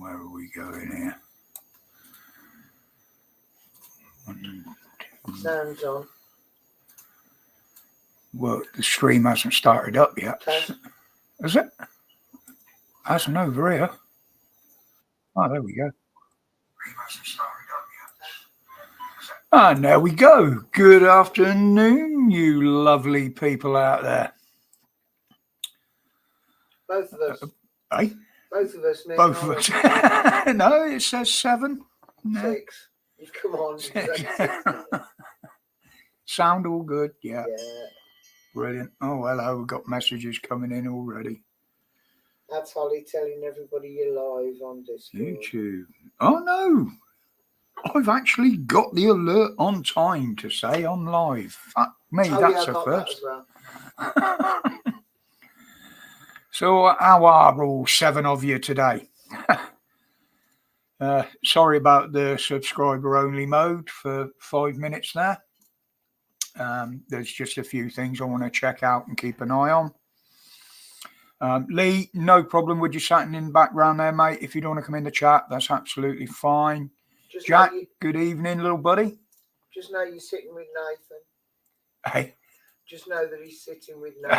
Where are we going here? Sounds on. Well, the stream hasn't started up yet. Okay. Is it? Hasn't over here. Oh, there we go. And there we go. Good afternoon, you lovely people out there. Both of us. Eh? Both of us. Both of us. No, it says 7. No. 6. Come on. Sound all good? Yeah. Yeah. Brilliant. Oh, hello. We've got messages coming in already. That's Holly telling everybody you're live on Discord. YouTube. Oh, no. I've actually got the alert on time to say I'm live. Fuck me, that's a first. That as well. So, how are all 7 of you today? Sorry about the subscriber-only mode for 5 minutes there. There's just a few things I want to check out and keep an eye on. Lee, no problem with you sitting in the background there, mate. If you don't want to come in the chat, that's absolutely fine. Just Jack, good evening, little buddy. Just know you're sitting with Nathan. Hey. Just know that he's sitting with Nathan.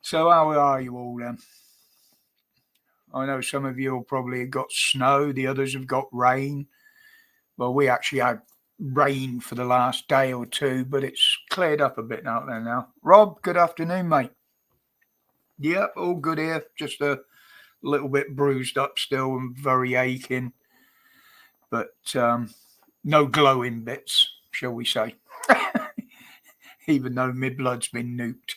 So how are you all then? I know some of you will probably have got snow, the others have got rain. Well, we actually had rain for the last day or two, but it's cleared up a bit out there now. Rob, good afternoon, mate. Yep, all good here. Just a little bit bruised up still and very aching. But no glowing bits, shall we say. Even though my blood's been nuked.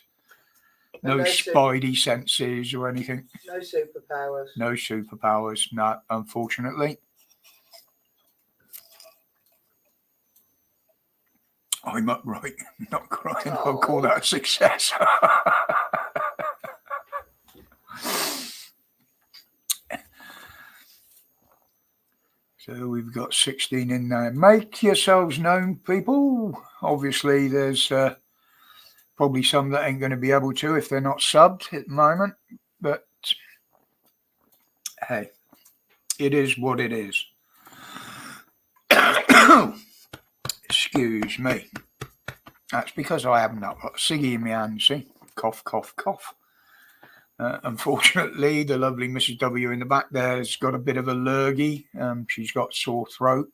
No spidey senses or anything. No superpowers. No superpowers, no, unfortunately. I'm upright, not crying. Oh. I'll call that a success. So we've got 16 in there. Make yourselves known, people. Obviously, there's probably some that ain't going to be able to if they're not subbed at the moment. But hey, it is what it is. Excuse me. That's because I haven't got a ciggy in my hand, see? Cough, cough, cough. Unfortunately, the lovely Mrs. W in the back there has got a bit of a lurgy. She's got sore throat.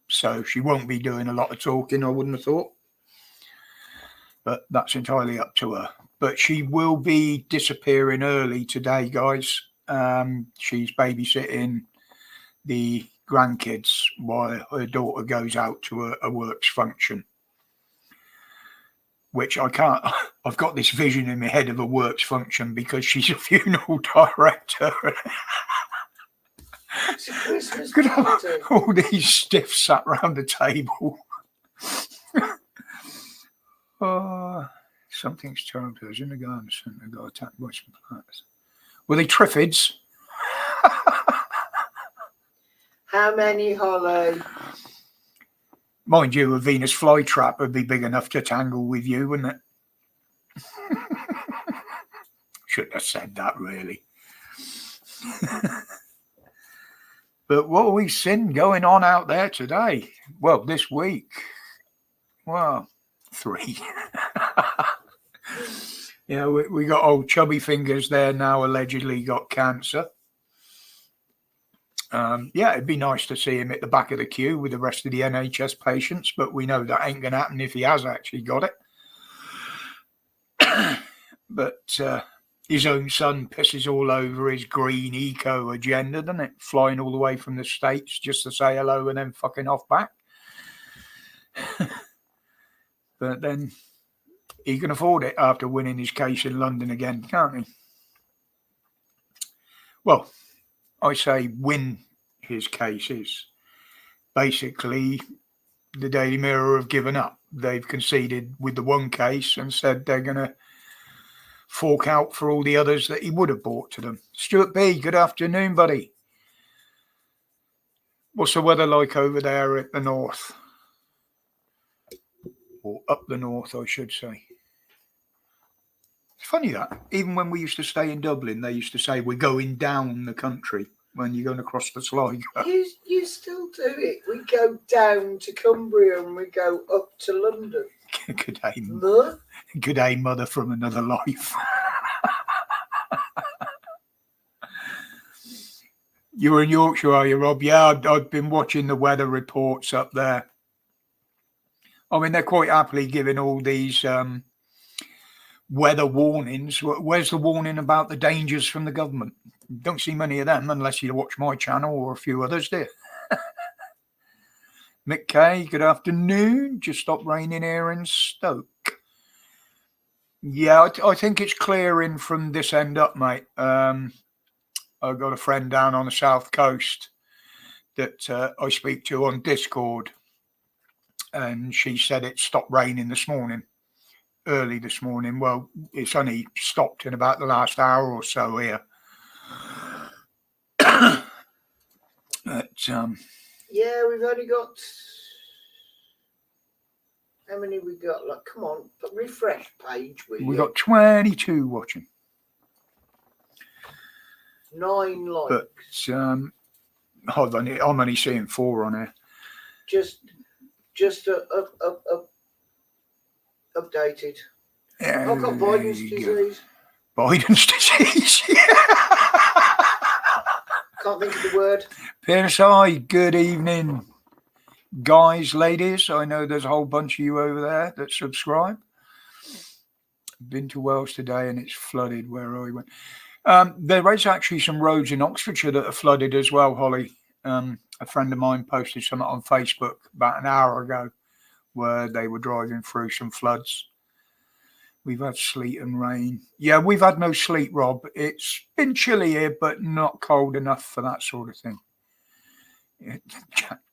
So she won't be doing a lot of talking, I wouldn't have thought. But that's entirely up to her. But she will be disappearing early today, guys. She's babysitting the grandkids while her daughter goes out to a works function. Which I can't, I've got this vision in my head of a works function because she's a funeral director. It's a Christmas Could have party. all these stiffs sat round the table. Something's terrible. In the garden centre, got attacked by some plants. Were they triffids? How many, Holly? Mind you, a Venus flytrap would be big enough to tangle with you, wouldn't it? Shouldn't have said that, really. But what have we seen going on out there today? Well, this week. Well, 3. Yeah, we got old Chubby Fingers there now, allegedly got cancer. Yeah, it'd be nice to see him at the back of the queue with the rest of the NHS patients, but we know that ain't going to happen if he has actually got it. But his own son pisses all over his green eco agenda, doesn't it? Flying all the way from the States just to say hello and then fucking off back. But then he can afford it after winning his case in London again, can't he? Well, I say win his cases. Basically, the Daily Mirror have given up. They've conceded with the one case and said they're going to fork out for all the others that he would have bought to them. Stuart B, good afternoon, buddy. What's the weather like over there at the north? or up the north, I should say. It's funny that even when we used to stay in Dublin, they used to say we're going down the country when you're going across the Sligo. You still do it. We go down to Cumbria and we go up to London. Good day, Huh? good day, mother from another life. You were in Yorkshire, are you, Rob? Yeah, I've been watching the weather reports up there. I mean, they're quite happily giving all these weather warnings. Where's the warning about the dangers from the government? Don't see many of them unless you watch my channel or a few others, do you? Mick Kay, good afternoon. Just stopped raining here in Stoke. Yeah, I think it's clearing from this end up, mate. I've got a friend down on the south coast that I speak to on Discord, and she said it stopped raining this morning, early this morning. Well, it's only stopped in about the last hour or so here. But Yeah, we've only got. How many we got? Like, come on, refresh page. we got 22 watching. 9 likes. But I'm only seeing 4 on here. Just updated. Yeah, I've got Biden's disease. Biden's disease. Can't think of the word. PSI, good evening, guys, ladies. I know there's a whole bunch of you over there that subscribe. Been to Wales today and it's flooded where I went. There is actually some roads in Oxfordshire that are flooded as well, Holly. A friend of mine posted something on Facebook about an hour ago where they were driving through some floods. We've had sleet and rain. Yeah, we've had no sleet, Rob. It's been chilly here, but not cold enough for that sort of thing.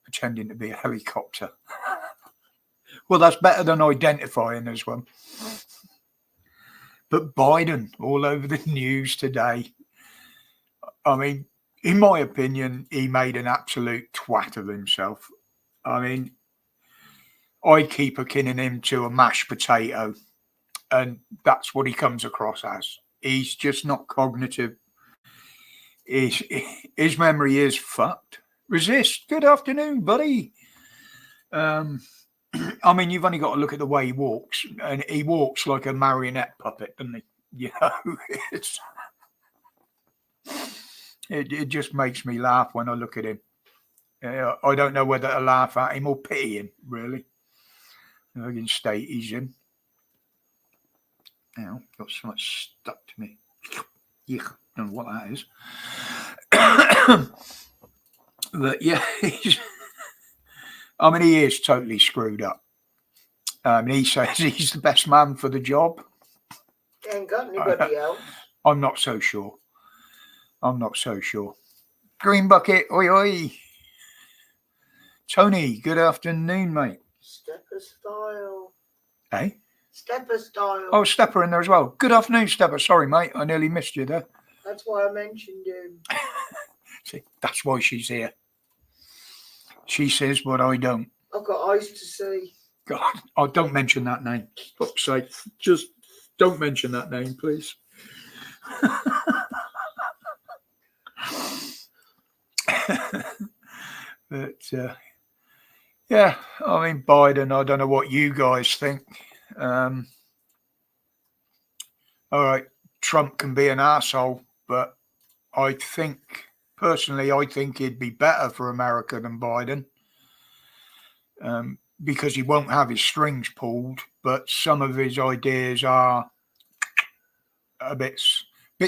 Pretending to be a helicopter. Well, that's better than identifying as one. But Biden, all over the news today. I mean, in my opinion, he made an absolute twat of himself. I mean, I keep akin him to a mashed potato, and that's what he comes across as. He's just not cognitive. His memory is fucked. Resist. Good afternoon, buddy. I mean, you've only got to look at the way he walks, and he walks like a marionette puppet, doesn't he? You know, it just makes me laugh when I look at him. I don't know whether to laugh at him or pity him, really. I can state he's in. Now, got so much stuck to me. Yuck, don't know what that is. But yeah, I mean, he is totally screwed up. He says he's the best man for the job. Ain't got anybody else. I'm not so sure. Green Bucket, oi oi. Tony, good afternoon, mate. Stepper style. Hey? Stepper style. Oh, Stepper in there as well. Good afternoon, Stepper. Sorry, mate. I nearly missed you there. That's why I mentioned him. See, that's why she's here. She says what I don't. I've got eyes to see. God, oh, don't mention that name. For fuck's sake. Just don't mention that name, please. But, yeah, I mean, Biden, I don't know what you guys think. All right, Trump can be an arsehole, but I think, personally, I think he'd be better for America than Biden. Because he won't have his strings pulled, but some of his ideas are a bit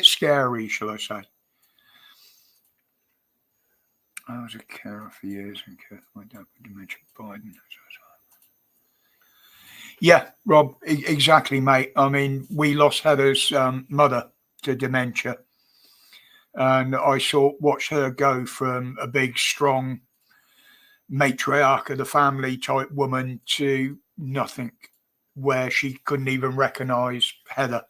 scary, shall I say. I was a carer for years and cared for my dad with dementia. Biden. Yeah, Rob, exactly, mate. I mean, we lost Heather's mother to dementia, and I watched her go from a big, strong matriarch of the family type woman to nothing, where she couldn't even recognize Heather.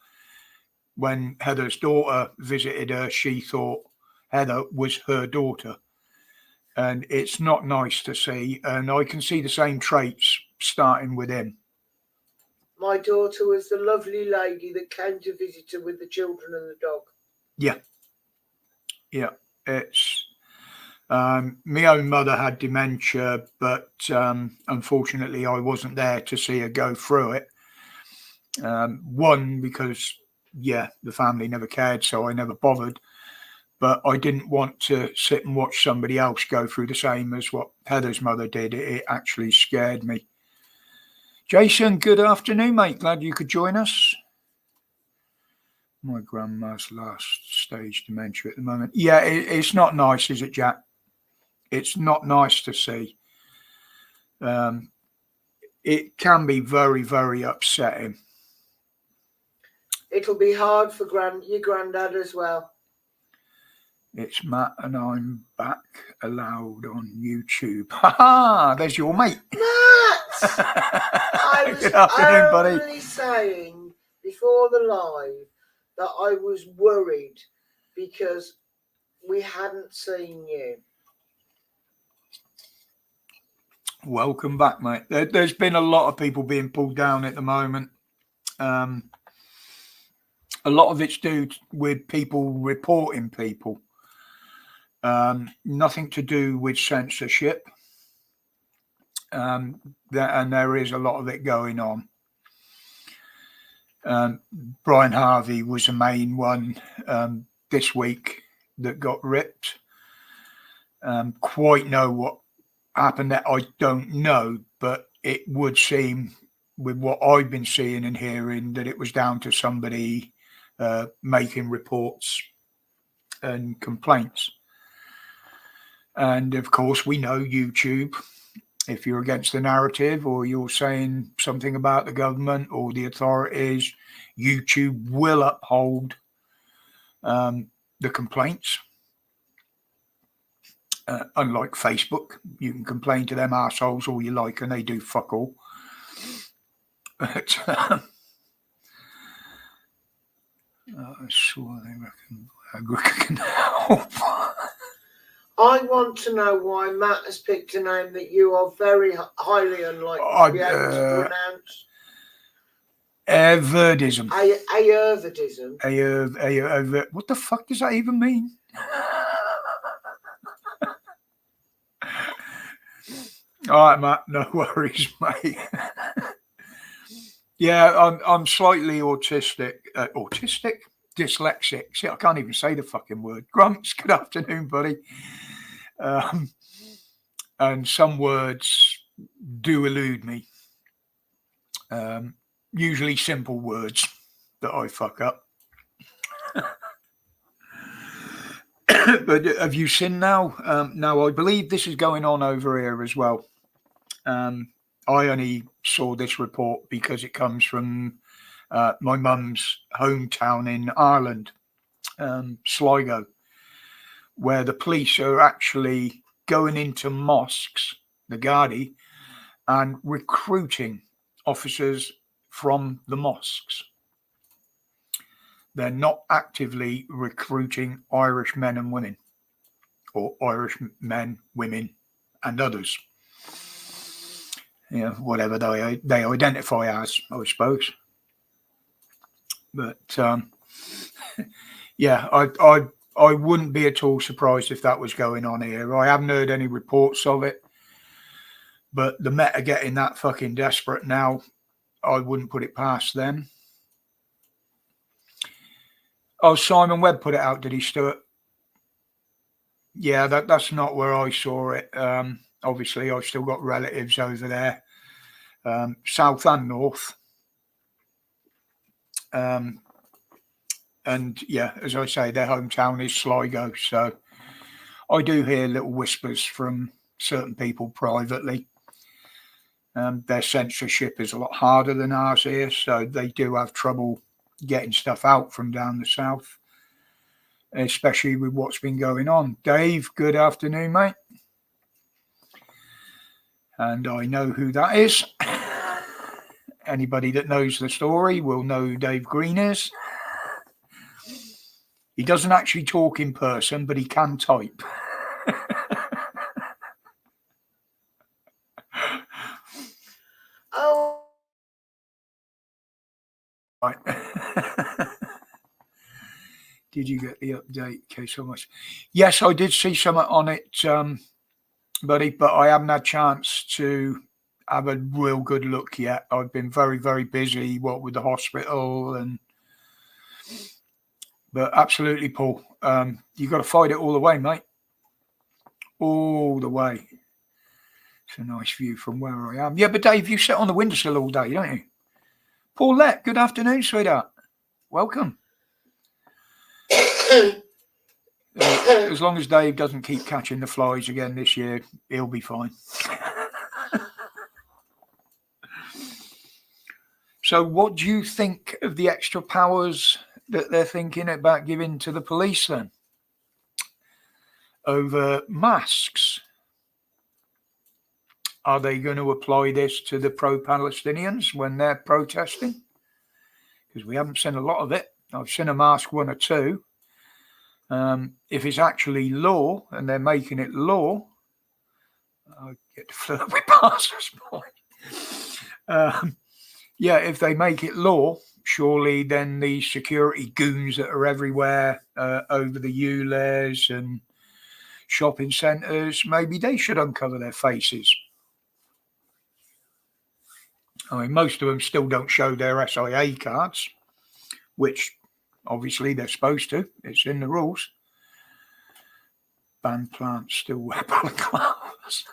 When Heather's daughter visited her, she thought Heather was her daughter. And it's not nice to see. And I can see the same traits starting with him. my daughter was the lovely lady that came to visit her with the children and the dog. Yeah, it's my own mother had dementia, but unfortunately I wasn't there to see her go through it. One, because the family never cared, so I never bothered. But I didn't want to sit and watch somebody else go through the same as what Heather's mother did. It actually scared me. Jason, good afternoon, mate. Glad you could join us. My grandma's last stage dementia at the moment. Yeah, it's not nice, is it, Jack? It's not nice to see. It can be very, very upsetting. It'll be hard for your granddad as well. It's Matt and I'm back allowed on YouTube. Ha! There's your mate. Matt! I was Good afternoon, buddy. only saying before the live that I was worried because we hadn't seen you. Welcome back, mate. There's been a lot of people being pulled down at the moment. A lot of it's due with people reporting people. Nothing to do with censorship. And there is a lot of it going on. Brian Harvey was the main one this week that got ripped. Quite know what happened that I don't know, but it would seem with what I've been seeing and hearing that it was down to somebody making reports and complaints. And of course, we know YouTube. If you're against the narrative or you're saying something about the government or the authorities, YouTube will uphold the complaints. Unlike Facebook, you can complain to them assholes all you like and they do fuck all. But I sure they reckon can help. I want to know why Matt has picked a name that you are very highly unlikely to be able to pronounce. Averdism. Ayurvedism. What the fuck does that even mean? All right, Matt. No worries, mate. Yeah, I'm slightly autistic. Dyslexic. See, I can't even say the fucking word. Grumps, good afternoon, buddy. And some words do elude me. Usually simple words that I fuck up. But have you seen now? Now, I believe this is going on over here as well. I only saw this report because it comes from my mum's hometown in Ireland, Sligo, where the police are actually going into mosques, the Gardaí, and recruiting officers from the mosques. They're not actively recruiting Irish men and women, or Irish men, women, and others. Whatever they identify as, I suppose. But I wouldn't be at all surprised if that was going on here. I haven't heard any reports of it, but the Met are getting that fucking desperate now. I wouldn't put it past them. Oh, Simon Webb put it out, did he, Stuart? Yeah, that's not where I saw it. Obviously, I've still got relatives over there, south and north. And yeah, as I say, their hometown is Sligo. So I do hear little whispers from certain people privately. Their censorship is a lot harder than ours here, so they do have trouble getting stuff out from down the south, especially with what's been going on. Dave, good afternoon, mate. And I know who that is. Anybody that knows the story will know who Dave Green is. He doesn't actually talk in person, but he can type. Oh, Right. Did you get the update? Okay, so much. Yes, I did see something on it, buddy, but I haven't had a chance to have a real good look yet. I've been very, very busy, what with the hospital but absolutely, Paul. You got to fight it all the way, mate. All the way. It's a nice view from where I am. Yeah, but Dave, you sit on the windowsill all day, don't you? Paulette, good afternoon, sweetheart. Welcome. As long as Dave doesn't keep catching the flies again this year, he'll be fine. So what do you think of the extra powers that they're thinking about giving to the police then? Over masks? Are they going to apply this to the pro-Palestinians when they're protesting? Because we haven't seen a lot of it. I've seen a mask, one or two. If it's actually law and they're making it law, I get to flirt with passers-by. Yeah, if they make it law, surely then the security goons that are everywhere over the ULEZ and shopping centres, maybe they should uncover their faces. I mean, most of them still don't show their SIA cards, which obviously they're supposed to. It's in the rules. Banned plants still wear balaclavas.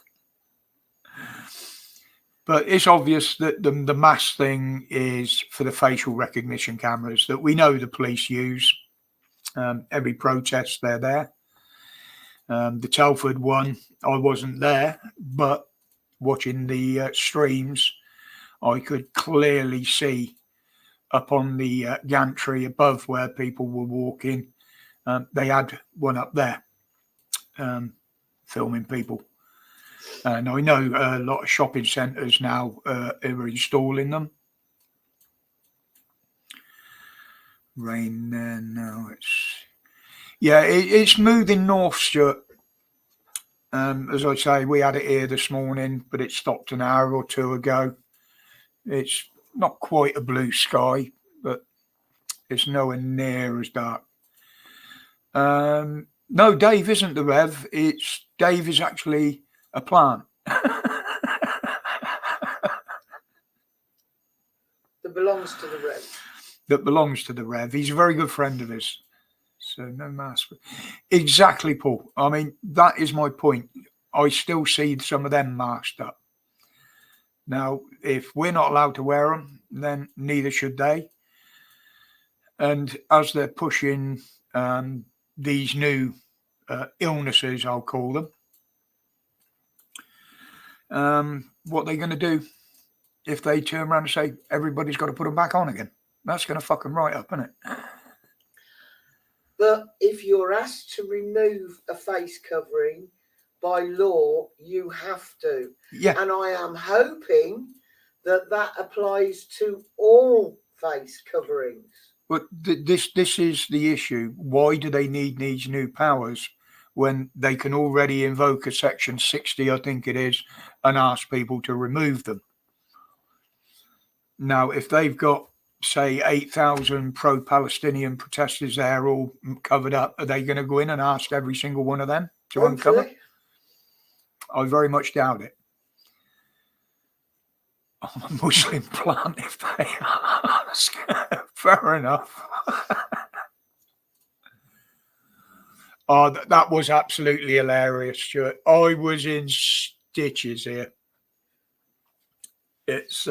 But it's obvious that the mask thing is for the facial recognition cameras that we know the police use. Every protest, they're there. The Telford one, I wasn't there, but watching the streams, I could clearly see up on the gantry above where people were walking. They had one up there filming people. And I know a lot of shopping centres now are installing them. Rain there now. It's moving north, Stuart. As I say, we had it here this morning, but it stopped an hour or two ago. It's not quite a blue sky, but it's nowhere near as dark. No, Dave isn't the Rev. Dave is actually a plant. That belongs to the Rev. That belongs to the Rev. He's a very good friend of his. So no mask. Exactly, Paul. I mean, that is my point. I still see some of them masked up. Now, if we're not allowed to wear them, then neither should they. And as they're pushing these new illnesses, I'll call them, what they're going to do if they turn around and say everybody's got to put them back on again? That's going to fuck them right up, isn't it? But if you're asked to remove a face covering by law, you have to. Yeah. And I am hoping that applies to all face coverings. But this is the issue. Why do they need these new powers when they can already invoke a Section 60, I think it is, and ask people to remove them? Now, if they've got, say, 8,000 pro-Palestinian protesters there all covered up, are they going to go in and ask every single one of them to uncover? I very much doubt it. I'm a Muslim plant if they ask. Fair enough. Oh, that was absolutely hilarious, Stuart. I was in stitches here. It's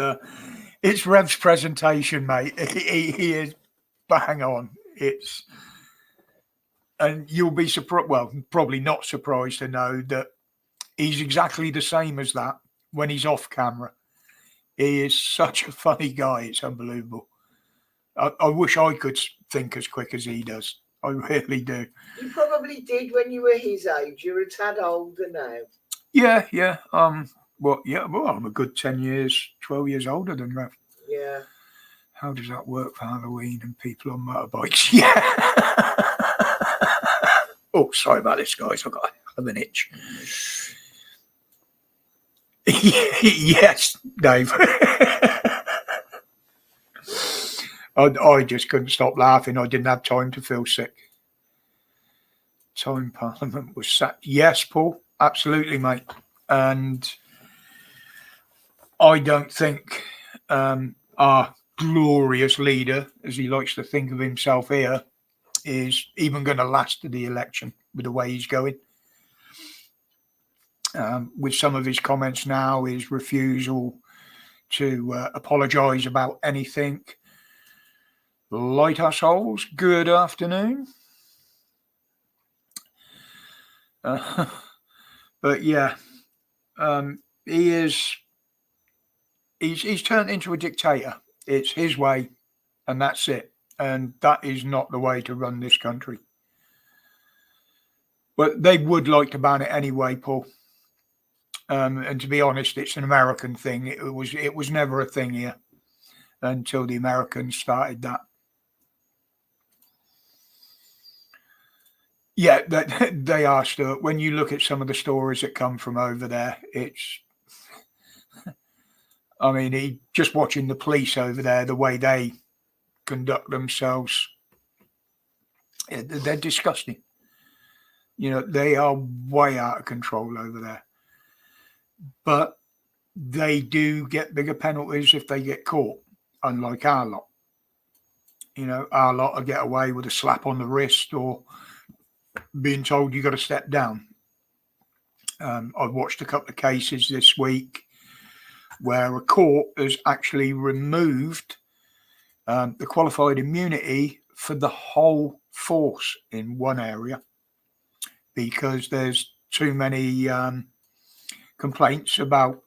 Rev's presentation, mate. He is bang on. And you'll be surprised. Well, probably not surprised to know that he's exactly the same as that when he's off camera. He is such a funny guy. It's unbelievable. I wish I could think as quick as he does. I really do. You probably did when you were his age. You're a tad older now. Yeah. Well, I'm a good 10 years, 12 years older than Rev. Yeah. How does that work for Halloween and people on motorbikes? Yeah. Oh, sorry about this, guys. I've got an itch. Yes, Dave. I just couldn't stop laughing. I didn't have time to feel sick. Time Parliament was sacked. Yes, Paul, absolutely, mate. And I don't think our glorious leader, as he likes to think of himself here, is even going to last to the election with the way he's going. With some of his comments now, his refusal to apologise about anything. Light our souls, good afternoon. But yeah, he's turned into a dictator. It's his way, and that's it. And that is not the way to run this country. But they would like to ban it anyway, Paul. And to be honest, it's an American thing. It was never a thing here until the Americans started that. Yeah, they are, Stuart. When you look at some of the stories that come from over there, it's, I mean, just watching the police over there, the way they conduct themselves, they're disgusting. You know, they are way out of control over there. But they do get bigger penalties if they get caught, unlike our lot. You know, our lot will get away with a slap on the wrist or being told you got to step down. I've watched a couple of cases this week where a court has actually removed the qualified immunity for the whole force in one area because there's too many complaints about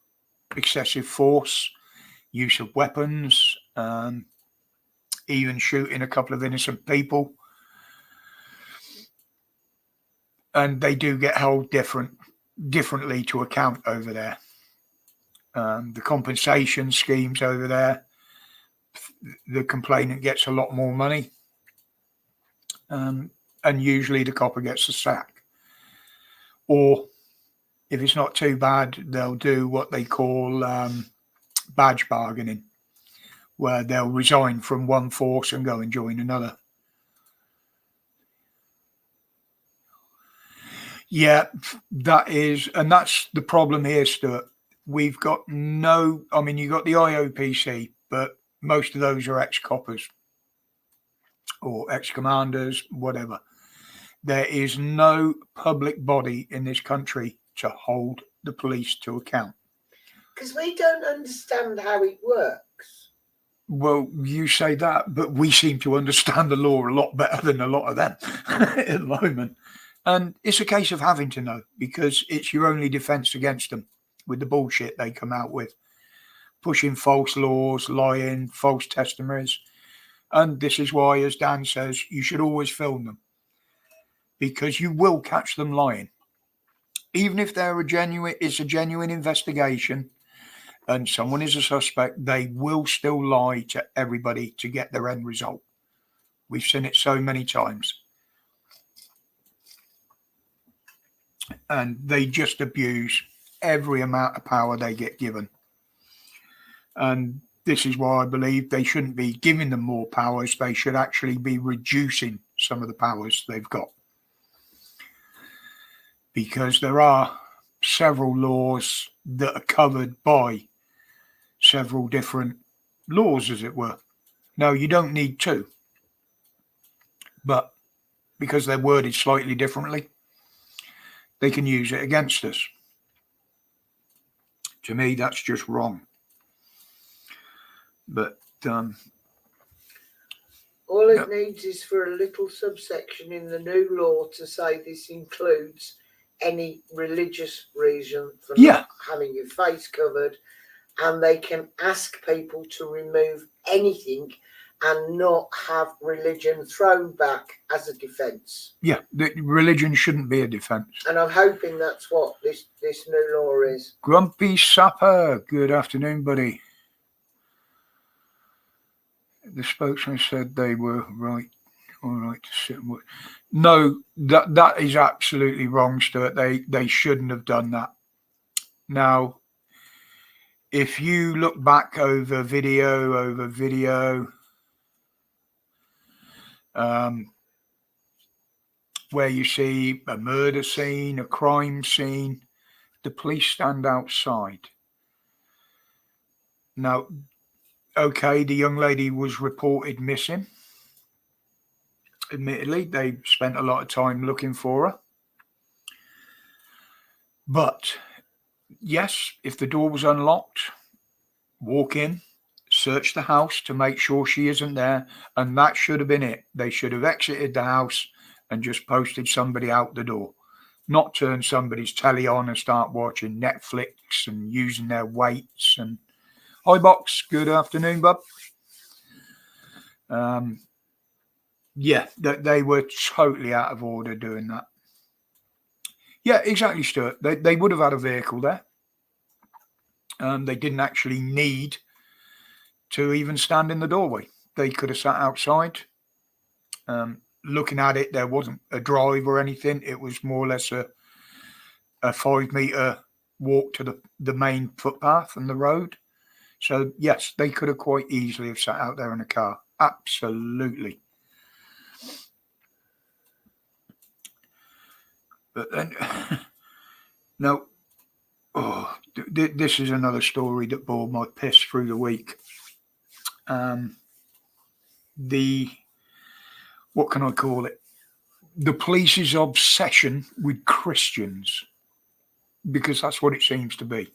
excessive force, use of weapons, even shooting a couple of innocent people. And they do get held differently to account over there. The compensation schemes over there, the complainant gets a lot more money. And usually the copper gets a sack. Or if it's not too bad, they'll do what they call badge bargaining, where they'll resign from one force and go and join another. Yeah, that's the problem here, Stuart. We've got I mean, you've got the IOPC, but most of those are ex-coppers or ex-commanders, whatever. There is no public body in this country to hold the police to account. Because we don't understand how it works. Well, you say that, but we seem to understand the law a lot better than a lot of them at the moment. And it's a case of having to know because it's your only defense against them with the bullshit they come out with. Pushing false laws, lying, false testimonies. And this is why, as Dan says, you should always film them because you will catch them lying. Even if it's a genuine investigation and someone is a suspect, they will still lie to everybody to get their end result. We've seen it so many times. And they just abuse every amount of power they get given. And this is why I believe they shouldn't be giving them more powers. They should actually be reducing some of the powers they've got. Because there are several laws that are covered by several different laws, as it were. Now, you don't need two. But because they're worded slightly differently, they can use it against us. To me, that's just wrong. But all it needs is for a little subsection in the new law to say this includes any religious reason for not having your face covered, and they can ask people to remove anything and not have religion thrown back as a defence. Yeah, the religion shouldn't be a defence. And I'm hoping that's what this new law is. Grumpy Sapper, good afternoon, buddy. The spokesman said they were right. All right to sit and watch. No, that is absolutely wrong, Stuart. They shouldn't have done that. Now, if you look back over video, where you see a murder scene, a crime scene, the police stand outside. Now, okay, the young lady was reported missing. Admittedly, they spent a lot of time looking for her. But yes, if the door was unlocked, walk in, search the house to make sure she isn't there, and that should have been it. They should have exited the house and just posted somebody out the door, not turn somebody's telly on and start watching Netflix and using their weights. And hi, Box, good afternoon, bub. Yeah, they were totally out of order doing that. Yeah, exactly, Stuart. They would have had a vehicle there. They didn't actually need to even stand in the doorway. They could have sat outside. Looking at it, there wasn't a drive or anything. It was more or less a 5-meter walk to the main footpath and the road. So, yes, they could have quite easily have sat out there in a car. Absolutely. But then, now, this is another story that bored my piss through the week. What can I call it? The police's obsession with Christians, because that's what it seems to be.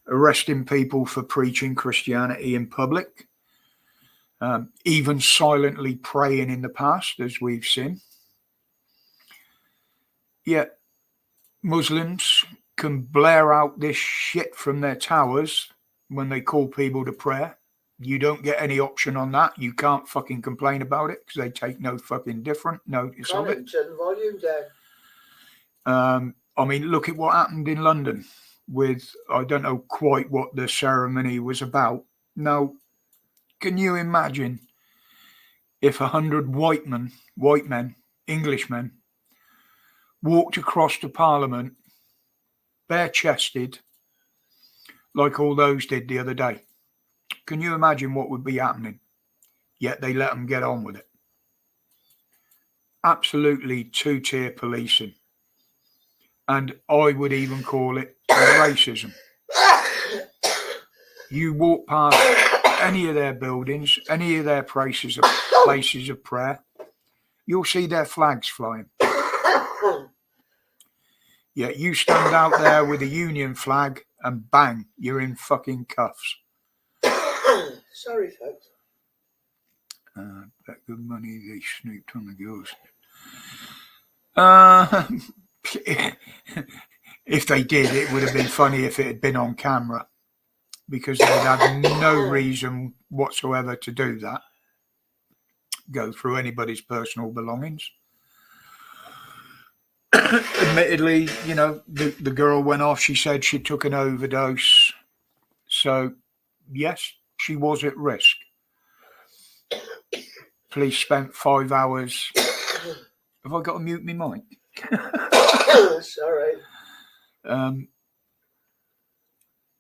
Arresting people for preaching Christianity in public, even silently praying in the past, as we've seen. Yet Muslims can blare out this shit from their towers when they call people to prayer. You don't get any option on that. You can't fucking complain about it because they take no fucking different notice of it. Turn the volume down. I mean, look at what happened in London with, I don't know quite what the ceremony was about. Now, can you imagine if 100 white men, Englishmen, walked across to Parliament bare-chested like all those did the other day? Can you imagine what would be happening? Yet they let them get on with it. Absolutely two-tier policing. And I would even call it racism. You walk past any of their buildings, any of their places of prayer, you'll see their flags flying. Yet you stand out there with a Union flag and bang, you're in fucking cuffs. Sorry, folks. That good money they snooped on the girls. If they did, it would have been funny if it had been on camera, because they'd have no reason whatsoever to do that. Go through anybody's personal belongings. Admittedly, you know, the girl went off. She said she took an overdose. So, yes, she was at risk. Police spent 5 hours. Have I got to mute my mic? Sorry.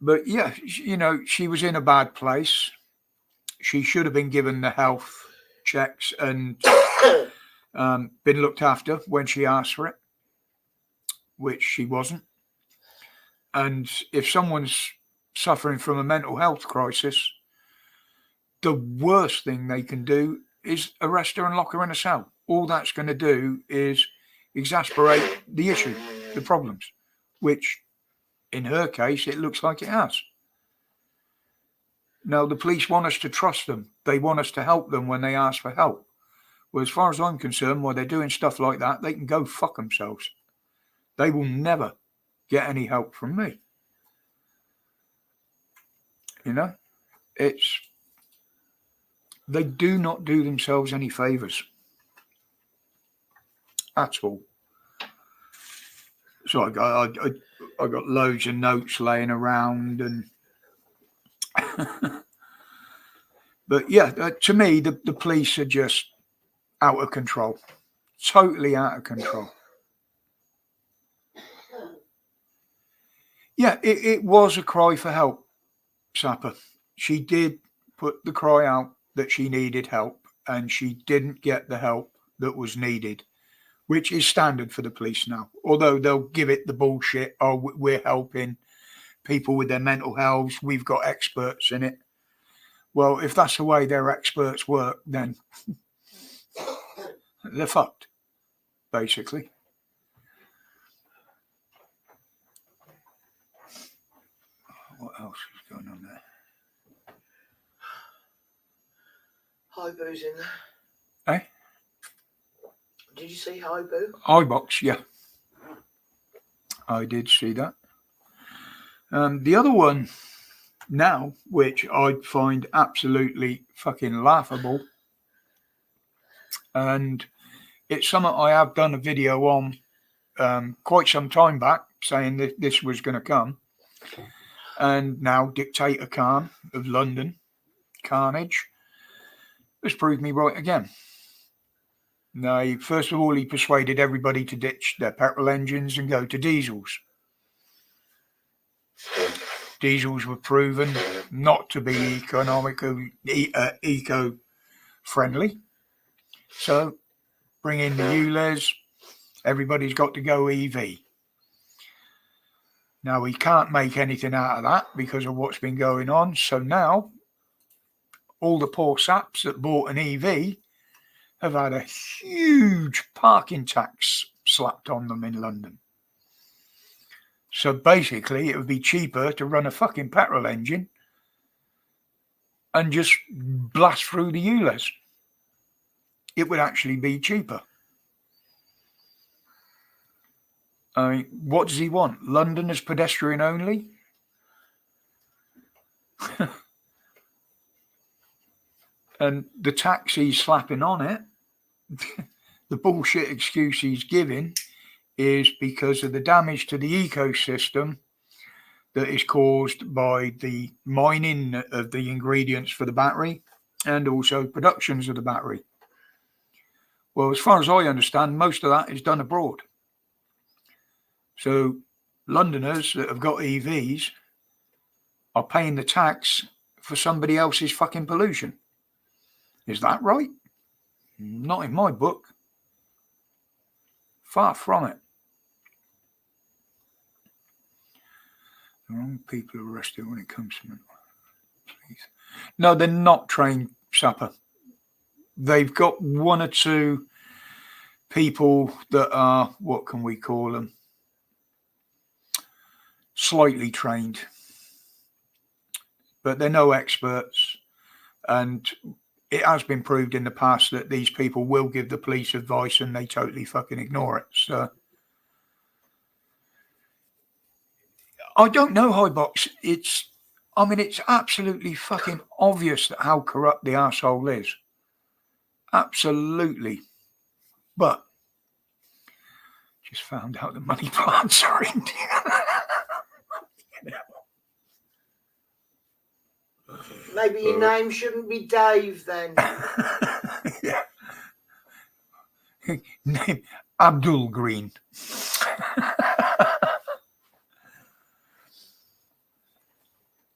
But yeah, you know, she was in a bad place. She should have been given the health checks and been looked after when she asked for it, which she wasn't. And if someone's suffering from a mental health crisis, the worst thing they can do is arrest her and lock her in a cell. All that's going to do is exasperate the issue, the problems, which in her case, it looks like it has. Now, the police want us to trust them. They want us to help them when they ask for help. Well, as far as I'm concerned, while they're doing stuff like that, they can go fuck themselves. They will never get any help from me. You know, they do not do themselves any favors at all. So I got loads of notes laying around, and but yeah, to me, the police are just out of control, totally out of control. Yeah, it was a cry for help, Sapper. She did put the cry out that she needed help, and she didn't get the help that was needed, which is standard for the police now. Although they'll give it the bullshit, oh, we're helping people with their mental health, we've got experts in it. Well, if that's the way their experts work, then they're fucked, basically. What else is going on there? Highboo's in there. Eh? Did you see Highboo? iBox, yeah. I did see that. The other one now, which I find absolutely fucking laughable, and it's something I have done a video on quite some time back, saying that this was going to come, and now Dictator Khan of London, Carnage, has proved me right again. Now, first of all, he persuaded everybody to ditch their petrol engines and go to diesels. Diesels were proven not to be eco-friendly. So, bring in the ULEZ, everybody's got to go EV. Now, we can't make anything out of that because of what's been going on. So now, all the poor saps that bought an EV have had a huge parking tax slapped on them in London. So basically, it would be cheaper to run a fucking petrol engine and just blast through the ULEZ. It would actually be cheaper. I mean, what does he want? London as pedestrian only? And the tax he's slapping on it, the bullshit excuse he's giving is because of the damage to the ecosystem that is caused by the mining of the ingredients for the battery and also productions of the battery. Well, as far as I understand, most of that is done abroad. So Londoners that have got EVs are paying the tax for somebody else's fucking pollution. Is that right? Not in my book. Far from it. The wrong people are arrested when it comes to mental health. Please. No, they're not trained sapper. They've got one or two people that are, what can we call them? Slightly trained. But they're no experts. And it has been proved in the past that these people will give the police advice and they totally fucking ignore it. So I don't know, Highbox. It's absolutely fucking obvious that how corrupt the arsehole is. Absolutely. But just found out the money plants are Indian. Maybe your name shouldn't be Dave then. Yeah. Name Abdul Green.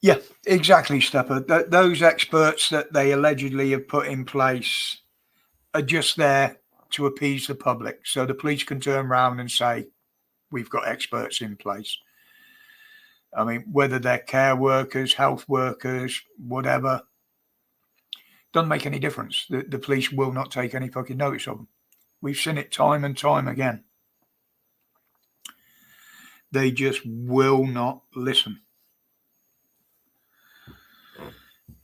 Yeah, exactly, Stepper. Those experts that they allegedly have put in place are just there to appease the public. So the police can turn around and say, we've got experts in place. I mean, whether they're care workers, health workers, whatever, doesn't make any difference. The police will not take any fucking notice of them. We've seen it time and time again. They just will not listen.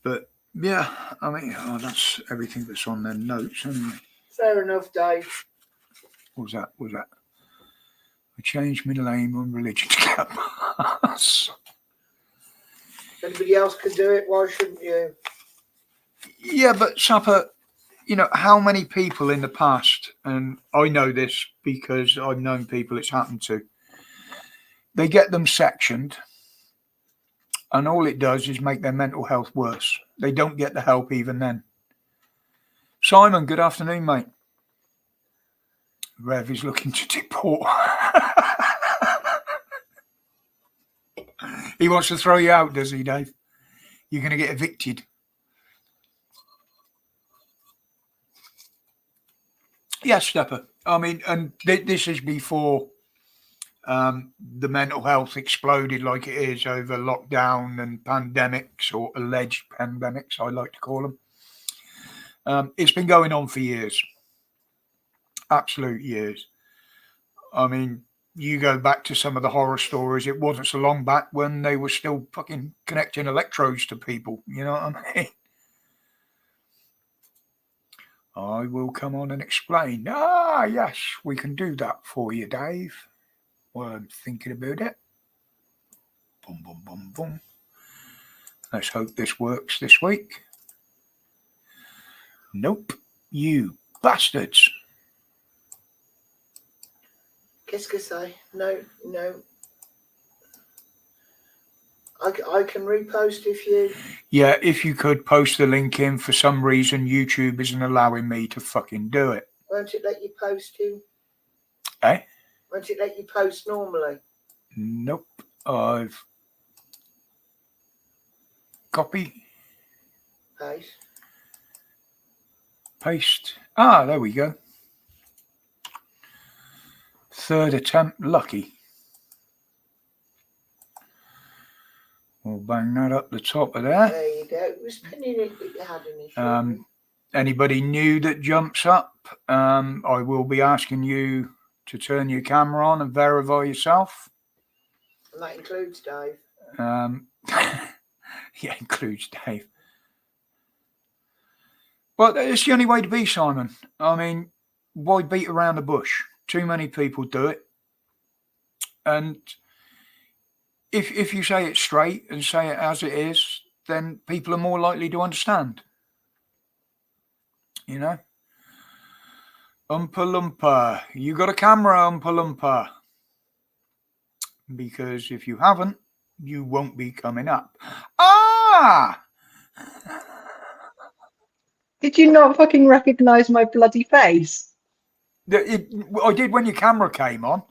But yeah, I mean, that's everything that's on their notes, anyway. Fair enough, Dave. What was that? I changed my name on religion to get pass. If anybody else can do it, why shouldn't you? Yeah, but Sapper, you know, how many people in the past, and I know this because I've known people it's happened to, they get them sectioned and all it does is make their mental health worse. They don't get the help even then. Simon, good afternoon, mate. Rev is looking to deport. He wants to throw you out, does he, Dave? You're going to get evicted. Yes, Stepper. I mean, and this is before the mental health exploded like it is over lockdown and pandemics, or alleged pandemics, I like to call them. It's been going on for years, absolute years. I mean, you go back to some of the horror stories, it wasn't so long back when they were still fucking connecting electrodes to people. You know what I mean? I will come on and explain. Ah, yes, we can do that for you, Dave. Well, I'm thinking about it. Boom, boom, boom, boom. Let's hope this works this week. Nope. You bastards. Qu'est-ce que c'est? No. I can repost if you... Yeah, if you could post the link in. For some reason, YouTube isn't allowing me to fucking do it. Won't it let you post in? Eh? Won't it let you post normally? Nope. I've... Copy. Paste. Paste. Ah, there we go. Third attempt, lucky. We'll bang that up the top of there. There you go. It was pinning it that you had initially. Anybody new that jumps up, I will be asking you to turn your camera on and verify yourself. And that includes Dave. Yeah, includes Dave. But it's the only way to be, Simon. I mean, why beat around the bush? Too many people do it. And if you say it straight and say it as it is, then people are more likely to understand. You know? Oompa Loompa. You got a camera, Oompa Loompa. Because if you haven't, you won't be coming up. Ah! Did you not fucking recognise my bloody face? I did when your camera came on.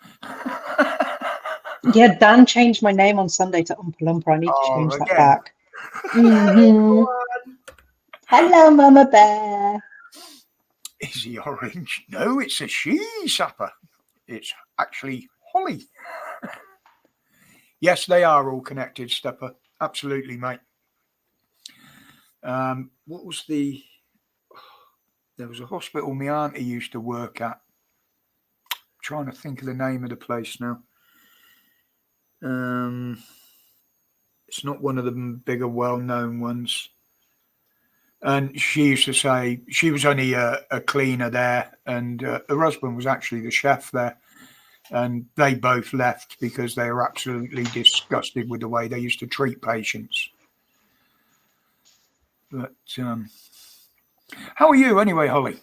Yeah, Dan changed my name on Sunday to Oompa Loompa. I need to change that again. back. Mhm. Hello, Mama Bear. Is he orange? No, it's a she sapper. It's actually Holly. Yes, they are all connected, Stepper. Absolutely, mate. What was the... There was a hospital my auntie used to work at. I'm trying to think of the name of the place now. It's not one of the bigger, well-known ones. And she used to say she was only a cleaner there, and her husband was actually the chef there. And they both left because they were absolutely disgusted with the way they used to treat patients. But how are you anyway, Holly?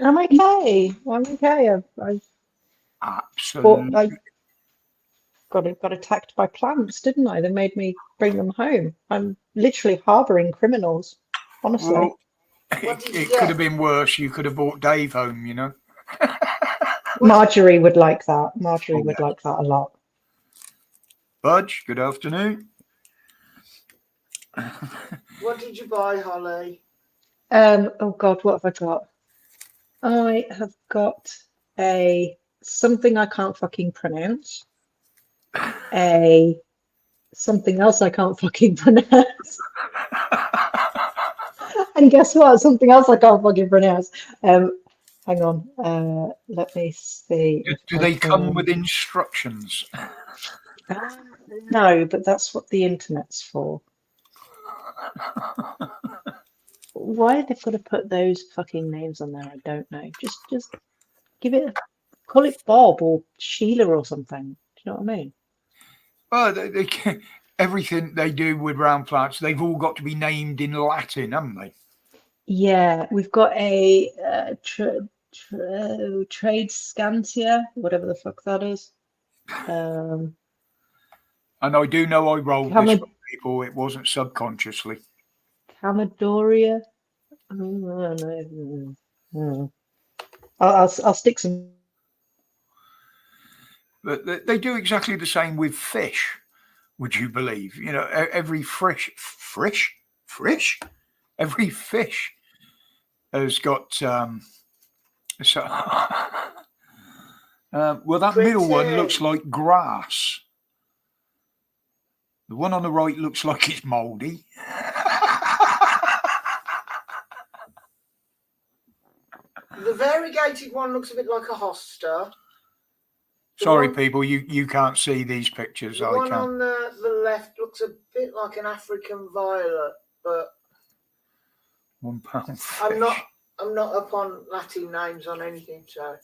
I'm okay. I Absolutely. got attacked by plants, didn't I? They made me bring them home. I'm literally harbouring criminals, honestly. Well, it could have been worse. You could have brought Dave home, you know. Marjorie would like that. Marjorie would like that a lot. Budge, good afternoon. What did you buy, Holly? Oh God, what have I got? I have got something I can't fucking pronounce. Something else I can't fucking pronounce. And guess what? Something else I can't fucking pronounce. Hang on. Let me see. Do they come with instructions? No, but that's what the internet's for. Why they've got to put those fucking names on there, I don't know. Just give it, call it Bob or Sheila or something. Do you know what I mean? Well, they everything they do with round plants, they've all got to be named in Latin, haven't they? Yeah, we've got a trade scantia, whatever the fuck that is. And I do know I rolled this for people. It wasn't subconsciously. Camadoria. I'll stick some. But they do exactly the same with fish. Would you believe? You know, every every fish has got So, well, that middle one Pretty. looks like grass. The one on the right looks like it's mouldy. The variegated one looks a bit like a hosta. Sorry, one- people, you can't see these pictures. The I one can. on the left looks a bit like an African violet, but £1 fish. I'm not up on Latin names on anything, so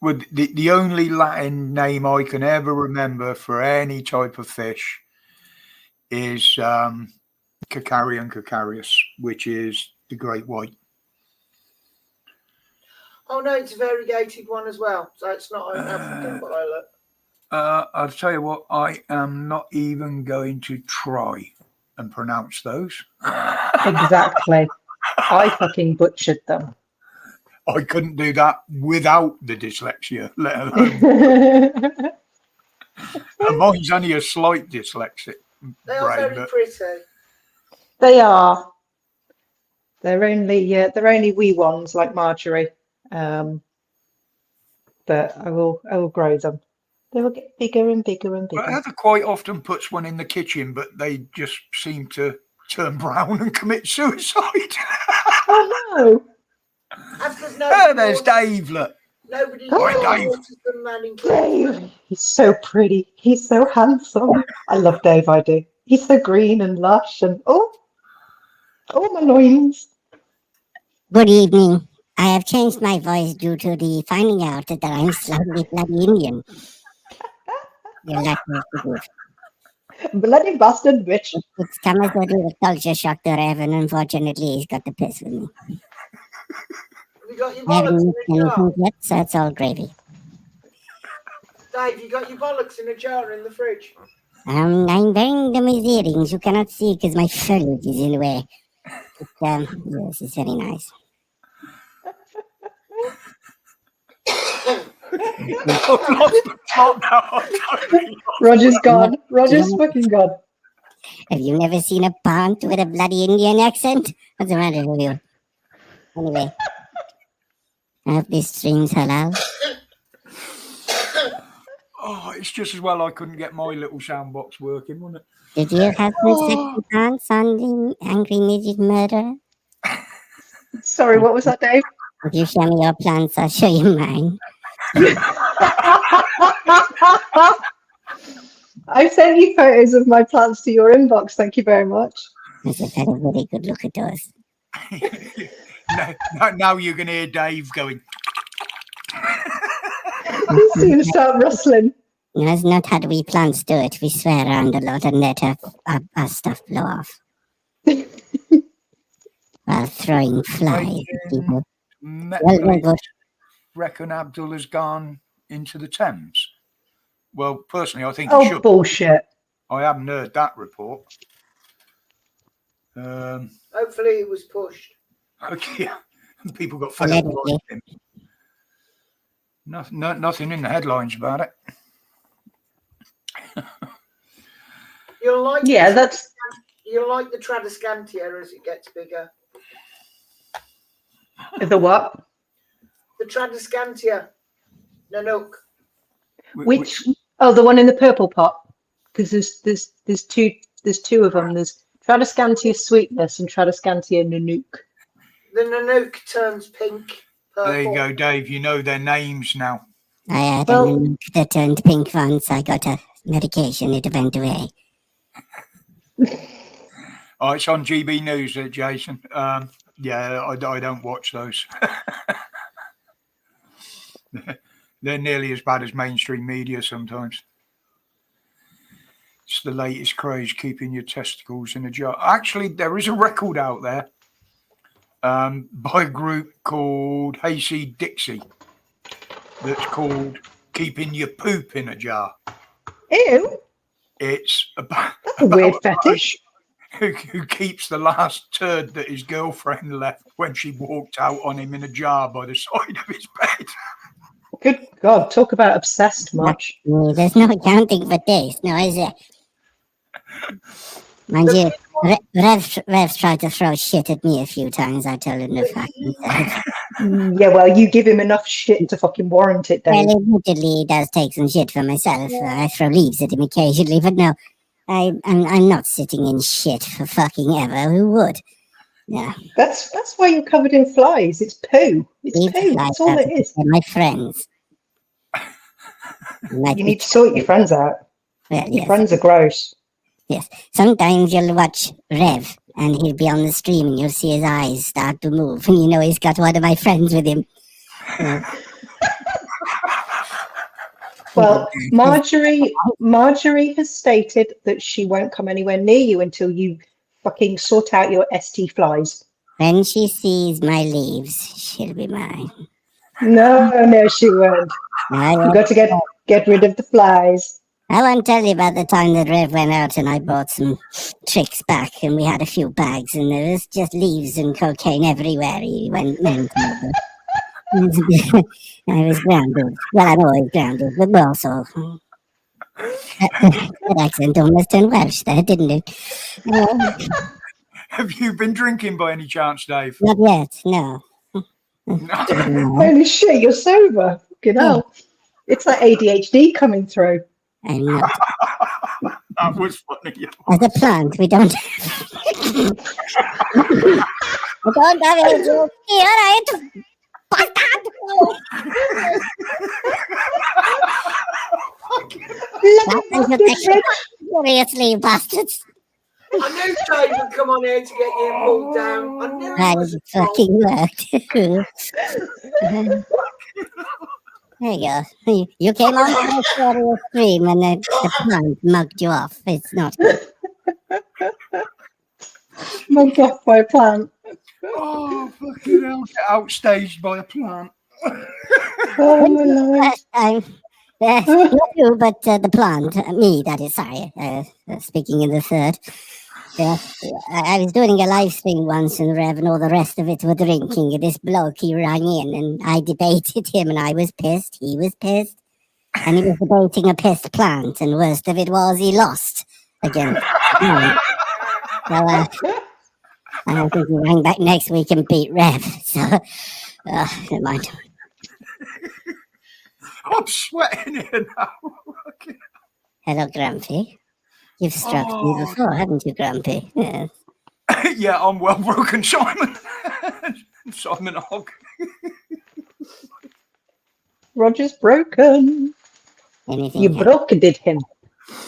Well, the only Latin name I can ever remember for any type of fish is Cacarium cacarius, which is the great white. oh no, it's a variegated one as well. So it's not an African violet. I'll tell you what, I am not even going to try and pronounce those. Exactly. I fucking butchered them. I couldn't do that without the dyslexia, let alone. And mine's only a slight dyslexic They are brain, very but pretty. They are. They're only wee ones like Marjorie. But I will grow them. They will get bigger and bigger and But bigger. Heather quite often puts one in the kitchen, but they just seem to turn brown and commit suicide. Oh no! That's because Oh, there's Dave, look. nobody Oh, Dave. watches them man in kitchen. Dave! He's so pretty. He's so handsome. I love Dave, I do. He's so green and lush and oh my loins. Good evening. I have changed my voice due to the finding out that I'm slightly bloody Indian. You'll like me to do. Bloody bastard bitch. It's come as a real culture shock to Rev, and unfortunately he's got the piss with me. Have you got your I haven't bollocks eaten in a jar? anything yet, so it's all gravy. Dave, you got your bollocks in a jar in the fridge? I'm wearing them with earrings. You cannot see because my foliage is in the way. But, yes, it's very nice. I've lost the plot now. I'm totally lost. Roger's gone. Roger's fucking gone. Have you never seen a pant with a bloody Indian accent? What's the matter with you? Anyway, I hope this stream's halal. Oh, it's just as well I couldn't get my little sound box working, wasn't it? Did you have some sexy pants on the Angry Midget Murderer? Sorry, what was that, Dave? If you show me your plants, I'll show you mine. I've sent you photos of my plants to your inbox. Thank you very much. I've had a very good look at those. Now you're going to hear Dave going. He's going to start rustling. No, it's not how we plants do it. We swear around a lot and let our stuff blow off. While throwing flies at people. Well, good. Reckon Abdul has gone into the Thames. Well, personally, I think he Oh, should. bullshit. I haven't heard that report. Hopefully it was pushed. Okay, people got fed up with him. Nothing in the headlines about it. You'll like Yeah, that's... you'll like the Tradescantia as it gets bigger. The what? The Tradescantia. Nanook. Which? Oh, the one in the purple pot. Because there's two of them. There's Tradescantia Sweetness and Tradescantia Nanook. The Nanook turns pink. Purple. There you go, Dave. You know their names now. I had Well- a nuke that turned pink once. I got a medication. It went away. Oh, it's on GB News, Jason. Yeah, I don't watch those. They're nearly as bad as mainstream media sometimes. It's the latest craze, keeping your testicles in a jar. Actually, there is a record out there by a group called Hayseed Dixie that's called Keeping Your Poop in a Jar. Ew. It's about That's a weird fetish. who keeps the last turd that his girlfriend left when she walked out on him in a jar by the side of his bed. Good God, talk about obsessed much. There's no accounting for this, no, is there? Mind you, Rev's tried to throw shit at me a few times. I told him to fuck himself. Yeah, well, you give him enough shit to fucking warrant it, Dave. Well, admittedly, he does take some shit for myself. I throw leaves at him occasionally, but no, I'm not sitting in shit for fucking ever. Who would? Yeah, That's why you're covered in flies. It's poo. It's leave the poo. flies That's all out it is. They're my friends. Might You be- need to sort your friends out. well, Your yes. friends are gross. Sometimes you'll watch Rev, and he'll be on the stream, and you'll see his eyes start to move, and you know he's got one of my friends with him. Well, Marjorie has stated that she won't come anywhere near you until you fucking sort out your ST flies. When she sees my leaves, she'll be mine. No, she won't. You got to get rid of the flies. I won't tell you about the time that Rev went out and I brought some tricks back, and we had a few bags, and there was just leaves and cocaine everywhere. He went mental. I was grounded. Well, I know I was grounded, but also that accent almost turned Welsh there, didn't it? Have you been drinking by any chance, Dave? Not yet, no. Holy shit, you're sober. Fucking hell. It's like ADHD coming through. I'm not. That was funny. As a plant, we don't we don't have any juice here, right? Bastard! Seriously, bastards. I knew Dave would come on here to get you pulled down. I knew That it. fucking worked. There you go. You came on my story stream and the plant mugged you off. It's not good. Mugged off by a plant. Oh, fucking hell. Get outstaged by a plant. Oh my lord. Last time, not you, but the plant, me, that is, sorry, speaking in the third. I was doing a live stream once, and Rev and all the rest of it were drinking, and this bloke, he rang in, and I debated him, and I was pissed, he was pissed, and he was debating a pissed plant, and worst of it was, he lost against the plant. So, I think he rang back next week and beat Rev, so, never mind. I'm sweating here now. Fucking- Hello, Grumpy. You've struck me before, haven't you, Grumpy? Yes. Yeah, I'm well broken, Simon. Simon Hogg. Roger's broken. Anything You happen? broke did him.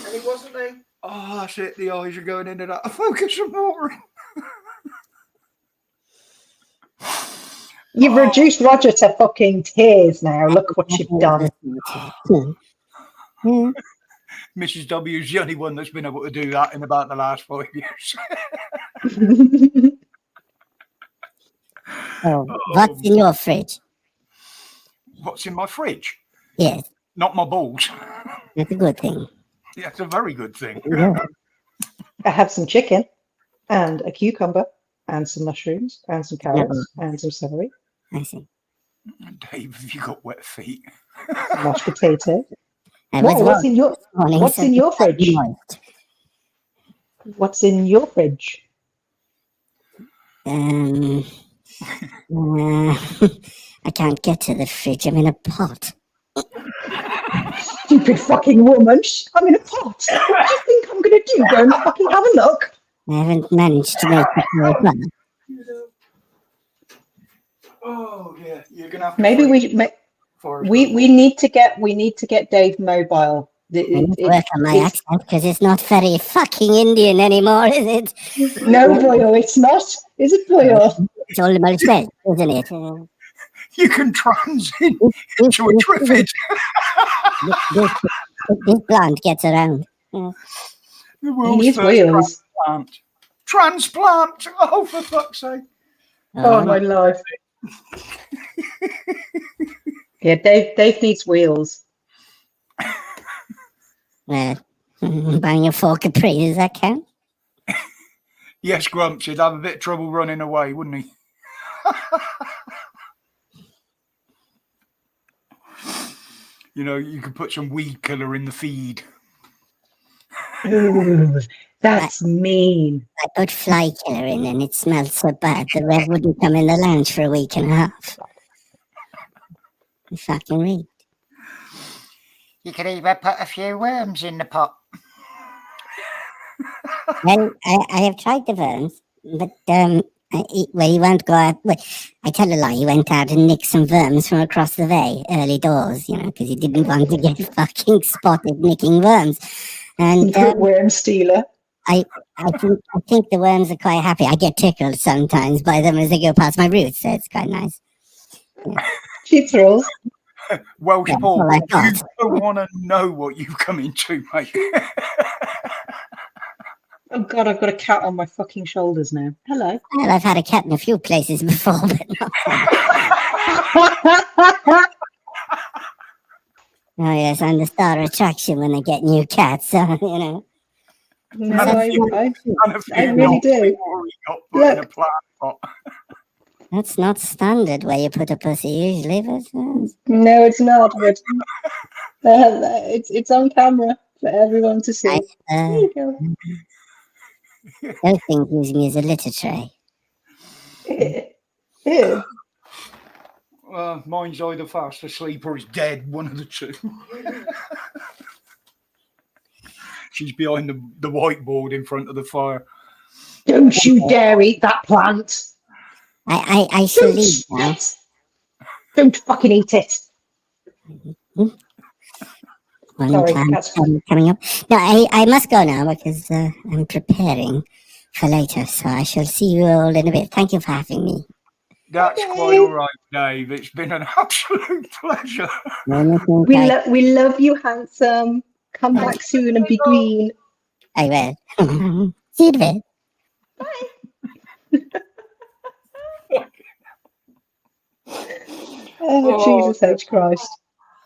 And it wasn't me. Oh, that's it. The eyes are going into that focus of watering. You've reduced Roger to fucking tears now. Look what you've done. Hmm. Mrs. W is the only one that's been able to do that in about the last 5 years. Oh, what's in your fridge? What's in my fridge? Yes, Not my balls. that's a good thing. Yeah, it's a very good thing. Yeah. I have some chicken and a cucumber and some mushrooms and some carrots and some celery, I see. Dave, have you got wet feet? some mashed potato. I was What's in your morning, What's so in your it's slightly fridge? moist. What's in your fridge? I can't get to the fridge. I'm in a pot. Stupid fucking woman. I'm in a pot. What do you think I'm gonna do? Go and fucking have a look. I haven't managed to make it very far. Oh, yeah. You're going to have to Maybe freeze for us. we need to get Dave mobile. I need to work on my accent because it's not very fucking Indian anymore, is it? No, boyo, it's not. Is it, boyo? It's all about Welsh, isn't it? You can transit into a triffid. This plant gets around. The He world's needs first wheels. transplant. Transplant! Oh, for fuck's sake. Oh my life. Yeah, Dave needs wheels. Well, buying a four Capri, does that count? Yes, Grumps, he'd have a bit of trouble running away, wouldn't he? You know, you could put some weed killer in the feed. Ooh, that's mean. I put fly killer in and it smelled so bad the Rev wouldn't come in the lounge for a week and a half. Fucking read. You could even put a few worms in the pot. Well, I have tried the worms, but he won't go out. Well, I tell a lie. He went out and nicked some worms from across the way, early doors, because he didn't want to get fucking spotted nicking worms. And Worm stealer. I think the worms are quite happy. I get tickled sometimes by them as they go past my roots, so it's quite nice. She throws. Welsh Yeah, Paul, well, I you got. don't want to know what you've come into, mate. Oh God, I've got a cat on my fucking shoulders now. Hello. Well, I've had a cat in a few places before, but not. Oh yes, I'm the star attraction when I get new cats. So No, None of I really do. Before he got put in a Look. plant pot. that's not standard where you put a pussy usually, but No, it's not. But it's on camera for everyone to see. There you go. those things use me as a litter tray. Ew. Mine's either fast asleep or is dead, one of the two. She's behind the whiteboard in front of the fire. Don't you dare eat that plant. I shall leave now. Don't fucking eat it. One Sorry, time that's coming up. No, I must go now because I'm preparing for later. So I shall see you all in a bit. Thank you for having me. That's Okay. quite all right, Dave. It's been an absolute pleasure. We love you, handsome. Come back soon and be green. I will. See you in a bit. Oh, Jesus H. Christ.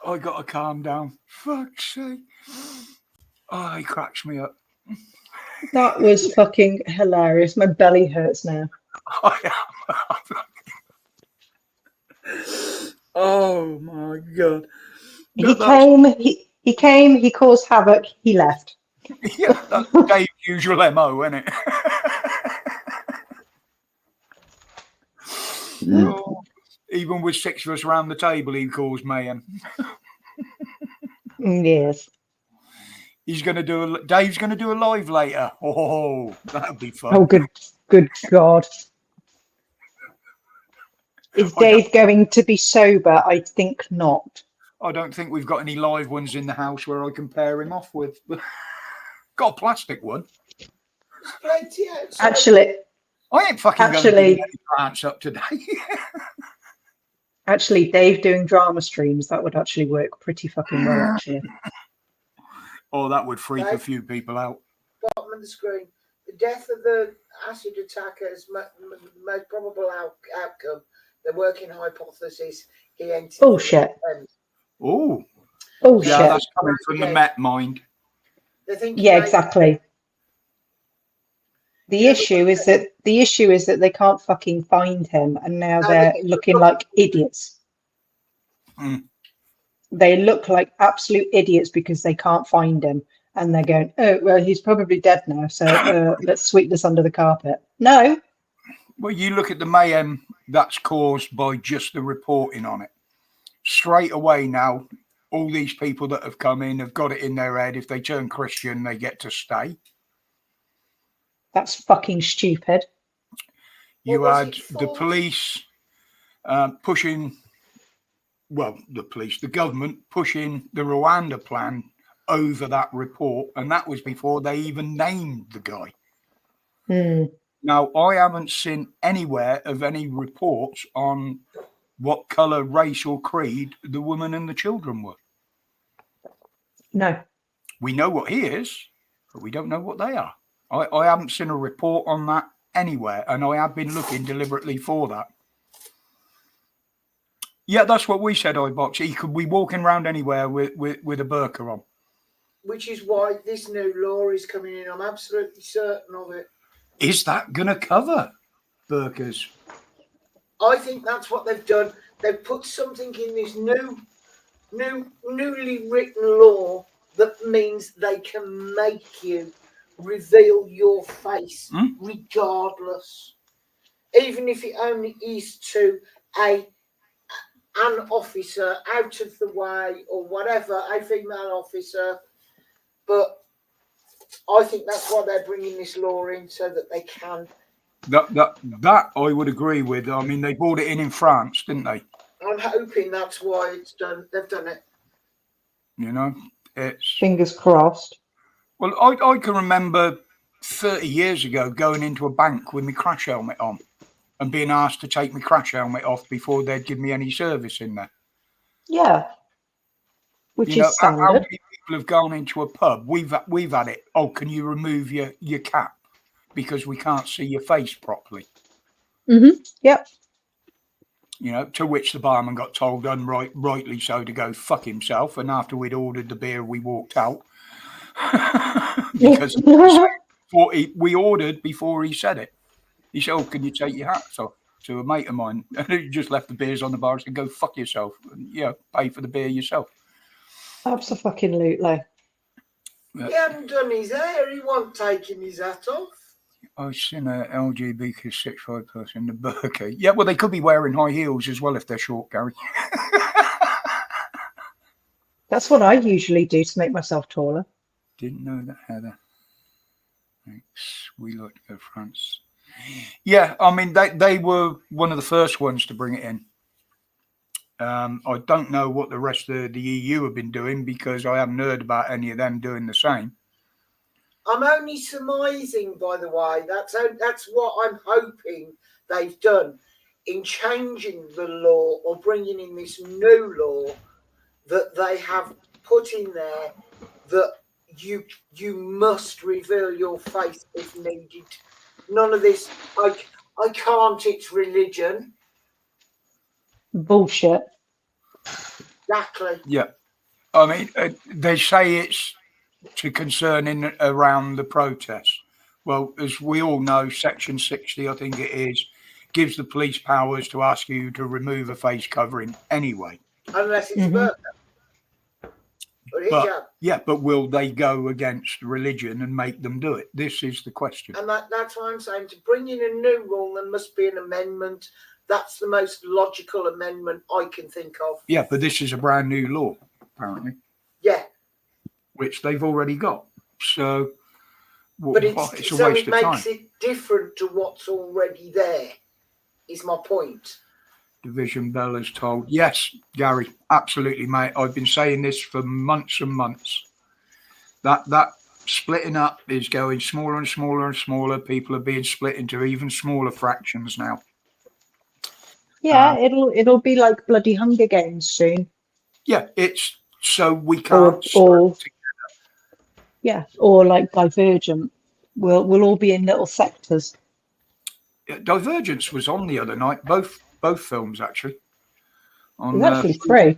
I got to calm down. Fuck's sake. Oh, he cracks me up. That was fucking hilarious. My belly hurts now. I am. Oh my god. He came, he caused havoc, he left. Yeah, that's Dave's usual MO, isn't it? Oh, even with 6 of us around the table, he caused mayhem. Yes. Dave's going to do a live later. Oh, that'd be fun. Oh, good God. Is Dave going to be sober? I think not. I don't think we've got any live ones in the house where I can pair him off with. Got a plastic one. Plenty outside. I ain't fucking going to do any plants up today. Actually, Dave doing drama streams, that would actually work pretty fucking well, actually. Oh, that would freak a few people out. Bottom of the screen. The death of the acid attacker's most probable outcome. The working hypothesis he entered. Bullshit. Oh. Oh, yeah, shit. that's coming from the Met mind. Yeah, exactly. The issue is that they can't fucking find him, and now they're looking like idiots. Mm. They look like absolute idiots because they can't find him, and they're going, "Oh, well, he's probably dead now, so let's sweep this under the carpet." No. Well, you look at the mayhem that's caused by just the reporting on it. Straight away now, all these people that have come in have got it in their head. If they turn Christian, they get to stay. That's fucking stupid. You had the police pushing, well, the government pushing the Rwanda plan over that report, and that was before they even named the guy. Now, I haven't seen anywhere of any reports on what colour, race or creed the woman and the children were. No. We know what he is, but we don't know what they are. I haven't seen a report on that anywhere, and I have been looking deliberately for that. Yeah, that's what we said, iBox. He could be walking around anywhere with a burqa on. Which is why this new law is coming in. I'm absolutely certain of it. Is that going to cover burqas? I think that's what they've done. They've put something in this newly written law that means they can make you reveal your face regardless, even if it only is to a an officer out of the way or whatever, a female officer. But I think that's why they're bringing this law in, so that they can. That I would agree with. I mean, they brought it in France, didn't they? I'm hoping that's why it's done. They've done it. You know, it's Fingers crossed. well. I can remember 30 years ago going into a bank with my crash helmet on and being asked to take my crash helmet off before they'd give me any service in there. Yeah. Which You know, is how standard. many people have gone into a pub? We've had it. Oh, can you remove your cap because we can't see your face properly? Yep. You know, to which the barman got told rightly so to go fuck himself. And after we'd ordered the beer, we walked out because we ordered before he said it. He said, "Oh, can you take your hats off?" To a mate of mine, and he just left the beers on the bar and said, "Go fuck yourself. And, yeah, pay for the beer yourself." Absolutely. He hadn't done his hair. He wasn't taking his hat off. I've seen a LGBTQ 65 person in the burqa. Yeah, well, they could be wearing high heels as well if they're short, Gary. That's what I usually do to make myself taller. Didn't know that, Heather. Thanks. We like to go France. Yeah, I mean, they were one of the first ones to bring it in. I don't know what the rest of the EU have been doing because I haven't heard about any of them doing the same. I'm only surmising, by the way. That's what I'm hoping they've done in changing the law or bringing in this new law that they have put in there that you must reveal your face if needed. None of this. I can't. It's religion. Bullshit. Exactly. Yeah, I mean, they say it's to concern in around the protests. Well, as we all know, Section 60, I think it is, gives the police powers to ask you to remove a face covering anyway. Unless it's a burqa. Or hijab. Yeah, but will they go against religion and make them do it? This is the question. And that's why I'm saying to bring in a new rule, there must be an amendment. That's the most logical amendment I can think of. Yeah, but this is a brand new law, apparently. Yeah. Which they've already got. So, but it's a so waste it of time. makes it different to what's already there, is my point. Division Bell has told. Yes, Gary, absolutely, mate. I've been saying this for months and months. That splitting up is going smaller and smaller and smaller. People are being split into even smaller fractions now. Yeah, it'll be like bloody Hunger Games soon. Yeah, it's so we can't. Or like Divergent. We'll all be in little sectors. Divergence was on the other night. Both films actually. It's actually free.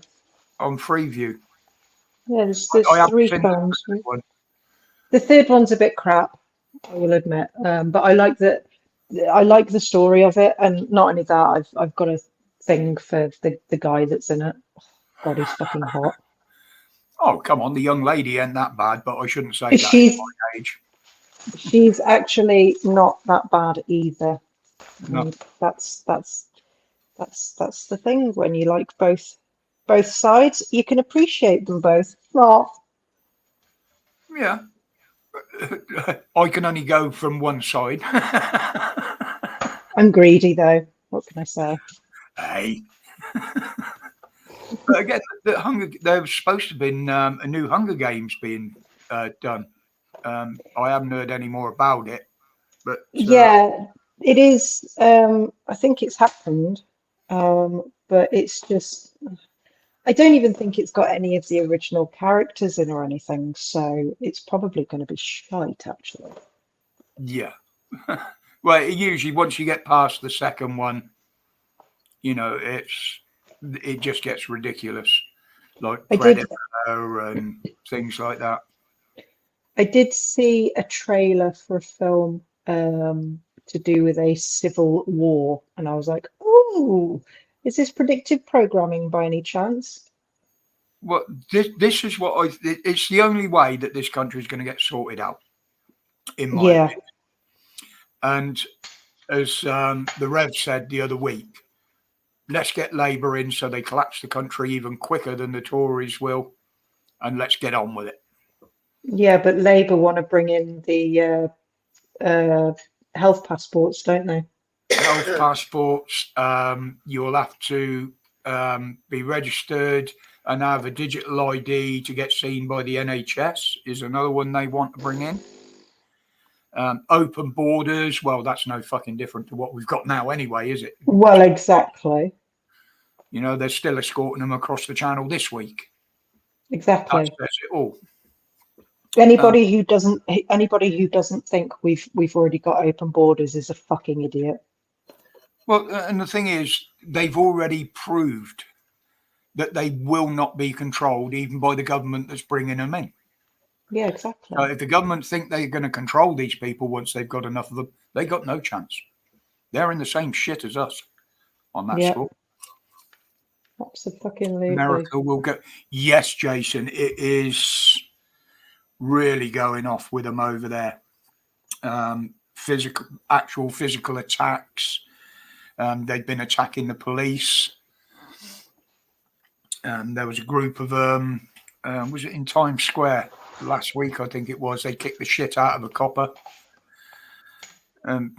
On Freeview. Yeah, there's 3 films. The third one's a bit crap, I will admit. But I like that. I like the story of it, and not only that, I've got a thing for the guy that's in it. God, he's fucking hot. Oh, come on, the young lady ain't that bad, but I shouldn't say that at my age. She's actually not that bad either. No. That's the thing. When you like both sides, you can appreciate them both. Oh. Yeah. I can only go from one side. I'm greedy though. What can I say? Hey. But again, there was supposed to have been a new Hunger Games being done. I haven't heard any more about it. But yeah, it is. I think it's happened, but it's just. I don't even think it's got any of the original characters in or anything, so it's probably going to be shite, actually. Yeah. Well, usually once you get past the second one, you know, it just gets ridiculous, like Predator and things like that. I did see a trailer for a film to do with a civil war, and I was like, "Ooh, is this predictive programming by any chance?" Well, this is what it's the only way that this country is going to get sorted out, in my opinion. And as the Rev said the other week, let's get Labour in so they collapse the country even quicker than the Tories will, and let's get on with it. Yeah, but Labour want to bring in the health passports, don't they? Health passports, you'll have to be registered and have a digital ID to get seen by the NHS is another one they want to bring in. Open borders, well, that's no fucking different to what we've got now anyway, is it? Well, exactly. You know, they're still escorting them across the channel this week. Exactly. That says it all. Anybody who doesn't think we've already got open borders is a fucking idiot. Well, and the thing is, they've already proved that they will not be controlled even by the government that's bringing them in. Yeah, exactly. If the government think they're going to control these people once they've got enough of them, they got no chance. They're in the same shit as us on that score. Absolutely. America will go. Yes, Jason, it is really going off with them over there. Actual physical attacks. They've been attacking the police. There was a group of was it in Times Square last week? I think it was. They kicked the shit out of a copper. And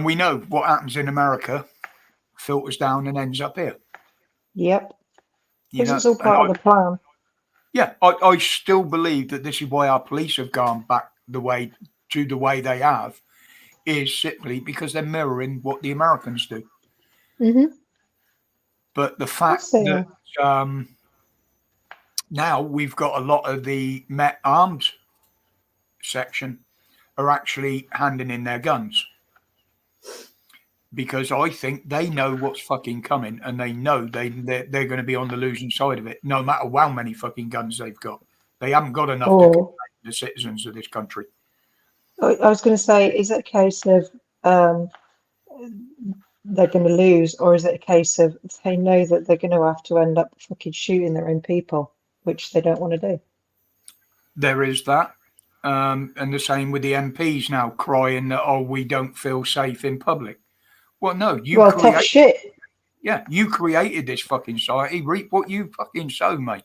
we know what happens in America filters down and ends up here. Yep. This is all part of the plan. Yeah, I still believe that this is why our police have gone back the way they have, is simply because they're mirroring what the Americans do. Mm-hmm. But the fact that now we've got a lot of the Met Arms section are actually handing in their guns. Because I think they know what's fucking coming, and they know they're going to be on the losing side of it, no matter how many fucking guns they've got. They haven't got enough to protect the citizens of this country. I was going to say, is it a case of they're going to lose, or is it a case of they know that they're going to have to end up fucking shooting their own people, which they don't want to do? There is that. And the same with the MPs now crying that, we don't feel safe in public. Well, no, tough shit. Yeah, you created this fucking society. Reap what you fucking sow, mate.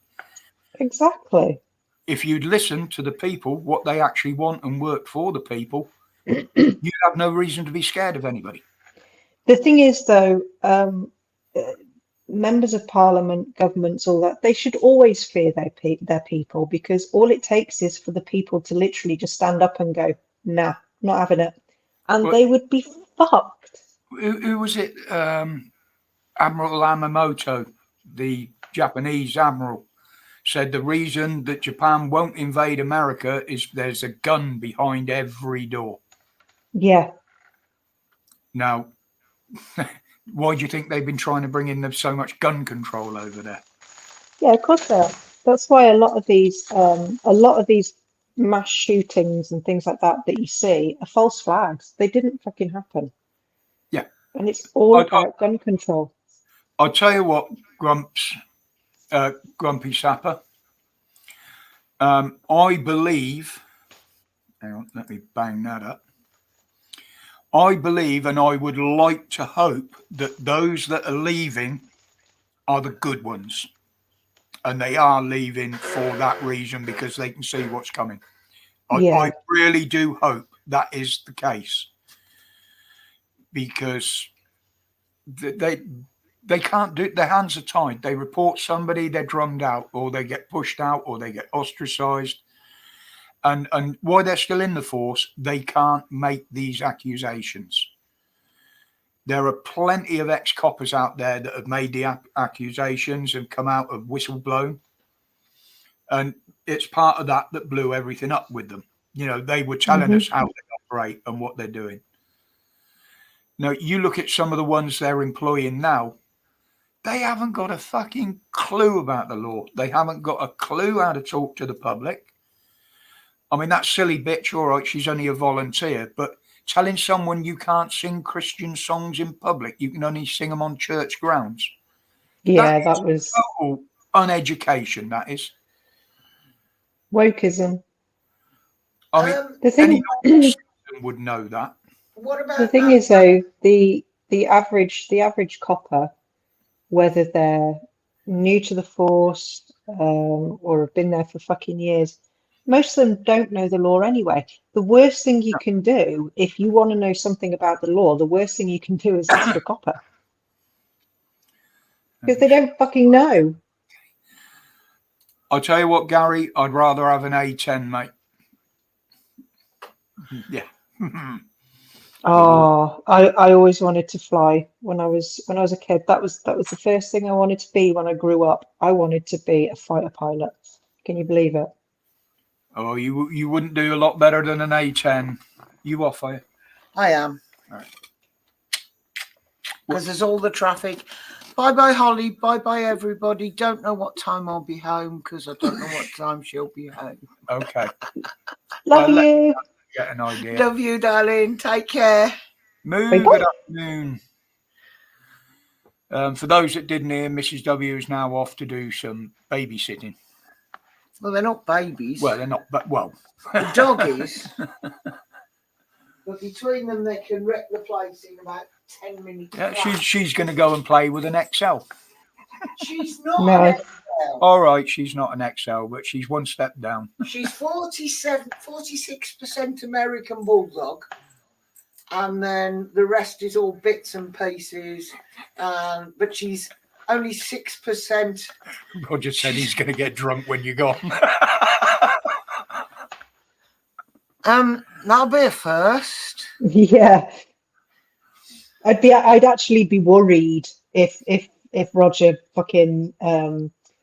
Exactly. If you'd listen to the people, what they actually want, and work for the people, you'd have no reason to be scared of anybody. The thing is, though, members of parliament, governments, all that, they should always fear their people, because all it takes is for the people to literally just stand up and go, nah, not having it. And they would be fucked. Who was it? Admiral Yamamoto, the Japanese admiral, said the reason that Japan won't invade America is there's a gun behind every door. Yeah. Now, why do you think they've been trying to bring in so much gun control over there? Yeah, of course they are. That's why a lot of these mass shootings and things like that you see are false flags. They didn't fucking happen. Yeah. And it's all about gun control. I'll tell you what, Grumpy Sapper. I believe, hang on, let me bang that up. I believe, and I would like to hope, that those that are leaving are the good ones. And they are leaving for that reason, because they can see what's coming. I really do hope that is the case. Because they can't do it. Their hands are tied. They report somebody, they're drummed out, or they get pushed out, or they get ostracized. And while they're still in the force, they can't make these accusations. There are plenty of ex-coppers out there that have made the accusations and come out of whistleblown. And it's part of that blew everything up with them. You know, they were telling us how they operate and what they're doing. Now, you look at some of the ones they're employing now, they haven't got a fucking clue about the law. They haven't got a clue how to talk to the public. I mean, that silly bitch, all right, she's only a volunteer, but telling someone you can't sing Christian songs in public, you can only sing them on church grounds. Yeah, that was total uneducation, that is. Wokeism. I mean, the thing any would know that. What about the thing is, though, the average copper whether they're new to the force or have been there for fucking years, most of them don't know the law anyway. The worst thing you can do, if you want to know something about the law, the worst thing you can do is ask a copper. Because they don't fucking know. I'll tell you what, Gary, I'd rather have an A10, mate. Yeah. Oh, I always wanted to fly when I was a kid. That was the first thing I wanted to be when I grew up. I wanted to be a fighter pilot. Can you believe it? Oh, you wouldn't do a lot better than an A10. You off, are you? I am. All right. Because there's all the traffic. Bye-bye, Holly. Bye-bye, everybody. Don't know what time I'll be home because I don't know what time she'll be home. Okay. Love you. Get an idea. Love you, darling. Take care. Moo, Bye-bye. good afternoon. For those that didn't hear, Mrs. W is now off to do some babysitting. Well, they're not babies. Well, they're not, but well. The doggies. But between them, they can wreck the place in about 10 minutes. Yeah, she's going to go and play with an XL. She's not No. an XL. All right, she's not an XL, but she's one step down. She's 46% American Bulldog. And then the rest is all bits and pieces. But she's only 6%. Roger said he's going to get drunk when you're gone. That'll be a first. Yeah. I'd actually be worried if Roger fucking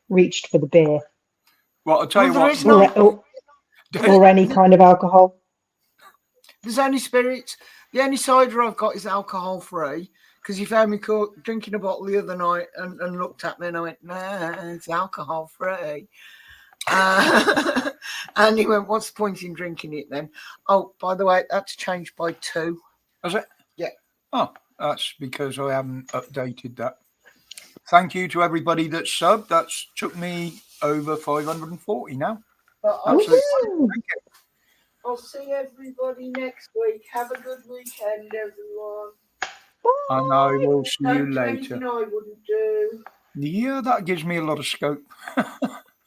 reached for the beer. Well, I'll tell you Well, what. Or any kind of alcohol. There's only spirits. The only cider I've got is alcohol free. Because he found me drinking a bottle the other night and looked at me and I went, nah, it's alcohol free. And he went, what's the point in drinking it then? Oh, by the way, that's changed by 2. Is it? Yeah. Oh, that's because I haven't updated that. Thank you to everybody that subbed. That's took me over 540 now. But Absolutely. Woohoo! I'll see everybody next week. Have a good weekend, everyone. And I will see you Don't do later. anything I wouldn't do. Yeah, that gives me a lot of scope.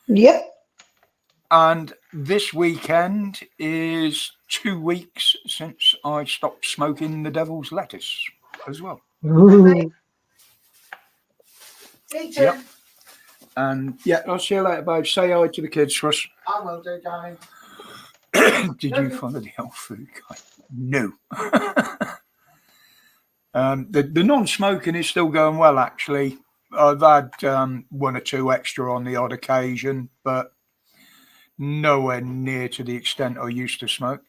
Yep. And this weekend is 2 weeks since I stopped smoking the devil's lettuce as well. Ooh. See you. Yep. And yeah, I'll see you later, babe. Say hi to the kids, Russ. I will do, darling. Did you follow the health food guide? No. The non-smoking is still going well, actually. I've had 1 or 2 extra on the odd occasion, but nowhere near to the extent I used to smoke.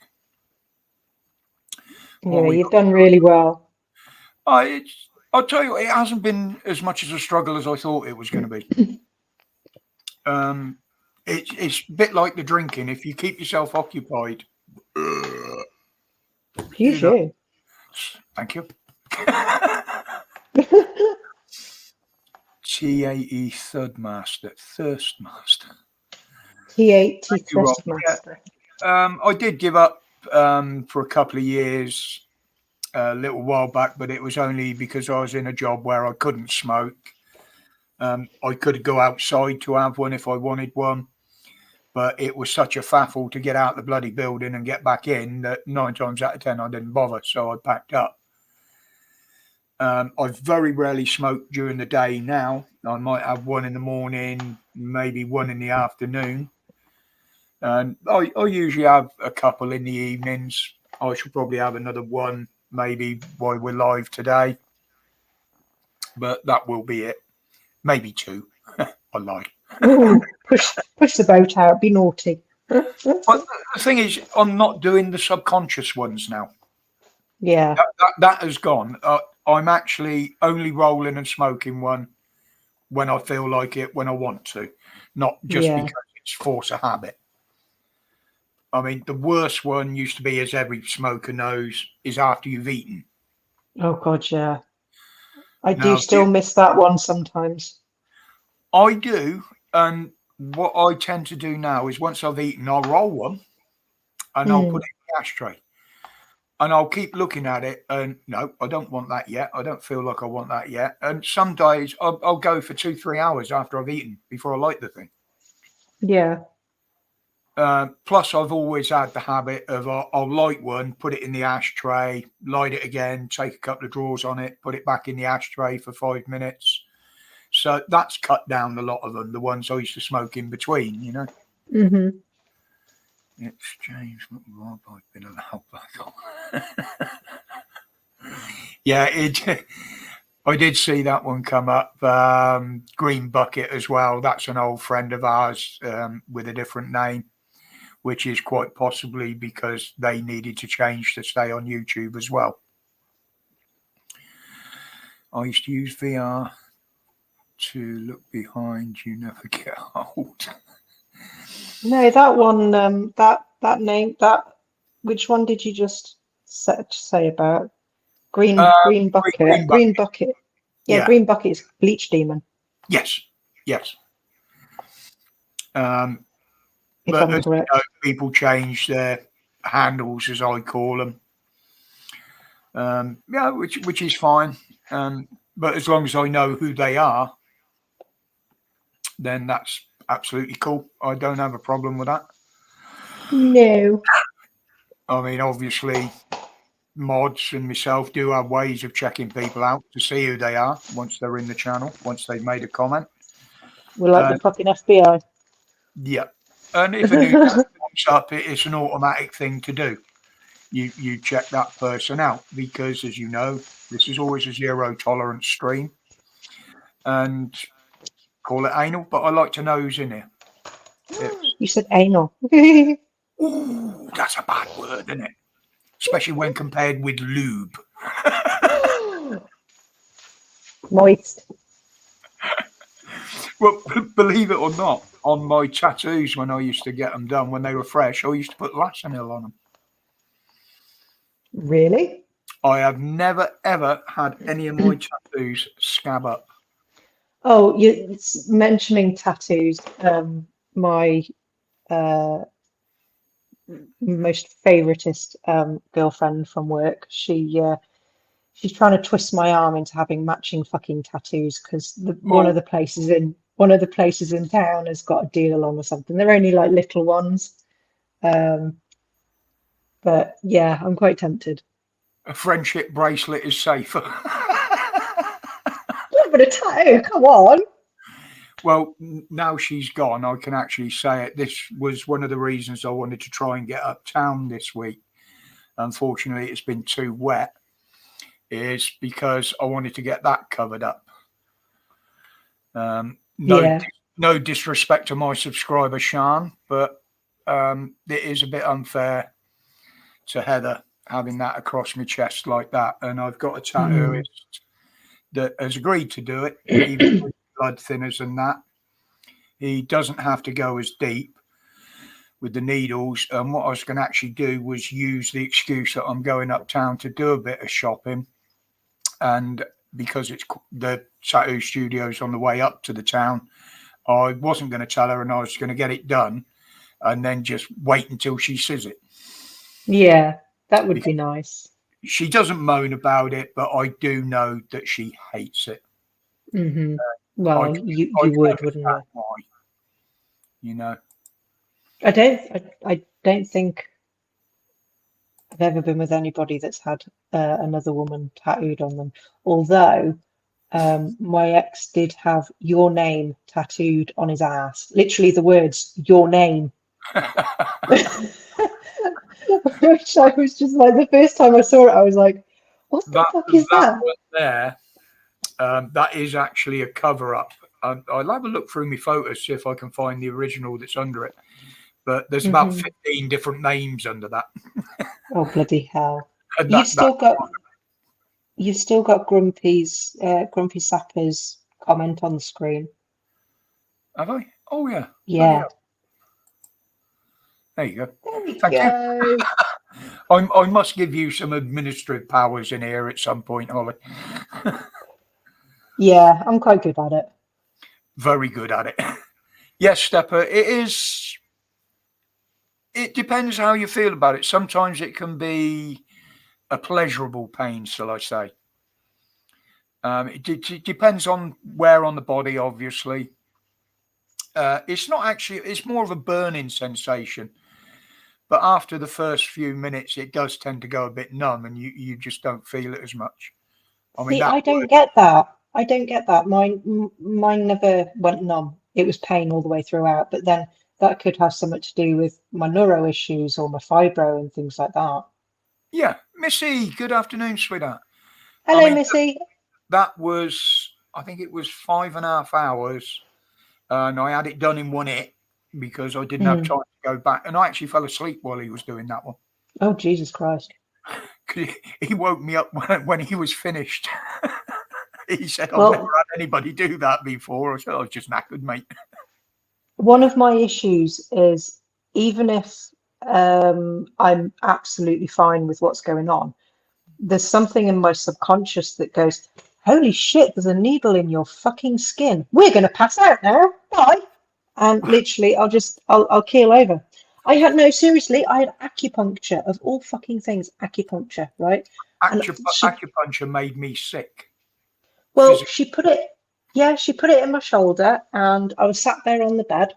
Yeah, you've done really well. I'll tell you, it hasn't been as much as a struggle as I thought it was going to be. It's a bit like the drinking. If you keep yourself occupied, You should. thank you. TAE Thirstmaster. T8 Thank you, Rob. Master. I did give up for a couple of years a little while back, but it was only because I was in a job where I couldn't smoke. I could go outside to have one if I wanted one, but it was such a faffle to get out the bloody building and get back in that 9 times out of 10 I didn't bother, so I packed up. I very rarely smoke during the day now. I might have one in the morning, maybe one in the afternoon. And I usually have a couple in the evenings. I should probably have another one maybe while we're live today. But that will be it. Maybe 2. I lied. Ooh, push the boat out. Be naughty. But the thing is, I'm not doing the subconscious ones now. Yeah. That has gone. I'm actually only rolling and smoking one when I feel like it, when I want to, not just because it's force of habit. I mean, the worst one used to be, as every smoker knows, is after you've eaten. Oh God, yeah. I Now, do still miss that one sometimes. I do, and what I tend to do now is once I've eaten, I'll roll one and I'll put it in the ashtray. And I'll keep looking at it, and no, I don't want that yet. I don't feel like I want that yet. And some days I'll go for 2-3 hours after I've eaten before I light the thing. Yeah. Plus, I've always had the habit of I'll light one, put it in the ashtray, light it again, take a couple of draws on it, put it back in the ashtray for 5 minutes. So that's cut down a lot of them, the ones I used to smoke in between, you know. Mm-hmm. It's James McRobb. I've been allowed back on. Yeah, I did see that one come up. Green Bucket as well. That's an old friend of ours with a different name, which is quite possibly because they needed to change to stay on YouTube as well. I used to use VR to look behind. You never get old. No, that one, that name, which one did you just say about? Green Bucket. Green Bucket. Yeah, Green Bucket is Bleach Demon. Yes. If But I'm correct. People change their handles, as I call them. Yeah, which is fine. But as long as I know who they are, then that's absolutely cool. I don't have a problem with that. No. I mean, obviously, mods and myself do have ways of checking people out to see who they are once they're in the channel, once they've made a comment. We're like the fucking FBI. Yeah. And if a new channel pops up, it's an automatic thing to do. You check that person out because, as you know, this is always a zero tolerance stream. And call it anal, but I like to know who's in here. You said anal. Ooh, that's a bad word, isn't it? Especially when compared with lube. Moist. Well, believe it or not, on my tattoos when I used to get them done when they were fresh, I used to put Lasanil on them. Really? I have never ever had any of my tattoos scab up. Oh, you mentioning tattoos. My most favoritist girlfriend from work. She's trying to twist my arm into having matching fucking tattoos because one of the places in town has got a deal on or something. They're only like little ones, but yeah, I'm quite tempted. A friendship bracelet is safer. But a tattoo, come on. Well, now she's gone, I can actually say it. This was one of the reasons I wanted to try and get uptown this week. Unfortunately, it's been too wet. Is because I wanted to get that covered up. No disrespect to my subscriber, Sean, but it is a bit unfair to Heather having that across my chest like that. And I've got a tattooist that has agreed to do it, even with blood thinners and that. He doesn't have to go as deep with the needles. And what I was going to actually do was use the excuse that I'm going uptown to do a bit of shopping. And because it's the tattoo studio's on the way up to the town, I wasn't going to tell her and I was going to get it done and then just wait until she sees it. Yeah, that would be nice. She doesn't moan about it, but I do know that she hates it. Mm-hmm. Well, you would, wouldn't you? Why? You know, I don't think I've ever been with anybody that's had another woman tattooed on them. Although my ex did have your name tattooed on his ass. Literally the words, your name. Which I was just like, the first time I saw it, I was like, what the fuck is that? There, that is actually a cover-up. I'll have a look through my photos, see if I can find the original that's under it. But there's about 15 different names under that. Oh, bloody hell. You've still got Grumpy Sapper's comment on the screen. Have I? Oh, yeah. Yeah. There you go. Thank you. I must give you some administrative powers in here at some point, Holly. Yeah, I'm quite good at it. Very good at it. Yes, Stepper, it depends how you feel about it. Sometimes it can be a pleasurable pain, shall I say. It depends on where on the body, obviously. It's not actually, it's more of a burning sensation. But after the first few minutes, it does tend to go a bit numb and you just don't feel it as much. I mean, See, I don't get that. I don't get that. Mine never went numb. It was pain all the way throughout. But then that could have something to do with my neuro issues or my fibro and things like that. Yeah. Missy, good afternoon, sweetheart. Hello, Missy. That was, I think it was 5.5 hours. And I had it done in one hit because I didn't have time to go back. And I actually fell asleep while he was doing that one. Oh, Jesus Christ. He woke me up when he was finished. He said, I've never had anybody do that before. I said, I was just knackered, mate. One of my issues is even if I'm absolutely fine with what's going on, there's something in my subconscious that goes, holy shit, there's a needle in your fucking skin. We're going to pass out now. Bye. And literally, I'll keel over. Seriously, I had acupuncture of all fucking things, acupuncture, right? Acupuncture made me sick. Well, she put it in my shoulder and I was sat there on the bed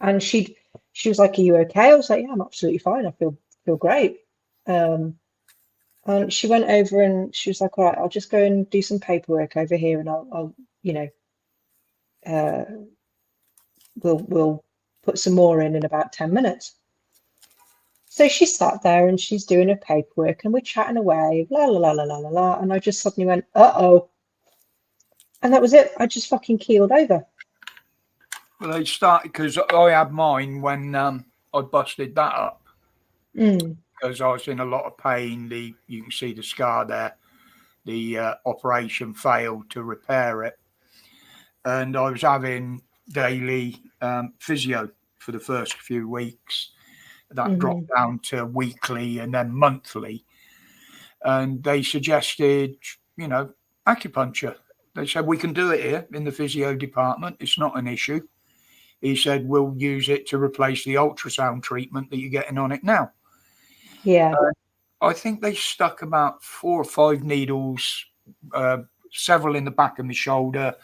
and she was like, are you okay? I was like, yeah, I'm absolutely fine. I feel great. And she went over and she was like, all right, I'll just go and do some paperwork over here and I'll we'll put some more in about 10 minutes. So she sat there and she's doing her paperwork and we're chatting away, la la la la la la la, and I just suddenly went, uh-oh. And that was it. I just fucking keeled over. Well, they started because I had mine when I busted that up. Because I was in a lot of pain. You can see the scar there. The operation failed to repair it. And I was having daily physio for the first few weeks. That dropped down to weekly and then monthly. And they suggested, acupuncture. They said, we can do it here in the physio department. It's not an issue. He said, we'll use it to replace the ultrasound treatment that you're getting on it now. Yeah. I think they stuck about 4 or 5 needles, several in the back of my shoulder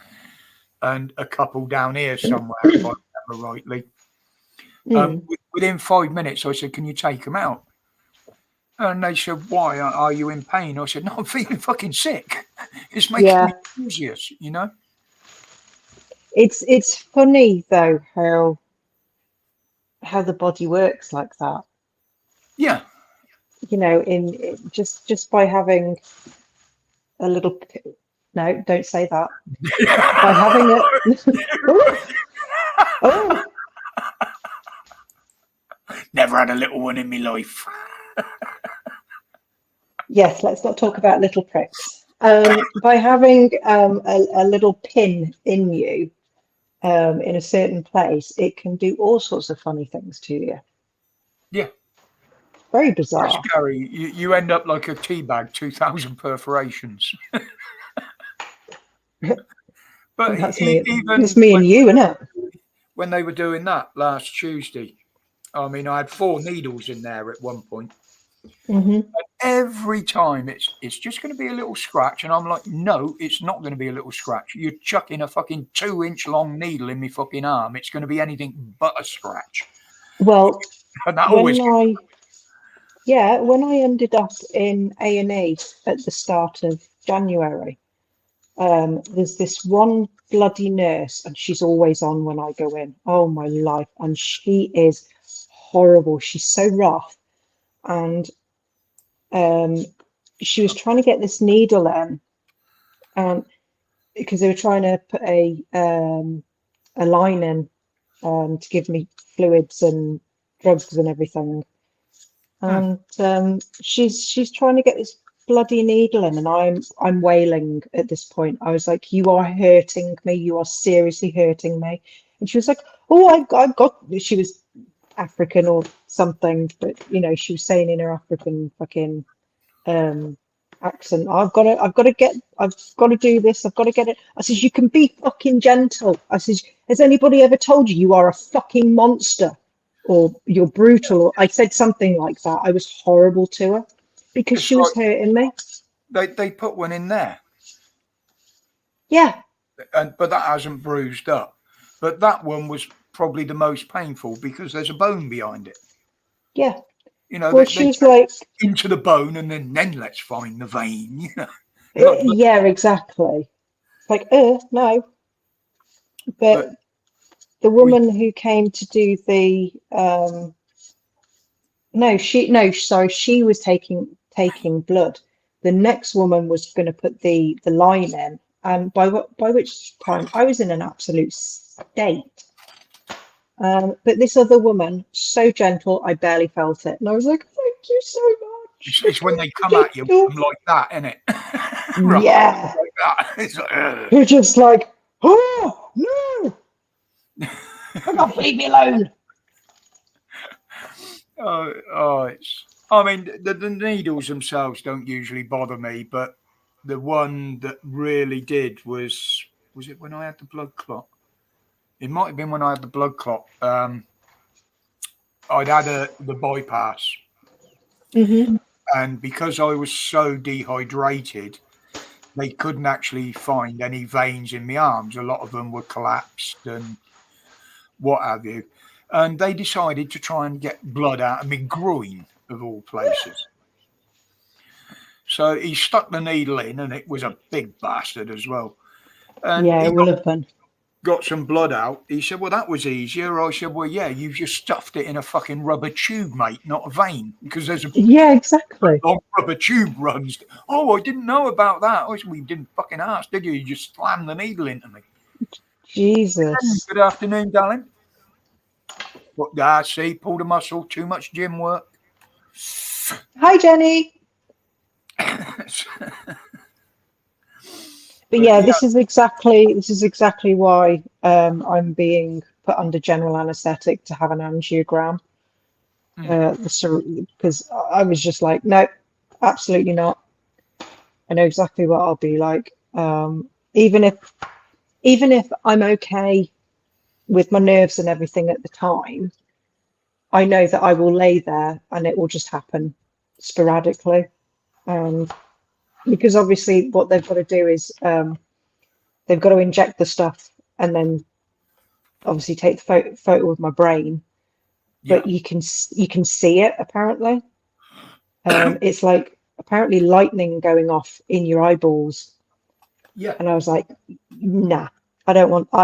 and a couple down here somewhere, if I remember rightly. Within 5 minutes, I said, can you take them out? And they said, why? Are you in pain? I said, no, I'm feeling fucking sick. It's making me nauseous, It's funny, though, how the body works like that. Yeah. In just by having a little... No, don't say that. By having a... Never had a little one in my life. Yes, let's not talk about little pricks. By having a little pin in you in a certain place, it can do all sorts of funny things to you. Yeah. Very bizarre. Yes, Gary, you end up like a tea bag, 2,000 perforations. But that's me and you, isn't it? When they were doing that last Tuesday, I mean, I had 4 needles in there at one point. And every time it's just going to be a little scratch, and I'm like, no, it's not going to be a little scratch. You're chucking a fucking 2-inch long needle in my fucking arm. It's going to be anything but a scratch. Well, and that when I ended up in A&E at the start of January, there's this one bloody nurse, and she's always on when I go in. Oh my life, and she is horrible. She's so rough. And she was trying to get this needle in, because they were trying to put a line in to give me fluids and drugs and everything. And she's trying to get this bloody needle in, and I'm wailing at this point. I was like, "You are hurting me. You are seriously hurting me." And she was like, "Oh, I've got." She was African or something, but she was saying in her African fucking accent, I've got to do this, I've got to get it. I says, you can be fucking gentle. I says, has anybody ever told you are a fucking monster or you're brutal? Or I said something like that. I was horrible to her. Because It's she was like- hurting me. They put one in there, Yeah. but that hasn't bruised up. But that one was probably the most painful because there's a bone behind it. Yeah. You know, Well, they she was take like, into the bone and then let's find the vein. You know, yeah, exactly. It's like, no. But the woman who came to do the she was taking blood. The next woman was going to put the line in, and by which time I was in an absolute state. But this other woman, so gentle, I barely felt it, and I was like, "Thank you so much." it's when they come at you with them like that, isn't it? Right, Yeah, like that. It's like, you're just like, "Oh no, come on, leave me alone." it's. I mean, the needles themselves don't usually bother me, but the one that really did was it when I had the blood clot? It might have been when I had the blood clot. I'd had the bypass, and because I was so dehydrated, they couldn't actually find any veins in my arms. A lot of them were collapsed and what have you. And they decided to try and get blood out of my groin, of all places. So he stuck the needle in, and it was a big bastard as well. And Yeah, he it will have been. got some blood out. He said, well, that was easier. I said, well, yeah, you've just stuffed it in a fucking rubber tube, mate, not a vein, because there's a Yeah, exactly. long rubber tube runs. Oh, I didn't know about that. I said, well, you didn't fucking ask, did you? You just slammed the needle into me. Jesus. Good afternoon, darling. What? See, pulled a muscle, too much gym work. Hi, Jenny. But yeah, this is exactly why I'm being put under general anaesthetic to have an angiogram. Because I was just like, no, absolutely not. I know exactly what I'll be like. Even if I'm okay with my nerves and everything at the time, I know that I will lay there and it will just happen sporadically. Because obviously what they've got to do is they've got to inject the stuff and then obviously take the photo of my brain. But you can see it apparently. It's like apparently lightning going off in your eyeballs. Yeah. And I was like, nah, I don't want to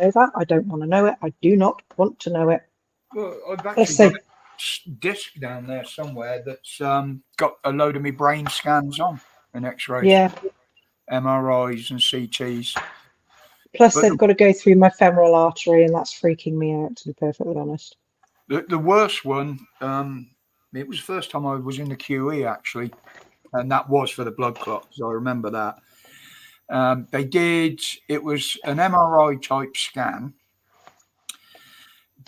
know that. I don't want to know it. I do not want to know it. Well, I've actually got a disc down there somewhere that's got a load of my brain scans on and X-rays. Yeah. MRIs and CTs. Plus, they've got to go through my femoral artery, and that's freaking me out, to be perfectly honest. The worst one, it was the first time I was in the QE, actually, and that was for the blood clots. I remember that. It was an MRI type scan,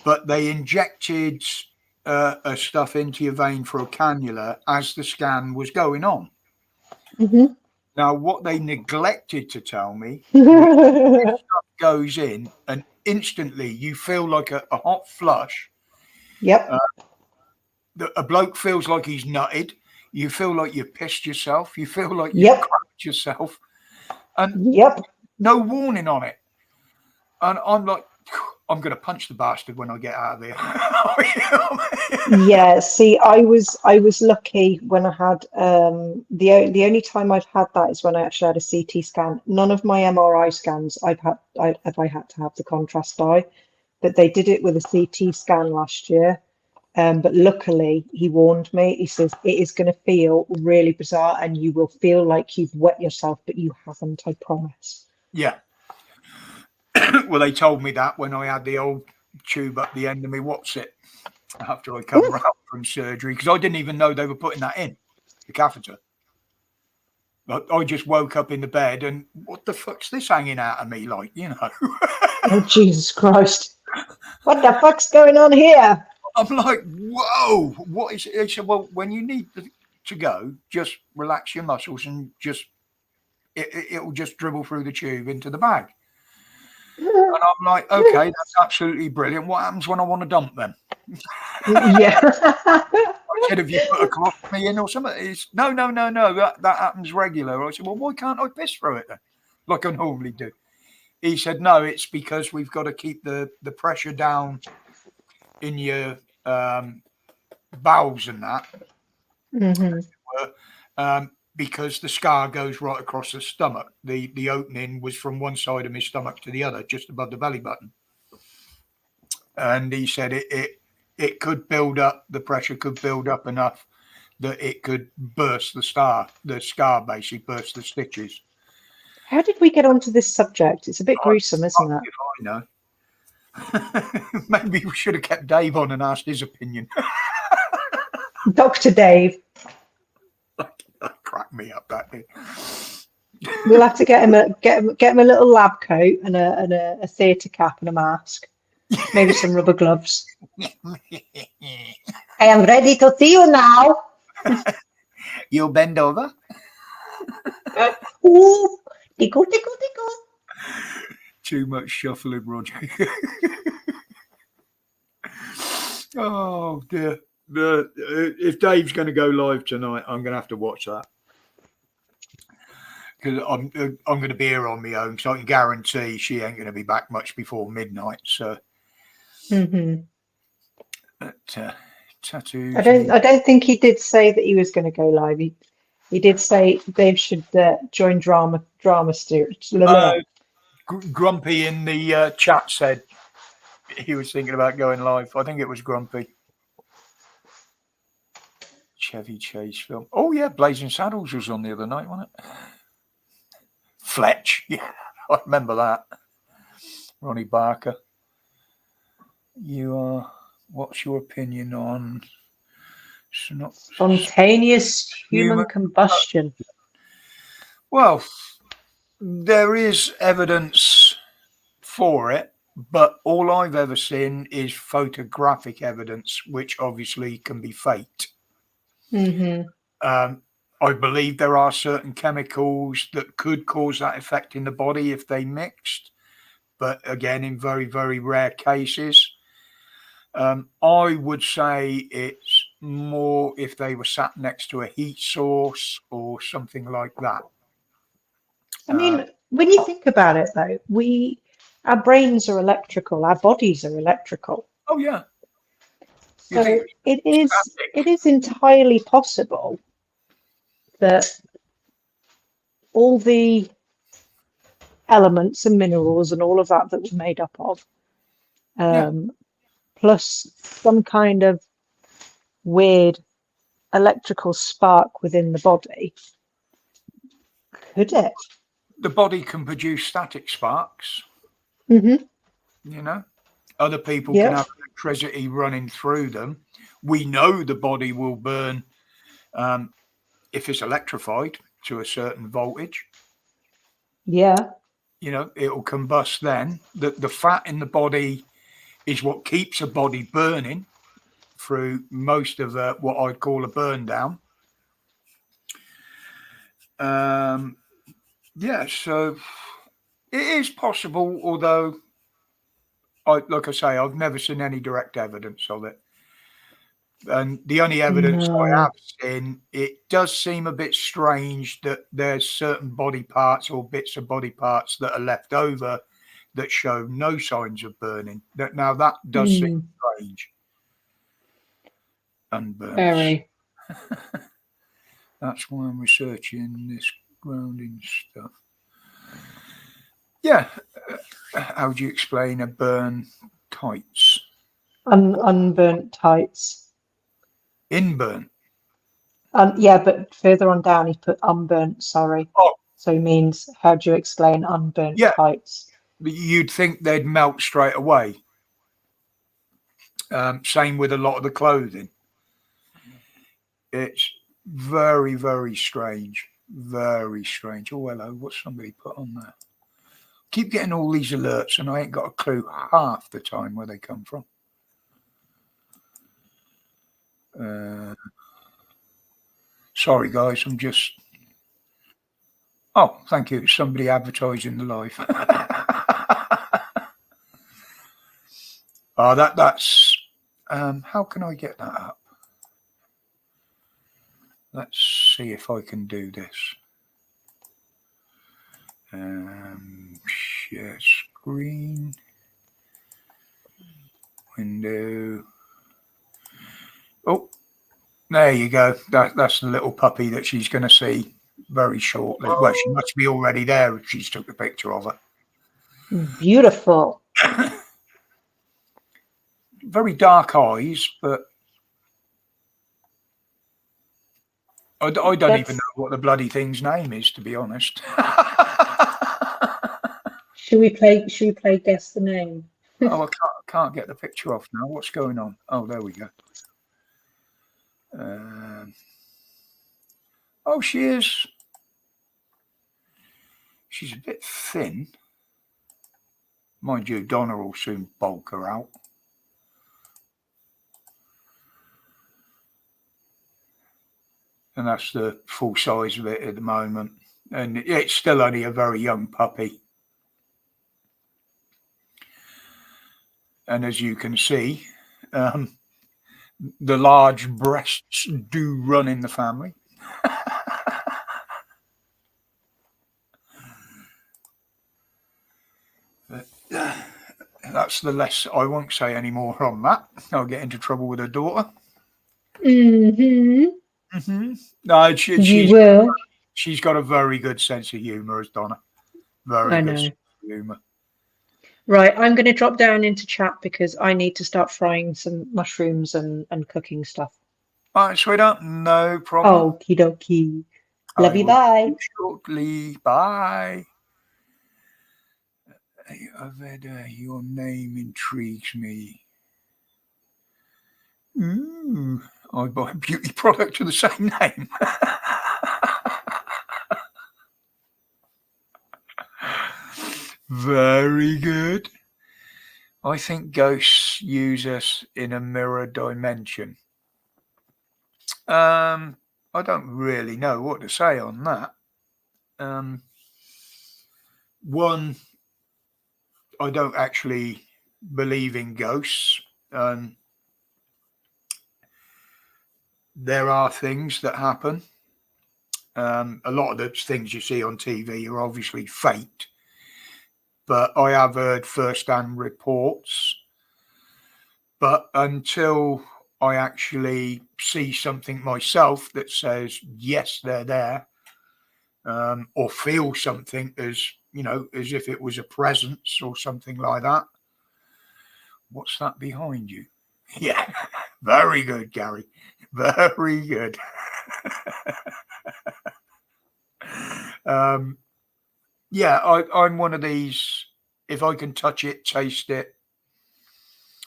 but they injected stuff into your vein for a cannula as the scan was going on. Mm-hmm. Now, what they neglected to tell me, stuff goes in and instantly you feel like a hot flush. Yep. A bloke feels like he's nutted. You feel like you pissed yourself. You feel like you crapped yourself. And no warning on it. And I'm like, I'm going to punch the bastard when I get out of there. Yeah, see, I was lucky when I had the only time I've had that is when I actually had a CT scan. None of my MRI scans I had to have the contrast dye, but they did it with a CT scan last year. But luckily, he warned me. He says it is going to feel really bizarre, and you will feel like you've wet yourself, but you haven't. I promise. Yeah. Well, they told me that when I had the old tube up the end of me. What's it? After I come out from surgery, because I didn't even know they were putting that in the catheter. But I just woke up in the bed and what the fuck's this hanging out of me? Like, you know. Oh, Jesus Christ. What the fuck's going on here? I'm like, whoa, what is it? They said, well, when you need to go, just relax your muscles and just, it'll just dribble through the tube into the bag. And I'm like, okay, that's absolutely brilliant. What happens when I want to dump them? Yeah. I said, have you put a colostomy in or something? It's, no, that happens regular. I said, well, why can't I piss through it then, like I normally do? He said, no, it's because we've got to keep the pressure down in your bowels and that. Because the scar goes right across the stomach. The opening was from one side of my stomach to the other, just above the belly button. And he said it could build up, the pressure could build up enough that it could burst the scar basically burst the stitches. How did we get onto this subject? It's a bit gruesome, isn't it? I know. Maybe we should have kept Dave on and asked his opinion. Dr. Dave. That cracked me up, that did. We'll have to get him a little lab coat and a theatre cap and a mask. Maybe some rubber gloves. I am ready to see you now. You'll bend over. Ooh, tickle, tickle, tickle. Too much shuffling, Roger. Oh dear. If Dave's going to go live tonight, I'm going to have to watch that, because I'm going to be here on my own, so I can guarantee she ain't going to be back much before midnight. So, but, tattoos. I don't think he did say that he was going to go live. He did say Dave should join drama series. Grumpy in the chat said he was thinking about going live. I think it was Grumpy. Chevy Chase film. Oh yeah, Blazing Saddles was on the other night, wasn't it? Fletch, yeah, I remember that. Ronnie Barker. What's your opinion on spontaneous human combustion? Well, there is evidence for it, but all I've ever seen is photographic evidence, which obviously can be faked. I believe there are certain chemicals that could cause that effect in the body if they mixed, but again, in very, very rare cases. I would say it's more if they were sat next to a heat source or something like that. I mean, when you think about it, though, our brains are electrical, our bodies are electrical. Oh yeah. So it is entirely possible that all the elements and minerals and all of that we're made up of, plus some kind of weird electrical spark within the body, could it? The body can produce static sparks. You know, other people can have electricity running through them. We know the body will burn if it's electrified to a certain voltage. Yeah. You know, it'll combust then. The fat in the body is what keeps a body burning through most of what I'd call a burn down. So it is possible, although, like I say, I've never seen any direct evidence of it. And the only evidence I have seen, it does seem a bit strange that there's certain body parts or bits of body parts that are left over that show no signs of burning. Now that does seem strange. Unburnt. Very. That's why I'm researching this grounding stuff. Yeah. How do you explain a burn tights? Unburnt tights. Inburnt. But further on down, he put unburnt. Sorry. Oh. So he means, how do you explain unburnt tights? You'd think they'd melt straight away. Same with a lot of the clothing. It's very, very strange. Very strange. Oh, hello. What's somebody put on there? Keep getting all these alerts, and I ain't got a clue half the time where they come from. Sorry, guys. I'm just. Oh, thank you. Somebody advertising the live. That's. How can I get that up? Let's see if I can do this. Share screen. Window. Oh, there you go. That's the little puppy that she's going to see very shortly. Well, she must be already there if she's took a picture of her. Beautiful. Very dark eyes, but I don't even know what the bloody thing's name is, to be honest. Should we play guess the name? Oh, I can't get the picture off now. What's going on? Oh, there we go. Oh, she is. She's a bit thin. Mind you, Donna will soon bulk her out. And that's the full size of it at the moment. And it's still only a very young puppy. And as you can see, the large breasts do run in the family. But, that's the less. I won't say any more on that. I'll get into trouble with her daughter. No, she's got a very good sense of humour, as Donna. Very good sense of humour. Right, I'm going to drop down into chat because I need to start frying some mushrooms and cooking stuff. All right, sweetheart, no problem. Okie dokie. Love you, bye. Shortly, bye. Your name intrigues me. I buy a beauty product with the same name. Very good. I think ghosts use us in a mirror dimension. I don't really know what to say on that. One, I don't actually believe in ghosts. There are things that happen. A lot of the things you see on TV are obviously faked. But I have heard first-hand reports. But until I actually see something myself that says, yes, they're there, or feel something as, you know, as if it was a presence or something like that. What's that behind you? Yeah, very good, Gary. Very good. Yeah, I'm one of these. If I can touch it, taste it,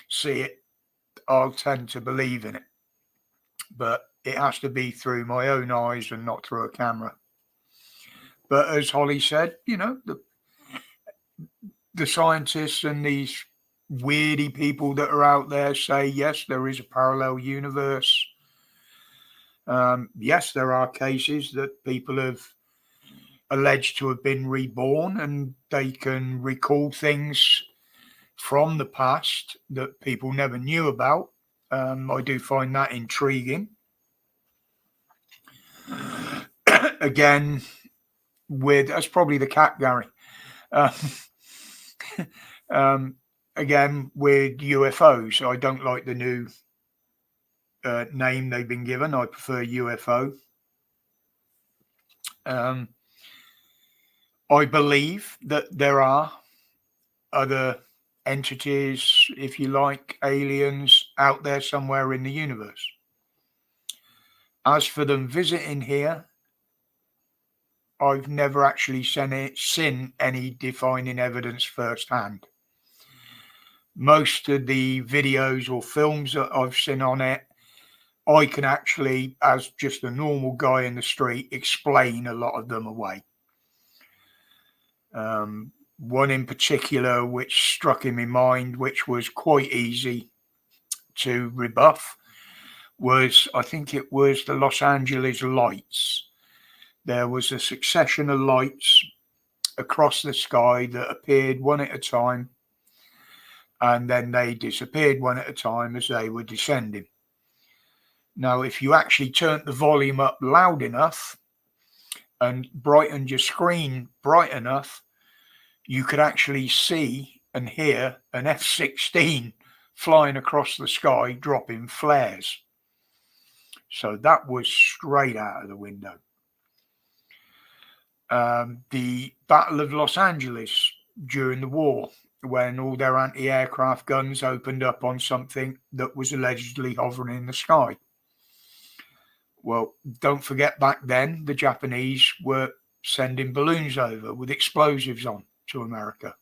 see it, I'll tend to believe in it. But it has to be through my own eyes and not through a camera. But as Holly said, you know, the scientists and these weirdy people that are out there say, yes, there is a parallel universe. Yes, there are cases that people have alleged to have been reborn and they can recall things from the past that people never knew about. I do find that intriguing. Again, that's probably the cat, Gary. Again, with UFOs, I don't like the new name they've been given. I prefer UFO. I believe that there are other entities, if you like, aliens out there somewhere in the universe. As for them visiting here, I've never actually seen any defining evidence firsthand. Most of the videos or films that I've seen on it, I can actually, as just a normal guy in the street, explain a lot of them away. One in particular, which struck in my mind, which was quite easy to rebuff, was, I think it was the Los Angeles lights. There was a succession of lights across the sky that appeared one at a time, and then they disappeared one at a time as they were descending. Now, if you actually turned the volume up loud enough and brightened your screen bright enough, you could actually see and hear an F-16 flying across the sky, dropping flares. So that was straight out of the window. The Battle of Los Angeles during the war, when all their anti-aircraft guns opened up on something that was allegedly hovering in the sky. Well, don't forget, back then, the Japanese were sending balloons over with explosives on to America.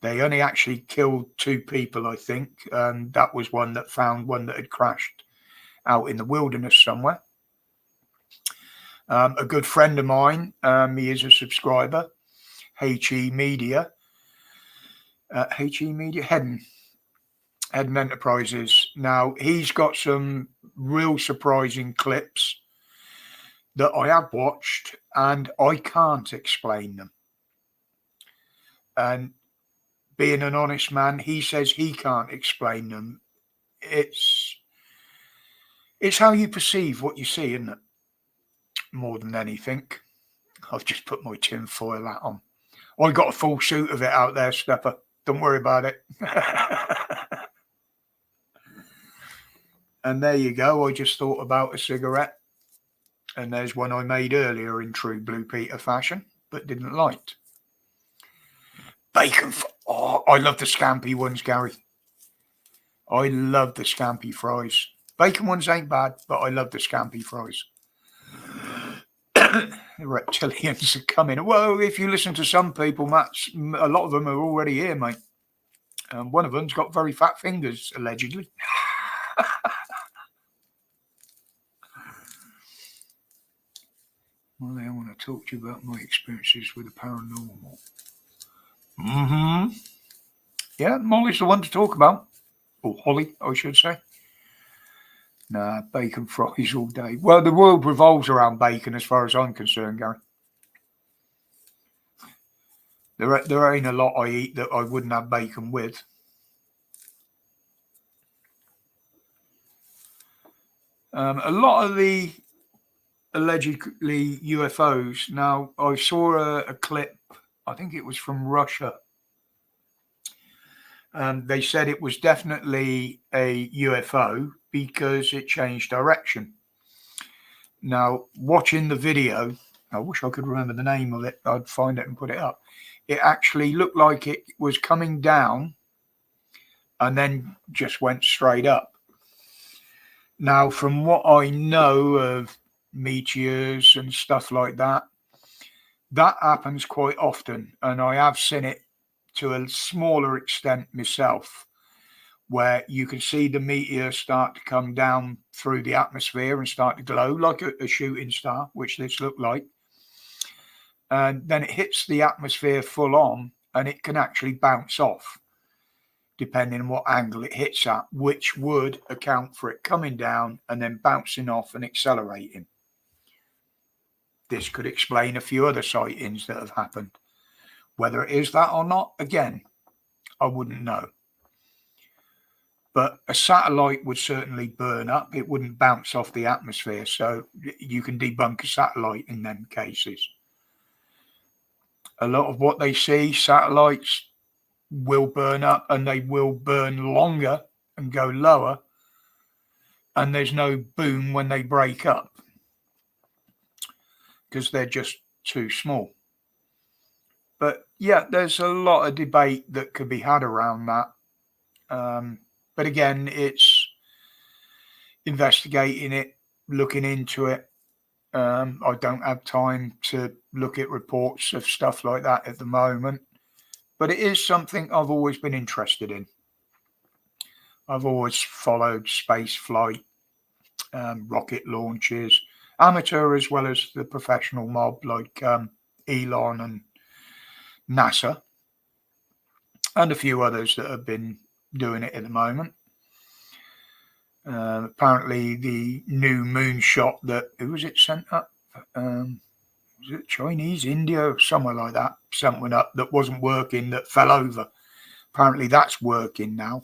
They only actually killed 2 people, I think. That was one that found one that had crashed out in the wilderness somewhere. A good friend of mine, he is a subscriber, HE Media, Hedden Enterprises. Now, he's got some real surprising clips that I have watched, and I can't explain them. And being an honest man, he says he can't explain them. It's how you perceive what you see, isn't it? More than anything. I've just put my tinfoil hat on. I got a full suit of it out there, Stepper. Don't worry about it. And there you go. I just thought about a cigarette. And there's one I made earlier in true Blue Peter fashion, but didn't light. Bacon. Oh, I love the scampi ones, Gary. I love the scampi fries. Bacon ones ain't bad, but I love the scampi fries. The reptilians are coming. Well, if you listen to some people, Matt, a lot of them are already here, mate. One of them's got very fat fingers, allegedly. Well, I want to talk to you about my experiences with the paranormal. Yeah, Molly's the one to talk about. Or Holly, I should say. Nah, bacon fries all day. Well, the world revolves around bacon as far as I'm concerned, Gary. There ain't a lot I eat that I wouldn't have bacon with. A lot of the allegedly UFOs. Now, I saw a clip, I think it was from Russia. They said it was definitely a UFO because it changed direction. Now, watching the video, I wish I could remember the name of it. I'd find it and put it up. It actually looked like it was coming down and then just went straight up. Now, from what I know of meteors and stuff like that, that happens quite often. And I have seen it to a smaller extent myself, where you can see the meteor start to come down through the atmosphere and start to glow like a shooting star, which this looked like. And then it hits the atmosphere full on and it can actually bounce off, depending on what angle it hits at, which would account for it coming down and then bouncing off and accelerating. This could explain a few other sightings that have happened. Whether it is that or not, again, I wouldn't know. But a satellite would certainly burn up. It wouldn't bounce off the atmosphere. So you can debunk a satellite in them cases. A lot of what they see, satellites will burn up and they will burn longer and go lower. And there's no boom when they break up because they're just too small. But yeah, there's a lot of debate that could be had around that. But again, it's investigating it, looking into it. I don't have time to look at reports of stuff like that at the moment. But it is something I've always been interested in. I've always followed space flight, rocket launches, amateur as well as the professional mob like Elon and NASA, and a few others that have been doing it at the moment. Apparently the new moon shot that, who was it sent up? Was it Chinese, India, somewhere like that? Sent one up that wasn't working, that fell over. Apparently that's working now.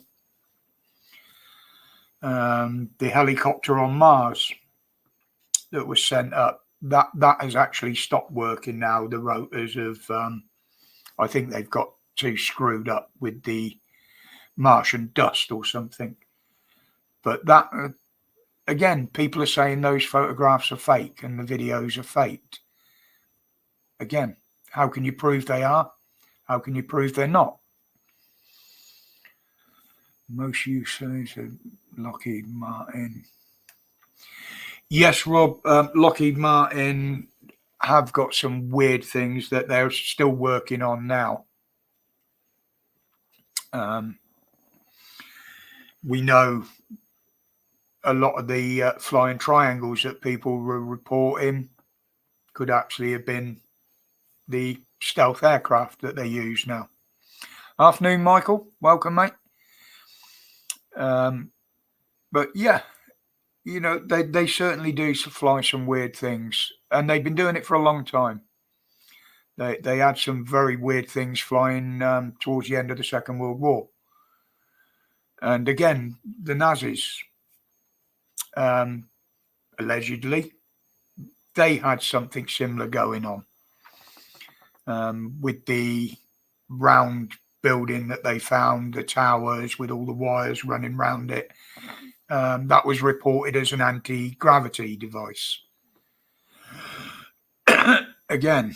the helicopter on Mars that was sent up, that has actually stopped working now. The rotors have, I think they've got too screwed up with the Martian dust or something. But that, again, people are saying those photographs are fake and the videos are faked. Again, how can you prove they are? How can you prove they're not? Most uses of Lockheed Martin. Yes, Rob, Lockheed Martin have got some weird things that they're still working on now. We know a lot of the flying triangles that people were reporting could actually have been the stealth aircraft that they use now. Afternoon, Michael. Welcome, mate. But yeah, you know, they certainly do fly some weird things, and they've been doing it for a long time. They had some very weird things flying towards the end of the Second World War. And again, the Nazis, allegedly, they had something similar going on with the round building that they found, the towers with all the wires running around it. That was reported as an anti-gravity device. Again,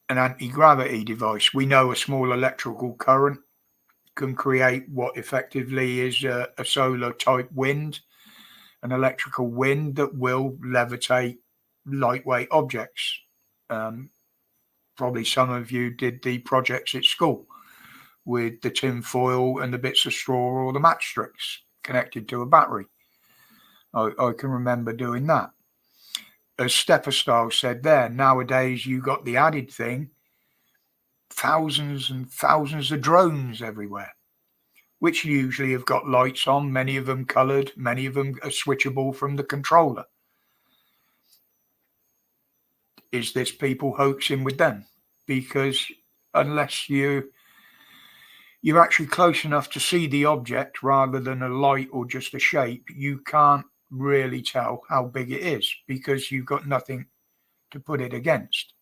an anti-gravity device. We know a small electrical current can create what effectively is a solar type wind, an electrical wind that will levitate lightweight objects. Probably some of you did the projects at school with the tin foil and the bits of straw or the matchsticks connected to a battery. I can remember doing that. As Stepper Style said there, nowadays you got the added thing, thousands and thousands of drones everywhere, which usually have got lights on, many of them coloured, many of them are switchable from the controller. Is this people hoaxing with them? Because unless you're actually close enough to see the object rather than a light or just a shape, you can't really tell how big it is because you've got nothing to put it against.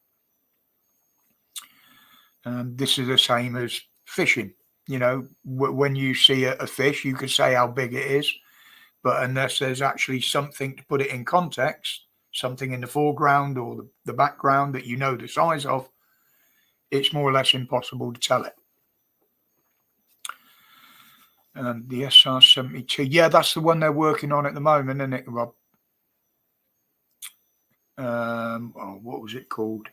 This is the same as fishing. You know, when you see a fish, you can say how big it is, but unless there's actually something to put it in context, something in the foreground or the background that you know the size of, it's more or less impossible to tell it. The SR-72, yeah, that's the one they're working on at the moment, isn't it, Rob? What was it called?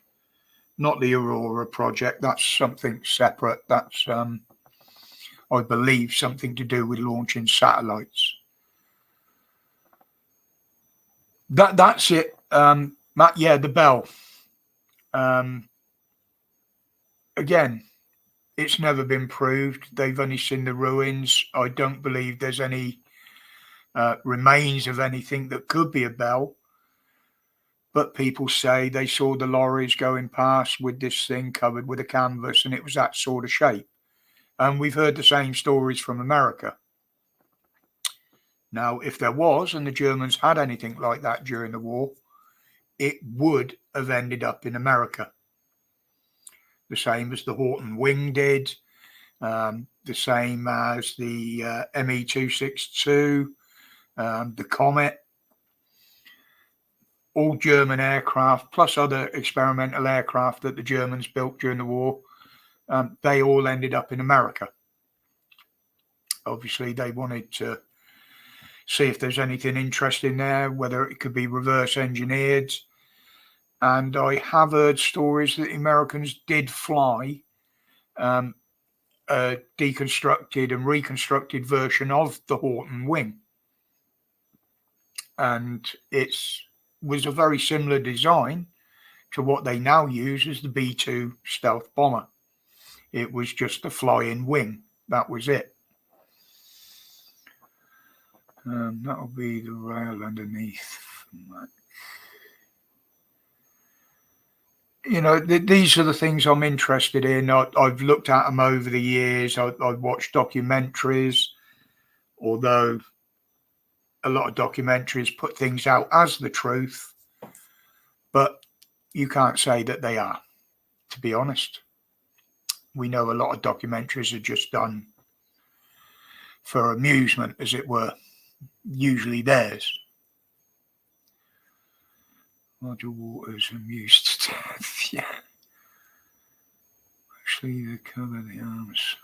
Not the Aurora project. That's something separate. That's, I believe, something to do with launching satellites. That's it, Matt. Yeah, the bell. Again, it's never been proved. They've only seen the ruins. I don't believe there's any remains of anything that could be a bell. But people say they saw the lorries going past with this thing covered with a canvas, and it was that sort of shape. And we've heard the same stories from America. Now, if there was, and the Germans had anything like that during the war, it would have ended up in America. The same as the Horton Wing did, the same as the ME-262, the Comet, all German aircraft, plus other experimental aircraft that the Germans built during the war. They all ended up in America. Obviously, they wanted to see if there's anything interesting there, whether it could be reverse engineered. And I have heard stories that the Americans did fly a deconstructed and reconstructed version of the Horton Wing. And it was a very similar design to what they now use as the B-2 stealth bomber. It was just a flying wing. That was it. That'll be the rail underneath. You know, these are the things I'm interested in. I've looked at them over the years. I've watched documentaries although a lot of documentaries put things out as the truth, but you can't say that they are, to be honest. We know a lot of documentaries are just done for amusement, as it were, usually theirs. Roger Waters amused to death, yeah. Actually, they cover the arms.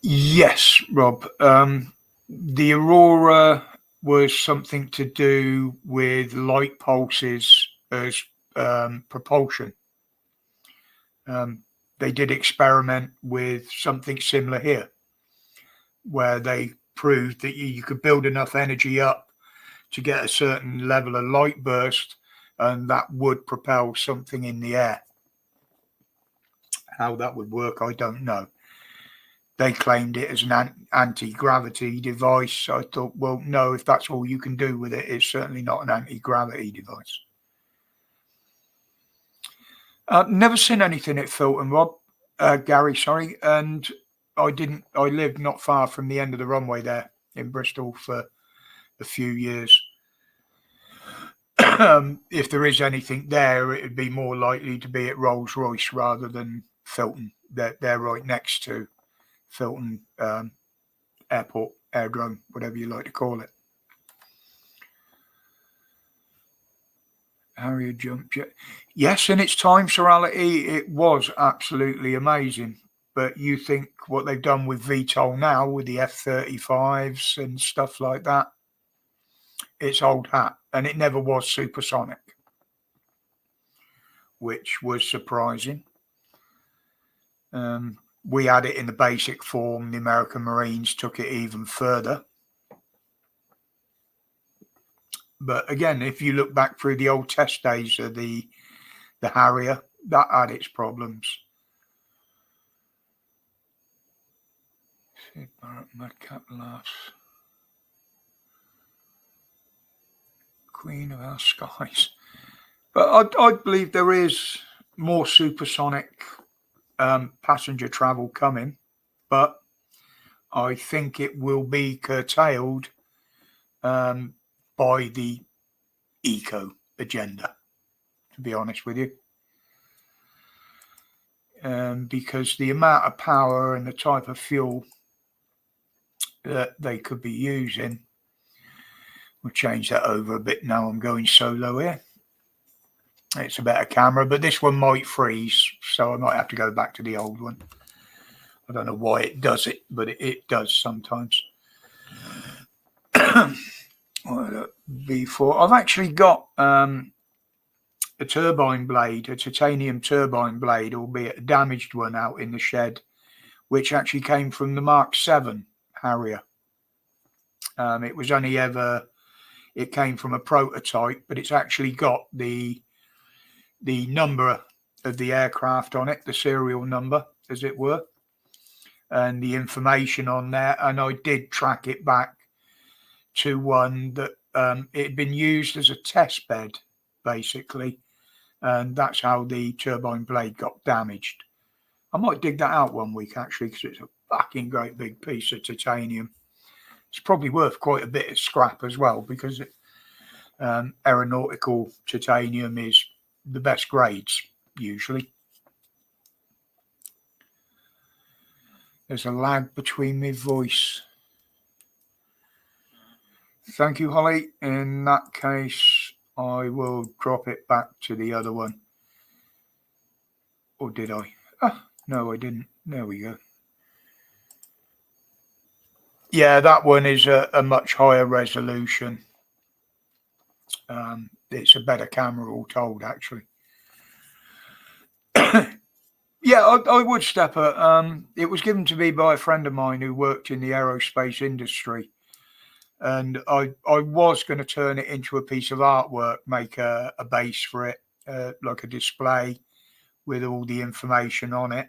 Yes, Rob. The Aurora was something to do with light pulses as propulsion. They did experiment with something similar here, where they proved that you could build enough energy up to get a certain level of light burst, and that would propel something in the air. How that would work, I don't know. They claimed it as an anti-gravity device. I thought, well, no, if that's all you can do with it, it's certainly not an anti-gravity device. Never seen anything at Filton, Rob, Gary, sorry. And I lived not far from the end of the runway there in Bristol for a few years. If there is anything there, it would be more likely to be at Rolls-Royce rather than Filton. They're right next to Filton Airport, Aerodrome, whatever you like to call it. Harrier jump jet. Yes, in its time, Sorality, it was absolutely amazing. But you think what they've done with VTOL now, with the F-35s and stuff like that, it's old hat. And it never was supersonic, which was surprising. We had it in the basic form. The American Marines took it even further. But again, if you look back through the old test days of the Harrier, that had its problems. Madcap laughs. Queen of our skies. But I believe there is more supersonic passenger travel coming, but I think it will be curtailed by the eco agenda, to be honest with you, because the amount of power and the type of fuel that they could be using. We'll change that over a bit now. I'm going solo here. It's a better camera, but this one might freeze, so I might have to go back to the old one. I don't know why it does it, but it does sometimes. V4. I've actually got a turbine blade, a titanium turbine blade, albeit a damaged one, out in the shed, which actually came from the Mark 7 Harrier. It was only ever, it came from a prototype, but it's actually got the number of the aircraft on it, the serial number, as it were, and the information on there. And I did track it back to one that it had been used as a test bed, basically, and that's how the turbine blade got damaged. I might dig that out one week, actually, because it's a fucking great big piece of titanium. It's probably worth quite a bit of scrap as well, because aeronautical titanium is the best grades, usually. There's a lag between my voice. Thank you, Holly. In that case, I will drop it back to the other one. Or did I? Ah, no, I didn't. There we go. Yeah, that one is a much higher resolution. It's a better camera, all told, actually. Yeah, I would, Stepper. It was given to me by a friend of mine who worked in the aerospace industry. And I was going to turn it into a piece of artwork, make a base for it, like a display with all the information on it.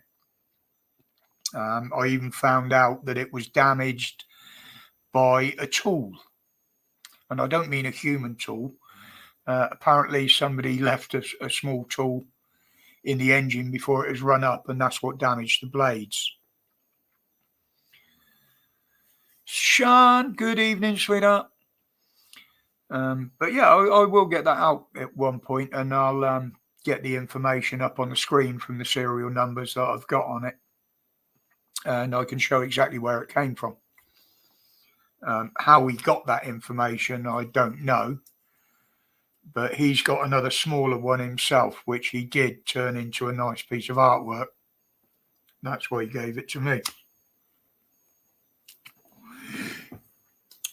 I even found out that it was damaged by a tool. And I don't mean a human tool. Apparently somebody left a small tool in the engine before it was run up, and that's what damaged the blades. Sean, good evening, sweetheart. But yeah, I will get that out at one point, and I'll get the information up on the screen from the serial numbers that I've got on it, and I can show exactly where it came from. How he got that information, I don't know, but he's got another smaller one himself, which he did turn into a nice piece of artwork. That's why he gave it to me.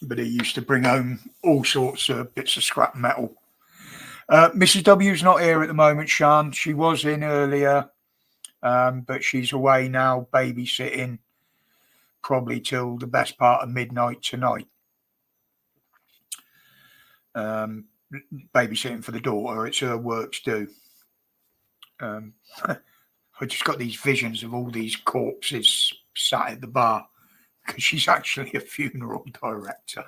But he used to bring home all sorts of bits of scrap metal. Mrs. W's not here at the moment, Sean. She was in earlier, but she's away now babysitting probably till the best part of midnight tonight. Babysitting for the daughter. It's her work to do. I just got these visions of all these corpses sat at the bar, because she's actually a funeral director.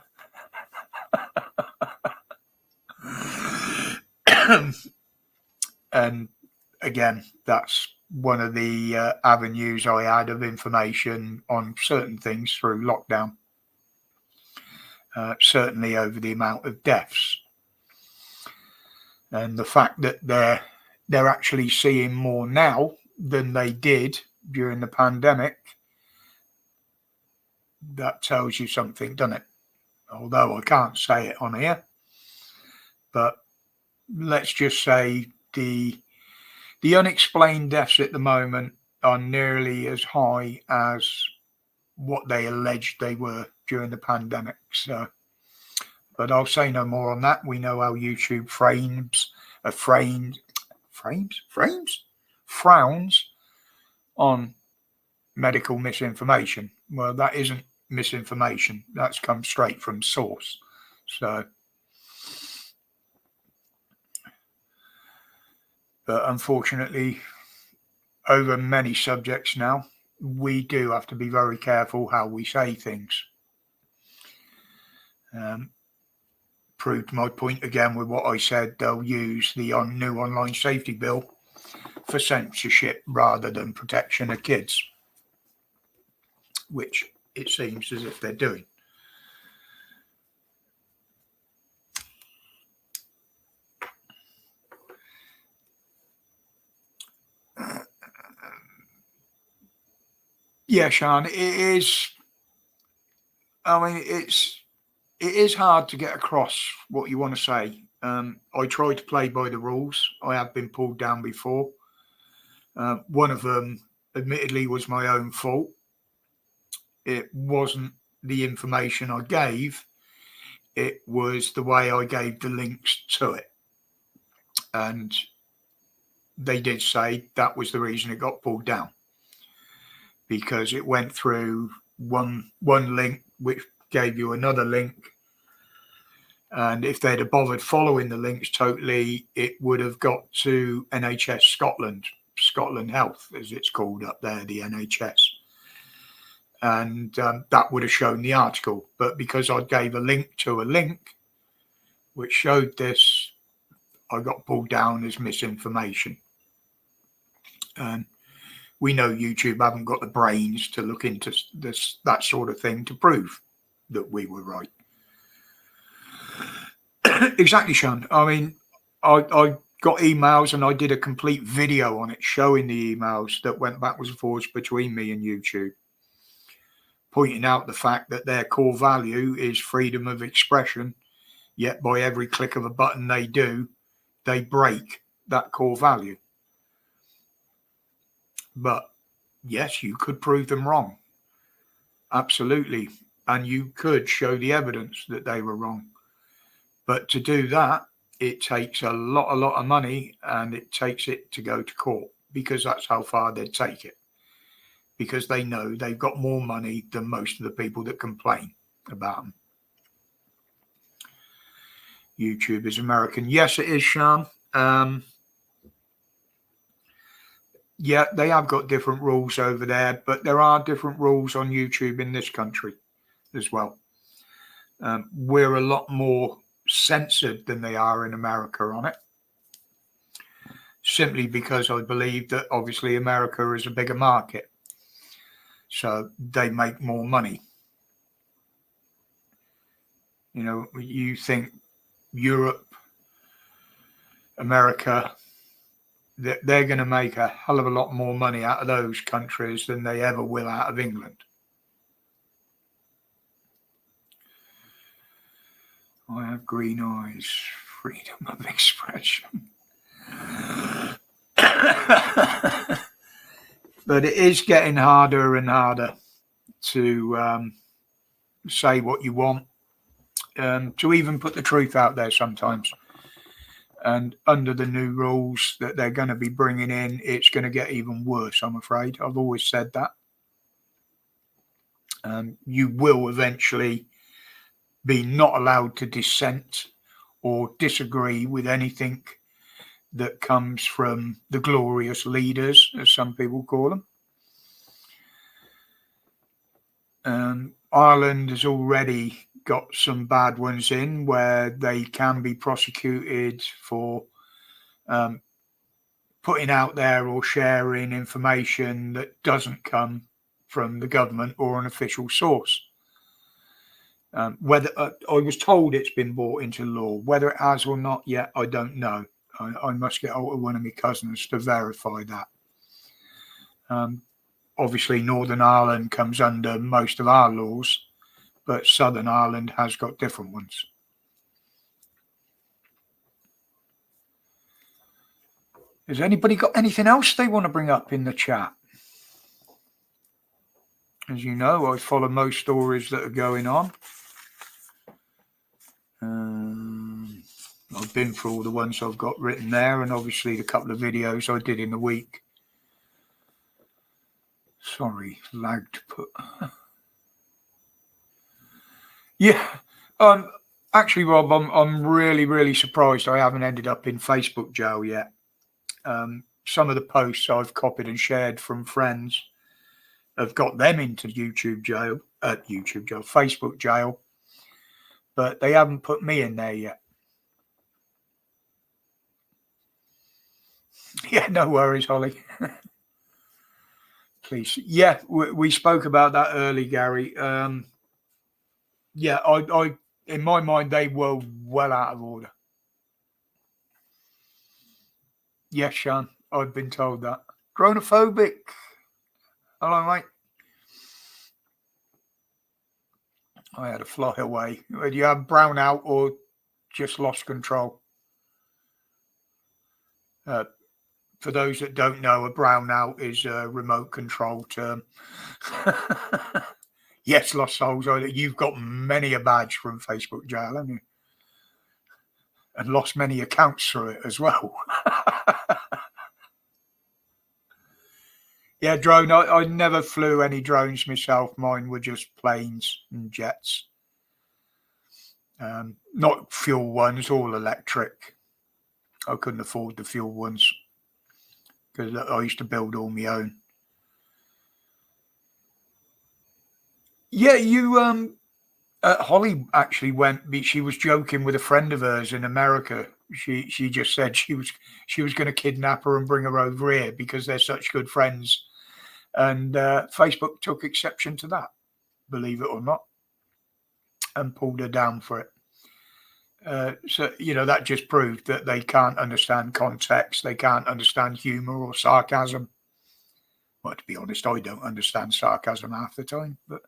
And again, that's one of the avenues I had of information on certain things through lockdown. Certainly over the amount of deaths. And the fact that they're actually seeing more now than they did during the pandemic, that tells you something, doesn't it? Although I can't say it on here, but let's just say the unexplained deaths at the moment are nearly as high as what they alleged they were during the pandemic. So, but I'll say no more on that. We know how YouTube frowns on medical misinformation. Well, that isn't misinformation. That's come straight from source. So, but unfortunately, over many subjects now, we do have to be very careful how we say things. Proved my point again with what I said. They'll use the new online safety bill for censorship rather than protection of kids, which it seems as if they're doing. Yeah, Sean, it is. I mean, it is hard to get across what you want to say. I try to play by the rules. I have been pulled down before. One of them, admittedly, was my own fault. It wasn't the information I gave. It was the way I gave the links to it. And they did say that was the reason it got pulled down, because it went through one link, which gave you another link. And if they'd have bothered following the links totally, it would have got to NHS Scotland Health, as it's called up there, the NHS. And that would have shown the article. But because I gave a link to a link, which showed this, I got pulled down as misinformation. And we know YouTube haven't got the brains to look into that sort of thing to prove that we were right. Exactly, Sean. I mean, I got emails and I did a complete video on it showing the emails that went backwards and forwards between me and YouTube, pointing out the fact that their core value is freedom of expression, yet by every click of a button they do, they break that core value. But yes, you could prove them wrong. Absolutely. And you could show the evidence that they were wrong. But to do that, it takes a lot of money, and it takes it to go to court, because that's how far they'd take it. Because they know they've got more money than most of the people that complain about them. YouTube is American. Yes, it is, Sean. Yeah, they have got different rules over there, but there are different rules on YouTube in this country as well. We're a lot more censored than they are in America on it, simply because I believe that obviously America is a bigger market, so they make more money. You know, you think Europe, America, that they're going to make a hell of a lot more money out of those countries than they ever will out of England. I have green eyes, freedom of expression. But it is getting harder and harder to say what you want, to even put the truth out there sometimes. And under the new rules that they're going to be bringing in, it's going to get even worse, I'm afraid. I've always said that. You will eventually be not allowed to dissent or disagree with anything that comes from the glorious leaders, as some people call them. Ireland has already got some bad ones in where they can be prosecuted for putting out there or sharing information that doesn't come from the government or an official source. Whether I was told it's been brought into law, whether it has or not yet, I don't know. I must get hold of one of my cousins to verify that. Obviously, Northern Ireland comes under most of our laws, but Southern Ireland has got different ones. Has anybody got anything else they want to bring up in the chat? As you know, I follow most stories that are going on. I've been through all the ones I've got written there, and obviously the couple of videos I did in the week. Sorry, lagged. Yeah, actually, Rob, I'm really surprised I haven't ended up in Facebook jail yet. Some of the posts I've copied and shared from friends have got them into Facebook jail, but they haven't put me in there yet. Yeah, no worries, Holly. Please. Yeah, we spoke about that early, Gary. Yeah, I in my mind, they were well out of order. Yes, Sean, I've been told that. Dronophobic. Hello, mate. I had to fly away. Do you have brownout or just lost control? For those that don't know, a brownout is a remote control term. Yes, Lost Souls, you've got many a badge from Facebook jail, haven't you? And lost many accounts through it as well. Yeah, drone. I never flew any drones myself. Mine were just planes and jets. Not fuel ones, all electric. I couldn't afford the fuel ones because I used to build all my own. Yeah, Holly actually went. She was joking with a friend of hers in America. She just said she was going to kidnap her and bring her over here because they're such good friends. And Facebook took exception to that, believe it or not, and pulled her down for it. So, that just proved that they can't understand context. They can't understand humor or sarcasm. Well, to be honest, I don't understand sarcasm half the time. But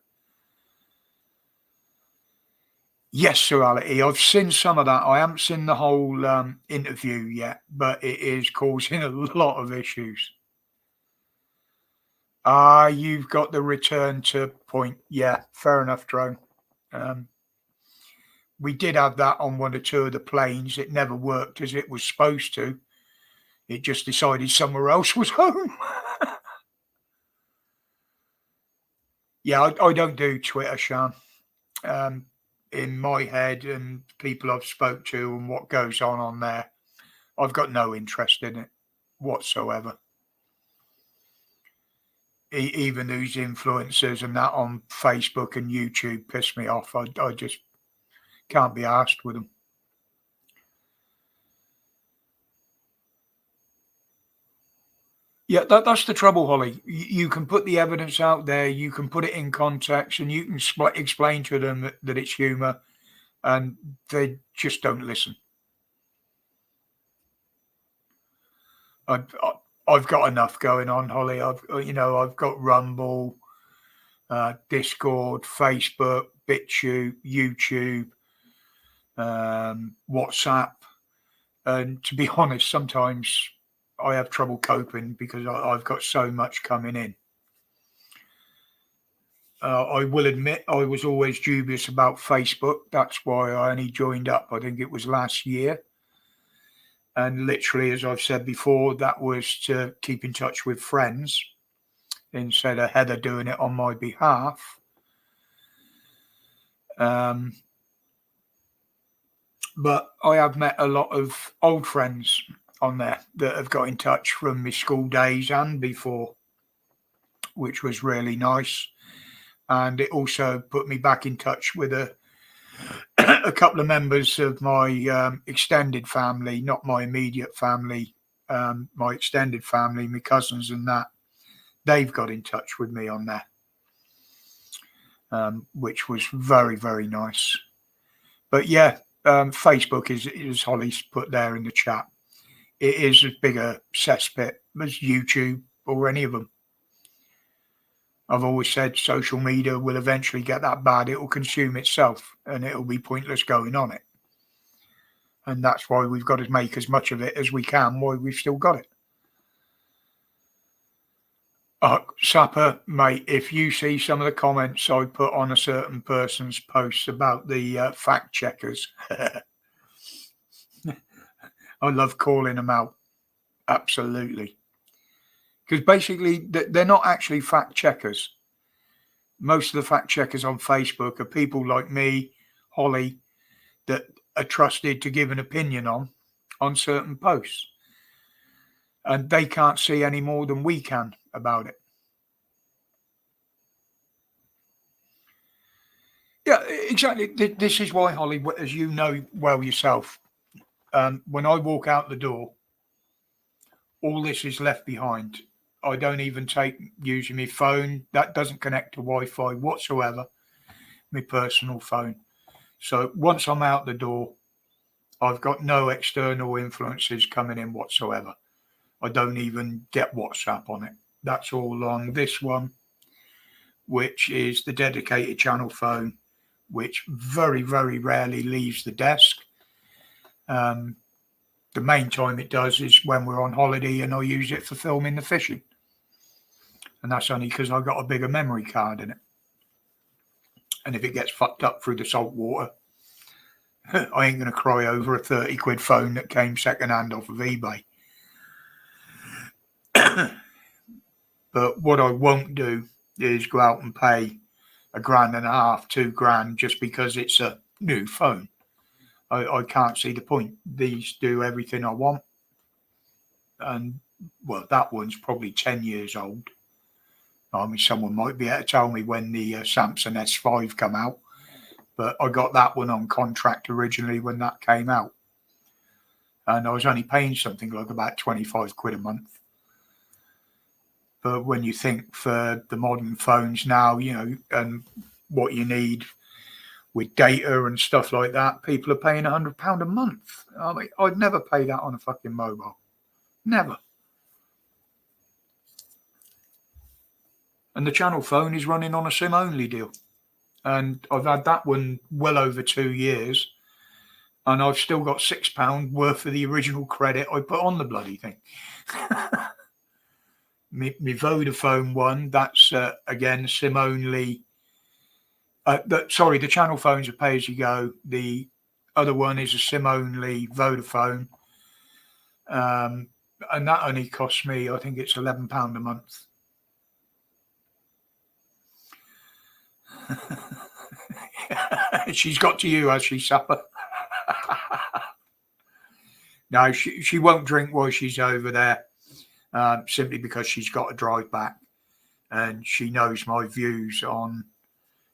yes, Sirality, I've seen some of that. I haven't seen the whole interview yet, but it is causing a lot of issues. You've got the return to point. Yeah, fair enough, Drone. We did have that on one or two of the planes. It never worked as it was supposed to. It just decided somewhere else was home. Yeah, I don't do Twitter, Sean. In my head and people I've spoke to and what goes on there, I've got no interest in it whatsoever. Even those influencers and that on Facebook and YouTube piss me off. I just can't be arsed with them. Yeah, that's the trouble, Holly. You can put the evidence out there, you can put it in context, and you can explain to them that it's humour. and they just don't listen. I've got enough going on, Holly. I've got Rumble, Discord, Facebook, BitChute, YouTube, WhatsApp, and to be honest, sometimes I have trouble coping because I've got so much coming in. I will admit I was always dubious about Facebook. That's why I only joined up, I think it was last year. And literally, as I've said before, that was to keep in touch with friends instead of Heather doing it on my behalf. But I have met a lot of old friends on there that have got in touch from my school days and before, which was really nice. And it also put me back in touch with a couple of members of my extended family, not my immediate family, my extended family, my cousins and that. They've got in touch with me on there, which was very, very nice. But yeah, Facebook is, as Holly's put there in the chat, it is as big a cesspit as YouTube or any of them. I've always said social media will eventually get that bad. It will consume itself and it'll be pointless going on it. And that's why we've got to make as much of it as we can while we've still got it. Sapper, mate, if you see some of the comments I put on a certain person's posts about the fact checkers, I love calling them out. Absolutely. Because basically, they're not actually fact checkers. Most of the fact checkers on Facebook are people like me, Holly, that are trusted to give an opinion on certain posts. And they can't see any more than we can about it. Yeah, exactly. This is why, Holly, as you know well yourself, when I walk out the door, all this is left behind. I don't even take using my phone. That doesn't connect to Wi-Fi whatsoever, my personal phone. So once I'm out the door, I've got no external influences coming in whatsoever. I don't even get WhatsApp on it. That's all on this one, which is the dedicated channel phone, which very, very rarely leaves the desk. The main time it does is when we're on holiday and I use it for filming the fishing. And that's only because I've got a bigger memory card in it. And if it gets fucked up through the salt water, I ain't going to cry over a 30 quid phone that came secondhand off of eBay. But what I won't do is go out and pay $1,500, $2,000 just because it's a new phone. I can't see the point. These do everything I want. And, well, that one's probably 10 years old. I mean, someone might be able to tell me when the Samsung S5 come out. But I got that one on contract originally when that came out. And I was only paying something like about 25 quid a month. But when you think for the modern phones now, you know, and what you need with data and stuff like that, people are paying £100 a month. I mean, I'd never pay that on a fucking mobile. Never. And the channel phone is running on a SIM-only deal. And I've had that one well over 2 years. And I've still got £6 worth of the original credit I put on the bloody thing. My Vodafone one, that's, again, SIM-only. Sorry, the channel phones are pay-as-you-go. The other one is a SIM-only Vodafone. And that only costs me, I think it's £11 a month. She's got to you, has she, Supper? No, she won't drink while she's over there, simply because she's got to drive back. And she knows my views on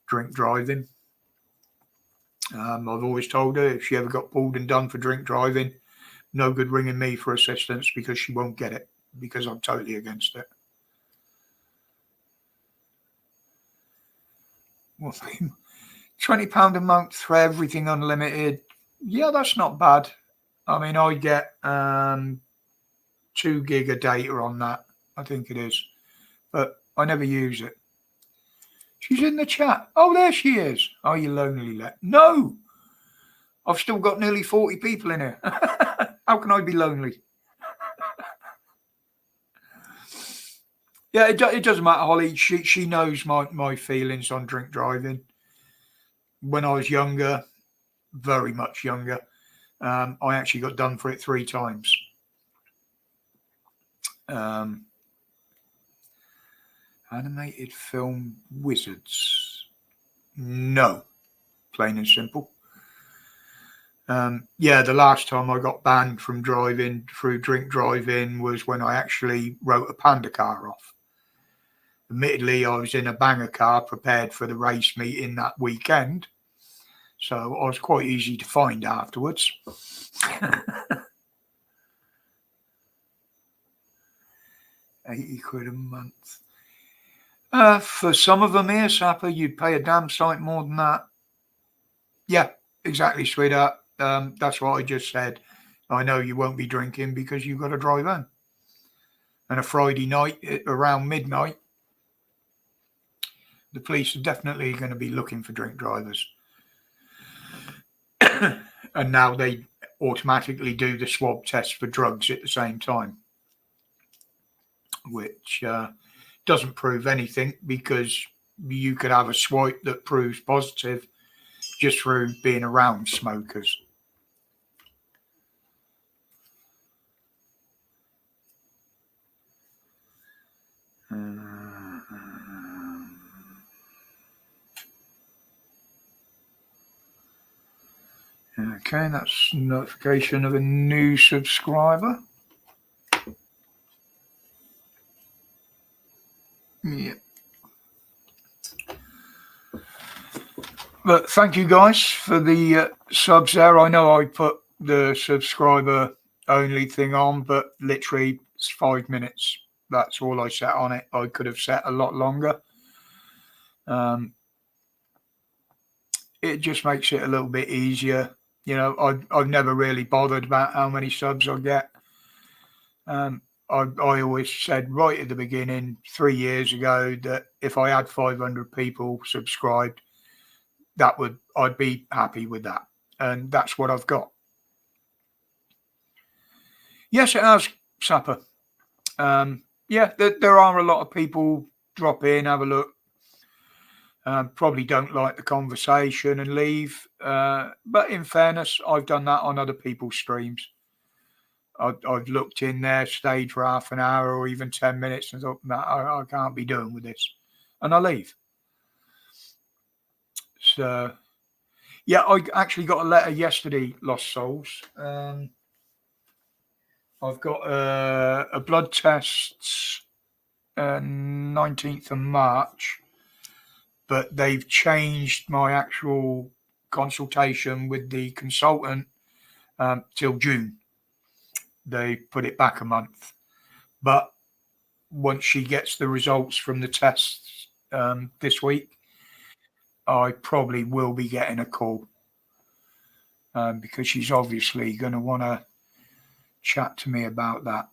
drink driving. I've always told her if she ever got pulled and done for drink driving, no good ringing me for assistance because she won't get it, because I'm totally against it. Well, £20 a month for everything unlimited. Yeah, that's not bad. I mean, I get 2 gig of data on that, I think it is, but I never use it. She's in the chat. Oh, there she is. Are you lonely? No, I've still got nearly 40 people in here. How can I be lonely? Yeah, it doesn't matter, Holly. She knows my feelings on drink driving. When I was younger, very much younger, I actually got done for it 3 times. Animated film wizards? No, plain and simple. Yeah, the last time I got banned from driving through drink driving was when I actually wrote a panda car off. Admittedly, I was in a banger car prepared for the race meeting that weekend, so I was quite easy to find afterwards. £80 a month. For some of them here, Sapper, you'd pay a damn sight more than that. Yeah, exactly, sweetheart. That's what I just said. I know you won't be drinking because you've got to drive home. And a Friday night around midnight, the police are definitely going to be looking for drink drivers. And now they automatically do the swab test for drugs at the same time, which doesn't prove anything, because you could have a swipe that proves positive just through being around smokers. Okay, that's notification of a new subscriber. Yeah. But thank you guys for the subs there. I know I put the subscriber only thing on, but literally it's 5 minutes. That's all I set on it. I could have set a lot longer. It just makes it a little bit easier. You know, I've never really bothered about how many subs I get. I always said right at the beginning, 3 years ago, that if I had 500 people subscribed, I'd be happy with that, and that's what I've got. Yes, it has, Sapper. Yeah, there are a lot of people drop in, have a look. Probably don't like the conversation and leave. But in fairness, I've done that on other people's streams. I've looked in there, stayed for half an hour or even 10 minutes and thought, no, I can't be doing with this. And I leave. So, yeah, I actually got a letter yesterday, Lost Souls. I've got a blood test 19th of March, but they've changed my actual consultation with the consultant till June. They put it back a month. But once she gets the results from the tests this week, I probably will be getting a call because she's obviously going to want to chat to me about that.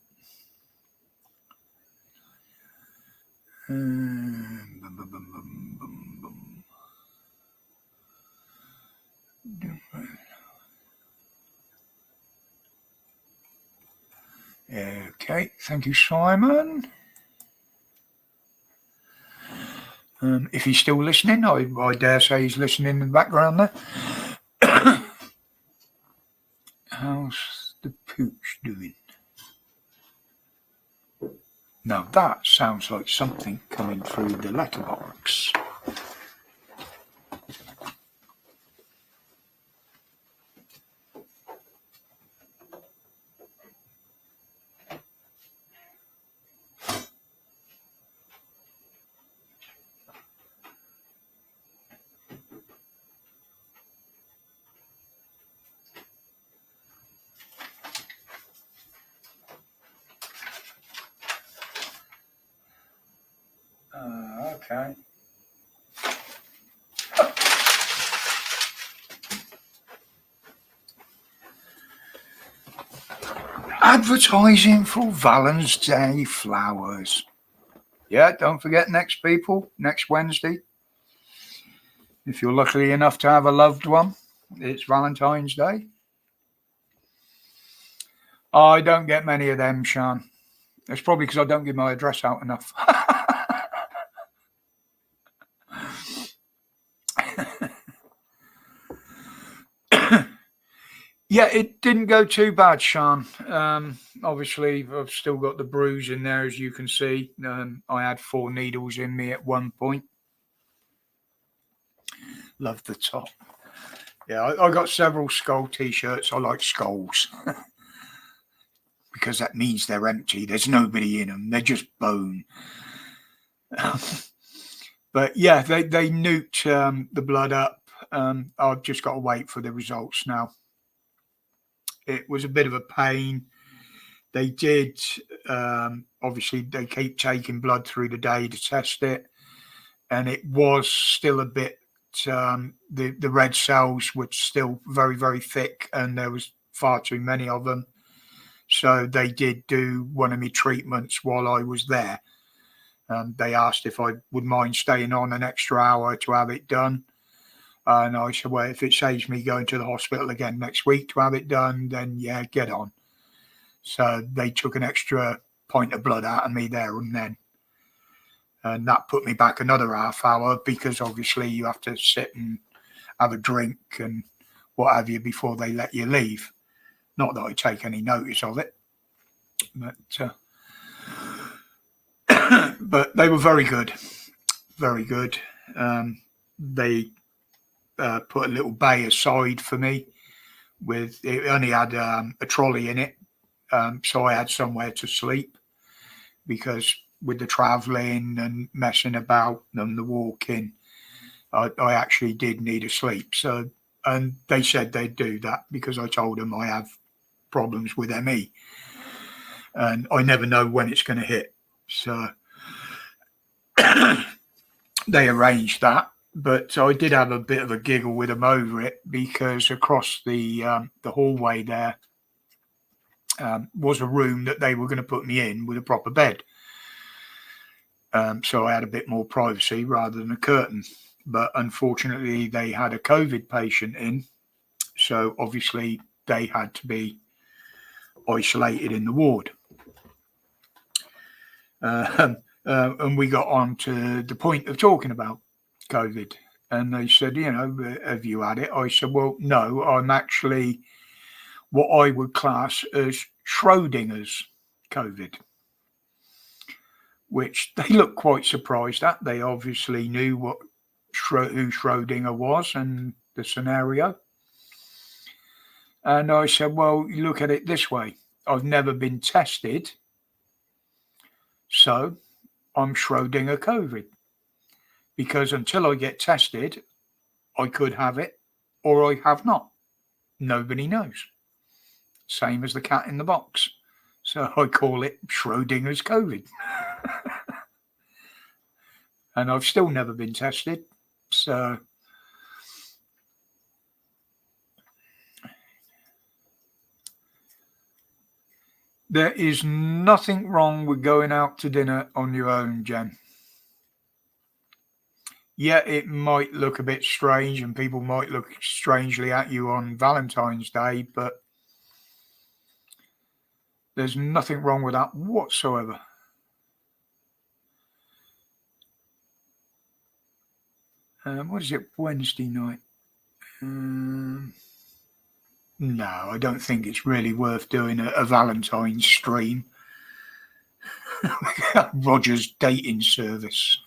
Okay, thank you, Simon. If he's still listening, I dare say he's listening in the background there. How's the pooch doing? Now that sounds like something coming through the letterbox. Okay. Advertising for Valentine's Day flowers. Yeah, don't forget next Wednesday. If you're lucky enough to have a loved one, it's Valentine's Day. I don't get many of them, Sean. It's probably because I don't give my address out enough. Yeah, it didn't go too bad, Sean. Obviously, I've still got the bruise in there, as you can see. I had 4 needles in me at one point. Love the top. Yeah, I got several skull T-shirts. I like skulls. Because that means they're empty. There's nobody in them. They're just bone. But yeah, they nuked the blood up. I've just got to wait for the results now. It was a bit of a pain. They did, obviously, they keep taking blood through the day to test it. And it was still a bit, the red cells were still very, very thick, and there was far too many of them. So they did do one of my treatments while I was there. They asked if I would mind staying on an extra hour to have it done. And I said, well, if it saves me going to the hospital again next week to have it done, then yeah, get on. So they took an extra pint of blood out of me there and then. And that put me back another half hour, because obviously you have to sit and have a drink and what have you before they let you leave. Not that I take any notice of it, but they were very good, very good. They put a little bay aside for me. With it only had a trolley in it, so I had somewhere to sleep, because with the travelling and messing about and the walking, I actually did need a sleep. So, and they said they'd do that, because I told them I have problems with ME, and I never know when it's going to hit. So they arranged that. But I did have a bit of a giggle with them over it, because across the hallway there was a room that they were going to put me in with a proper bed. So I had a bit more privacy rather than a curtain. But unfortunately, they had a COVID patient in. So obviously, they had to be isolated in the ward. And we got on to the point of talking about COVID, and they said, you know, have you had it? I said, well, no, I'm actually what I would class as Schrodinger's COVID, which they looked quite surprised at. They obviously knew who Schrodinger was and the scenario. And I said, well, you look at it this way. I've never been tested, so I'm Schrodinger COVID. Because until I get tested, I could have it or I have not. Nobody knows. Same as the cat in the box. So I call it Schrodinger's COVID. And I've still never been tested. So there is nothing wrong with going out to dinner on your own, Jen. Yeah, it might look a bit strange and people might look strangely at you on Valentine's Day, but there's nothing wrong with that whatsoever. What is it, Wednesday night? No, I don't think it's really worth doing a Valentine's stream. Roger's dating service.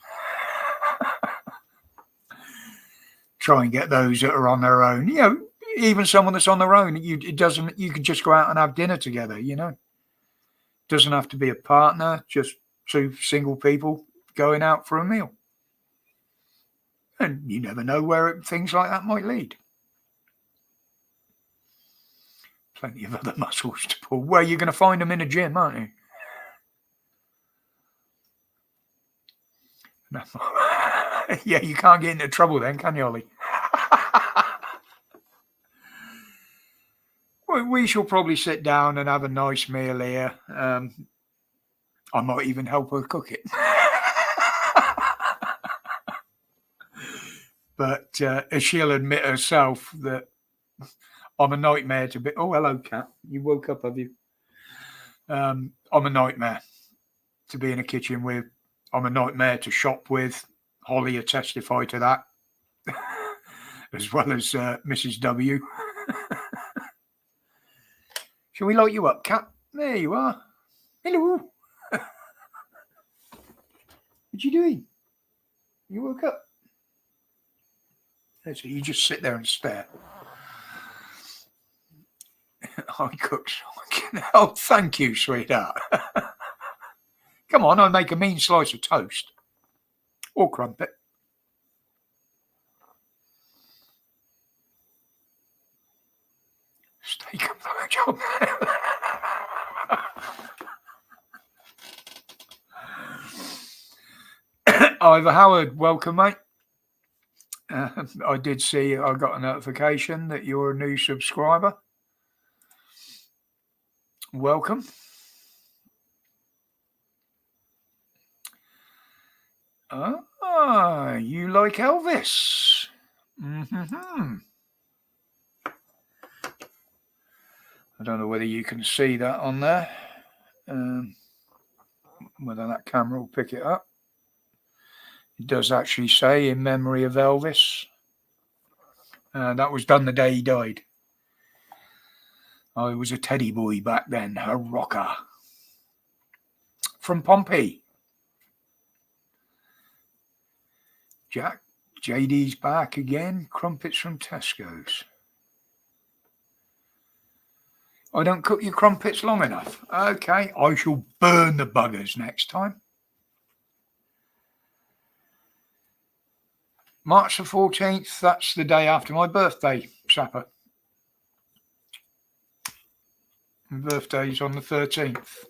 Try and get those that are on their own. You know, even someone that's on their own, you can just go out and have dinner together, you know. Doesn't have to be a partner, just 2 single people going out for a meal. And you never know where things like that might lead. Plenty of other muscles to pull. Well, you're going to find them in a gym, aren't you? No. Yeah, you can't get into trouble then, can you, Ollie? we shall probably sit down and have a nice meal here. I might even help her cook it. But she'll admit herself that I'm a nightmare to be. Oh, hello, Cat. You woke up, have you? I'm a nightmare to be in a kitchen with. I'm a nightmare to shop with. Holly will testify to that, as well as Mrs. W. Shall we light you up, Cat? There you are. Hello. What you doing? You woke up? So you just sit there and stare. I cooked. Oh, thank you, sweetheart. Come on, I'll make a mean slice of toast. Or crumpet. Steak and blowjob. Ivor Howard, welcome, mate. I did see, I got a notification that you're a new subscriber. Welcome. Ah, you like Elvis? Mm-hmm. I don't know whether you can see that on there. Whether that camera will pick it up. It does actually say in memory of Elvis. That was done the day he died. I was a teddy boy back then, a rocker. From Pompey. Jack, JD's back again. Crumpets from Tesco's. I don't cook your crumpets long enough. Okay, I shall burn the buggers next time. March the 14th, that's the day after my birthday, Sapper. My birthday's on the 13th.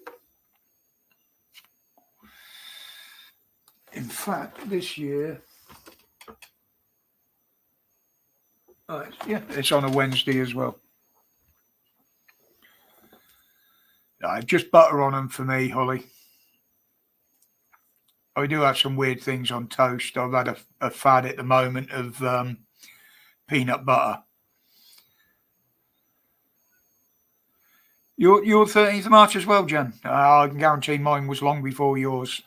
In fact, this year, it's on a Wednesday as well. Just butter on them for me, Holly. I do have some weird things on toast. I've had a fad at the moment of peanut butter. Your 13th of March as well, Jen? I can guarantee mine was long before yours.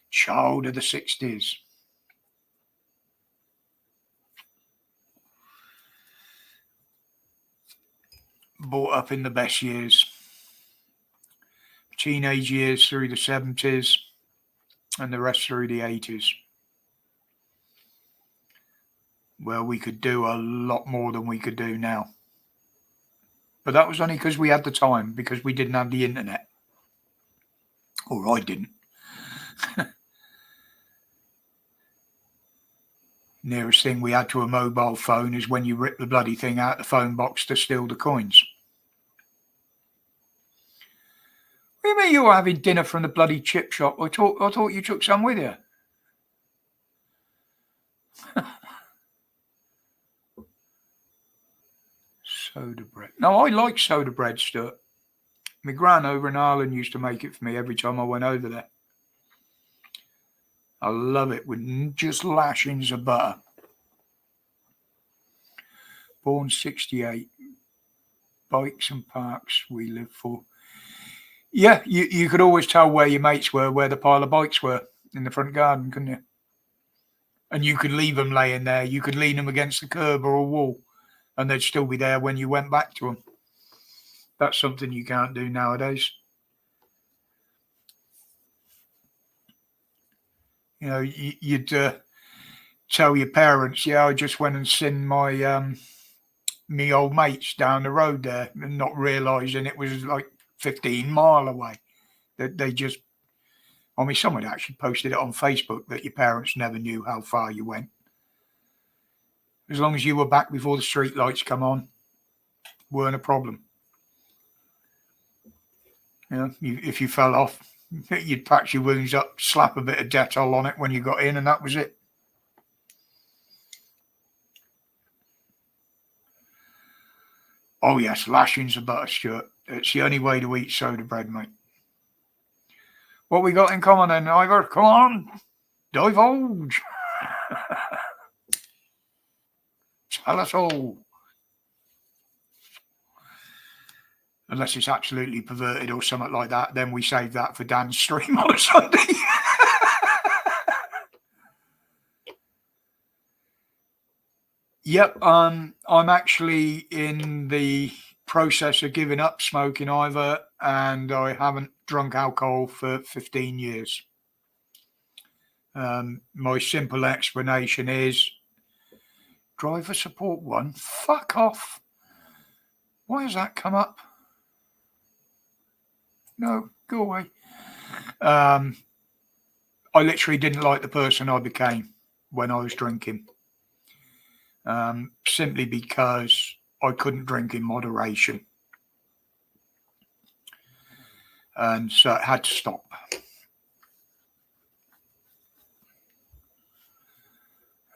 Child of the 60s. Brought up in the best years. Teenage years through the 70s and the rest through the 80s. Well, we could do a lot more than we could do now. But that was only because we had the time, because we didn't have the internet. Or I didn't. Nearest thing we had to a mobile phone is when you rip the bloody thing out the phone box to steal the coins. What do you mean you were having dinner from the bloody chip shop? I thought you took some with you. Soda bread. No, I like soda bread, Stuart. My gran over in Ireland used to make it for me every time I went over there. I love it with just lashings of butter. Born 68. Bikes and parks we live for. Yeah, you could always tell where your mates were, where the pile of bikes were in the front garden, couldn't you? And you could leave them laying there. You could lean them against the curb or a wall, and they'd still be there when you went back to them. That's something you can't do nowadays. You know, you'd tell your parents, yeah, I just went and seen my me old mates down the road there, and not realising it was like 15 miles away. That they just, I mean, someone actually posted it on Facebook that your parents never knew how far you went. As long as you were back before the street lights come on, weren't a problem. You know, if you fell off, you'd patch your wounds up, slap a bit of Dettol on it when you got in, and that was it. Oh yes, lashings of butter, Stuart. It's the only way to eat soda bread, mate. What we got in common then, Ivor? Come on, divulge. Tell us all. Unless it's absolutely perverted or something like that, then we save that for Dan's stream on a Sunday. Yep, I'm actually in the process of giving up smoking, Ivor, and I haven't drunk alcohol for 15 years. My simple explanation is driver support 1. Fuck off. Why has that come up? No, go away. I literally didn't like the person I became when I was drinking. Simply because I couldn't drink in moderation. And so it had to stop.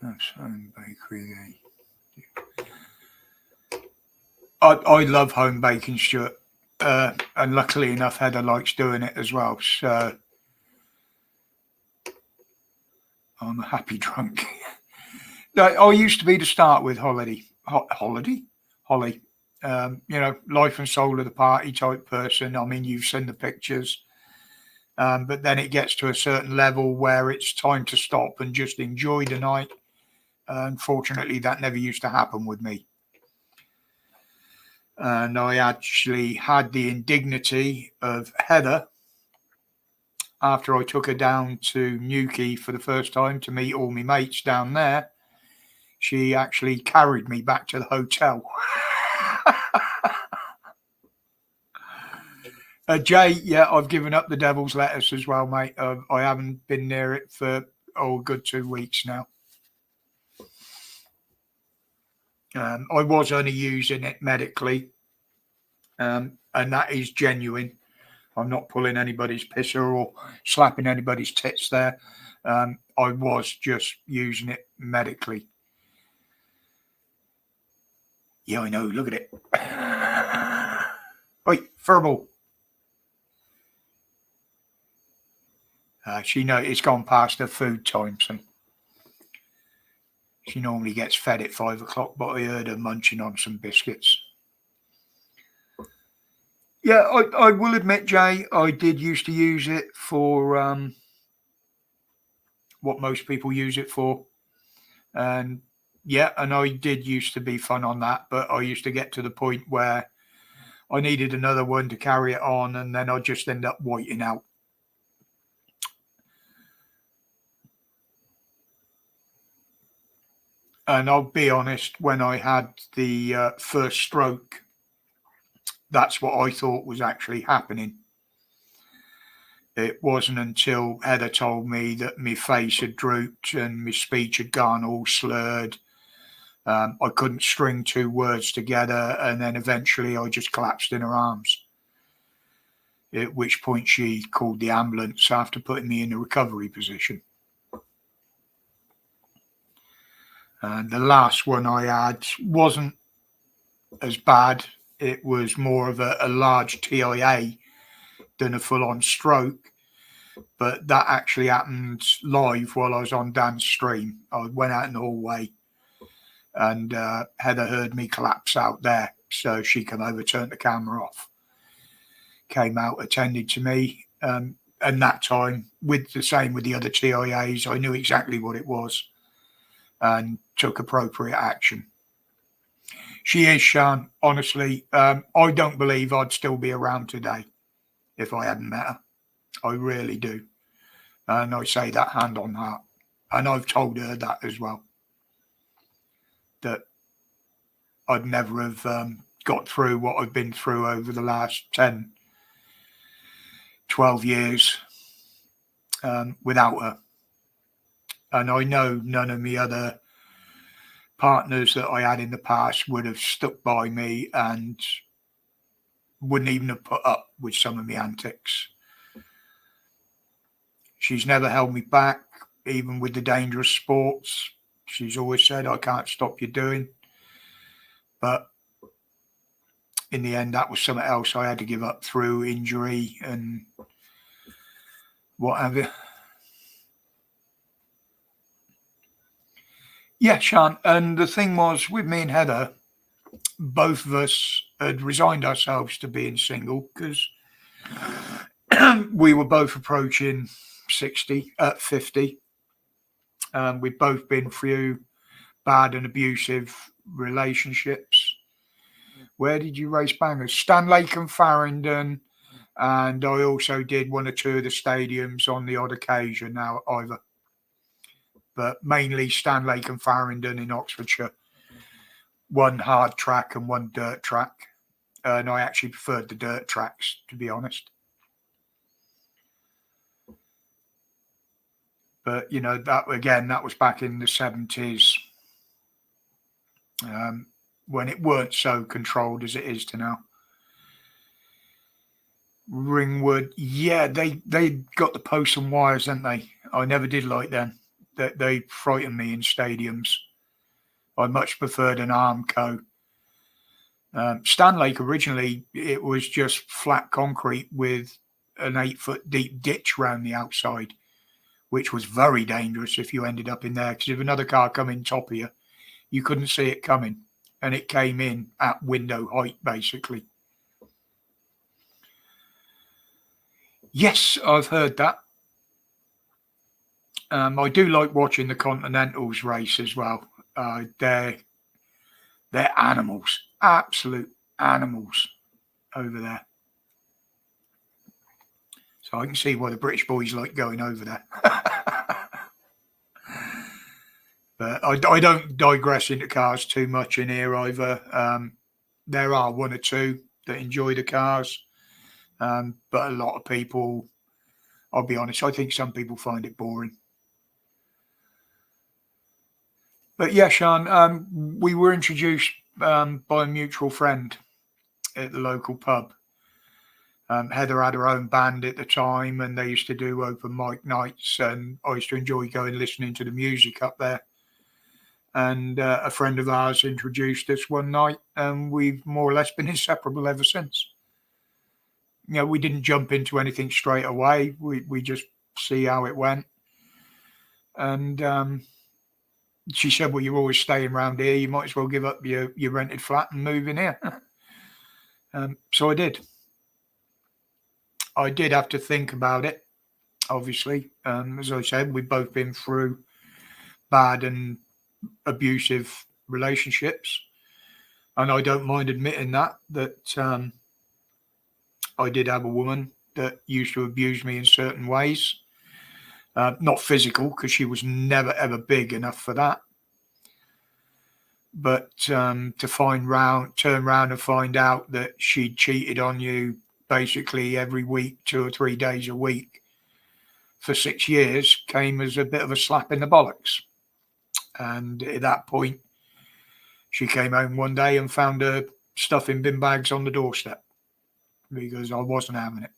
That's home bakery. I love home baking, Stuart. And luckily enough, Heather likes doing it as well. So I'm a happy drunk. I used to be to start with Holly. Life and soul of the party type person. I mean, you've seen the pictures. But then it gets to a certain level where it's time to stop and just enjoy the night. Unfortunately, that never used to happen with me. And I actually had the indignity of Heather after I took her down to Newquay for the first time to meet all my mates down there. She actually carried me back to the hotel. Jay, yeah, I've given up the devil's lettuce as well, mate. I haven't been near it for a good 2 weeks now. I was only using it medically, and that is genuine. I'm not pulling anybody's pisser or slapping anybody's tits there. I was just using it medically. Yeah, I know. Look at it. Oi, Furball. She know it's gone past her food time, so she normally gets fed at 5 o'clock, but I heard her munching on some biscuits. Yeah, I will admit, Jay, I did used to use it for what most people use it for. And yeah, and I did used to be fun on that, but I used to get to the point where I needed another one to carry it on, and then I just end up whiting out. And I'll be honest, when I had the first stroke, that's what I thought was actually happening. It wasn't until Heather told me that my face had drooped and my speech had gone all slurred. I couldn't string 2 words together, and then eventually I just collapsed in her arms. At which point she called the ambulance after putting me in the recovery position. And the last one I had wasn't as bad. It was more of a large TIA than a full-on stroke. But that actually happened live while I was on Dan's stream. I went out in the hallway and Heather heard me collapse out there. So she came over, turned the camera off, came out, attended to me. And that time, with the other TIAs, I knew exactly what it was and took appropriate action. She is, Sean, honestly. I don't believe I'd still be around today if I hadn't met her. I really do. And I say that hand on heart. And I've told her that as well. That I'd never have got through what I've been through over the last 10, 12 years without her. And I know none of my other partners that I had in the past would have stuck by me and wouldn't even have put up with some of my antics. She's never held me back, even with the dangerous sports. She's always said, I can't stop you doing. But in the end, that was something else I had to give up through injury and what have you. Yeah, Sean. And the thing was, with me and Heather, both of us had resigned ourselves to being single because we were both approaching 50. We'd both been through bad and abusive relationships. Where did you race bangers? Stanlake and Farringdon. And I also did 1 or 2 of the stadiums on the odd occasion now either. But mainly Stanlake and Farringdon in Oxfordshire. 1 hard track and 1 dirt track. And I actually preferred the dirt tracks, to be honest. But, you know, that was back in the 70s. When it weren't so controlled as it is to now. Ringwood, yeah, they got the posts and wires, didn't they? I never did like them. They frightened me in stadiums. I much preferred an Armco. Stanlake originally, it was just flat concrete with an 8-foot deep ditch around the outside, which was very dangerous if you ended up in there, because if another car come in top of you, you couldn't see it coming, and it came in at window height, basically. Yes, I've heard that. I do like watching the Continentals race as well. They're animals, absolute animals over there. So I can see why the British boys like going over there. But I don't digress into cars too much in here either. There are 1 or 2 that enjoy the cars. But a lot of people, I'll be honest, I think some people find it boring. But yeah, Sean, we were introduced by a mutual friend at the local pub. Heather had her own band at the time, and they used to do open mic nights, and I used to enjoy going listening to the music up there. And a friend of ours introduced us one night, and we've more or less been inseparable ever since. You know, we didn't jump into anything straight away. We just see how it went. And she said, well, you're always staying around here. You might as well give up your rented flat and move in here. So I did. I did have to think about it, obviously. As I said, we've both been through bad and abusive relationships. And I don't mind admitting that I did have a woman that used to abuse me in certain ways. Not physical, because she was never, ever big enough for that. But to turn around and find out that she cheated on you basically every week, 2 or 3 days a week for 6 years, came as a bit of a slap in the bollocks. And at that point, she came home one day and found her stuff in bin bags on the doorstep, because I wasn't having it.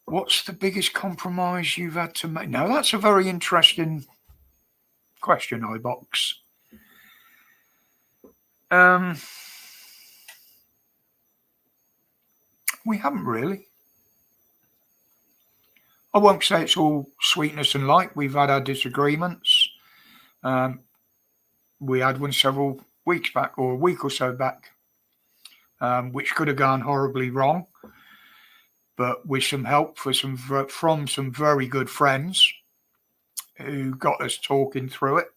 What's the biggest compromise you've had to make? Now, that's a very interesting question, iBox. We haven't really. I won't say it's all sweetness and light. We've had our disagreements. We had one several weeks back, or a week or so back, which could have gone horribly wrong. But with some help from some very good friends who got us talking through it,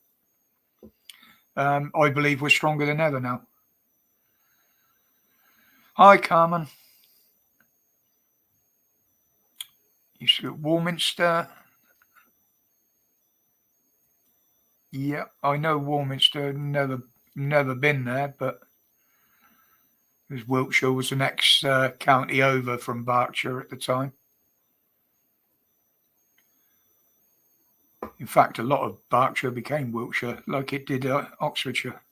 I believe we're stronger than ever now. Hi, Carmen. You see Warminster. Yeah, I know Warminster. Never been there, but because Wiltshire was the next county over from Berkshire at the time. In fact, a lot of Berkshire became Wiltshire, like it did Oxfordshire.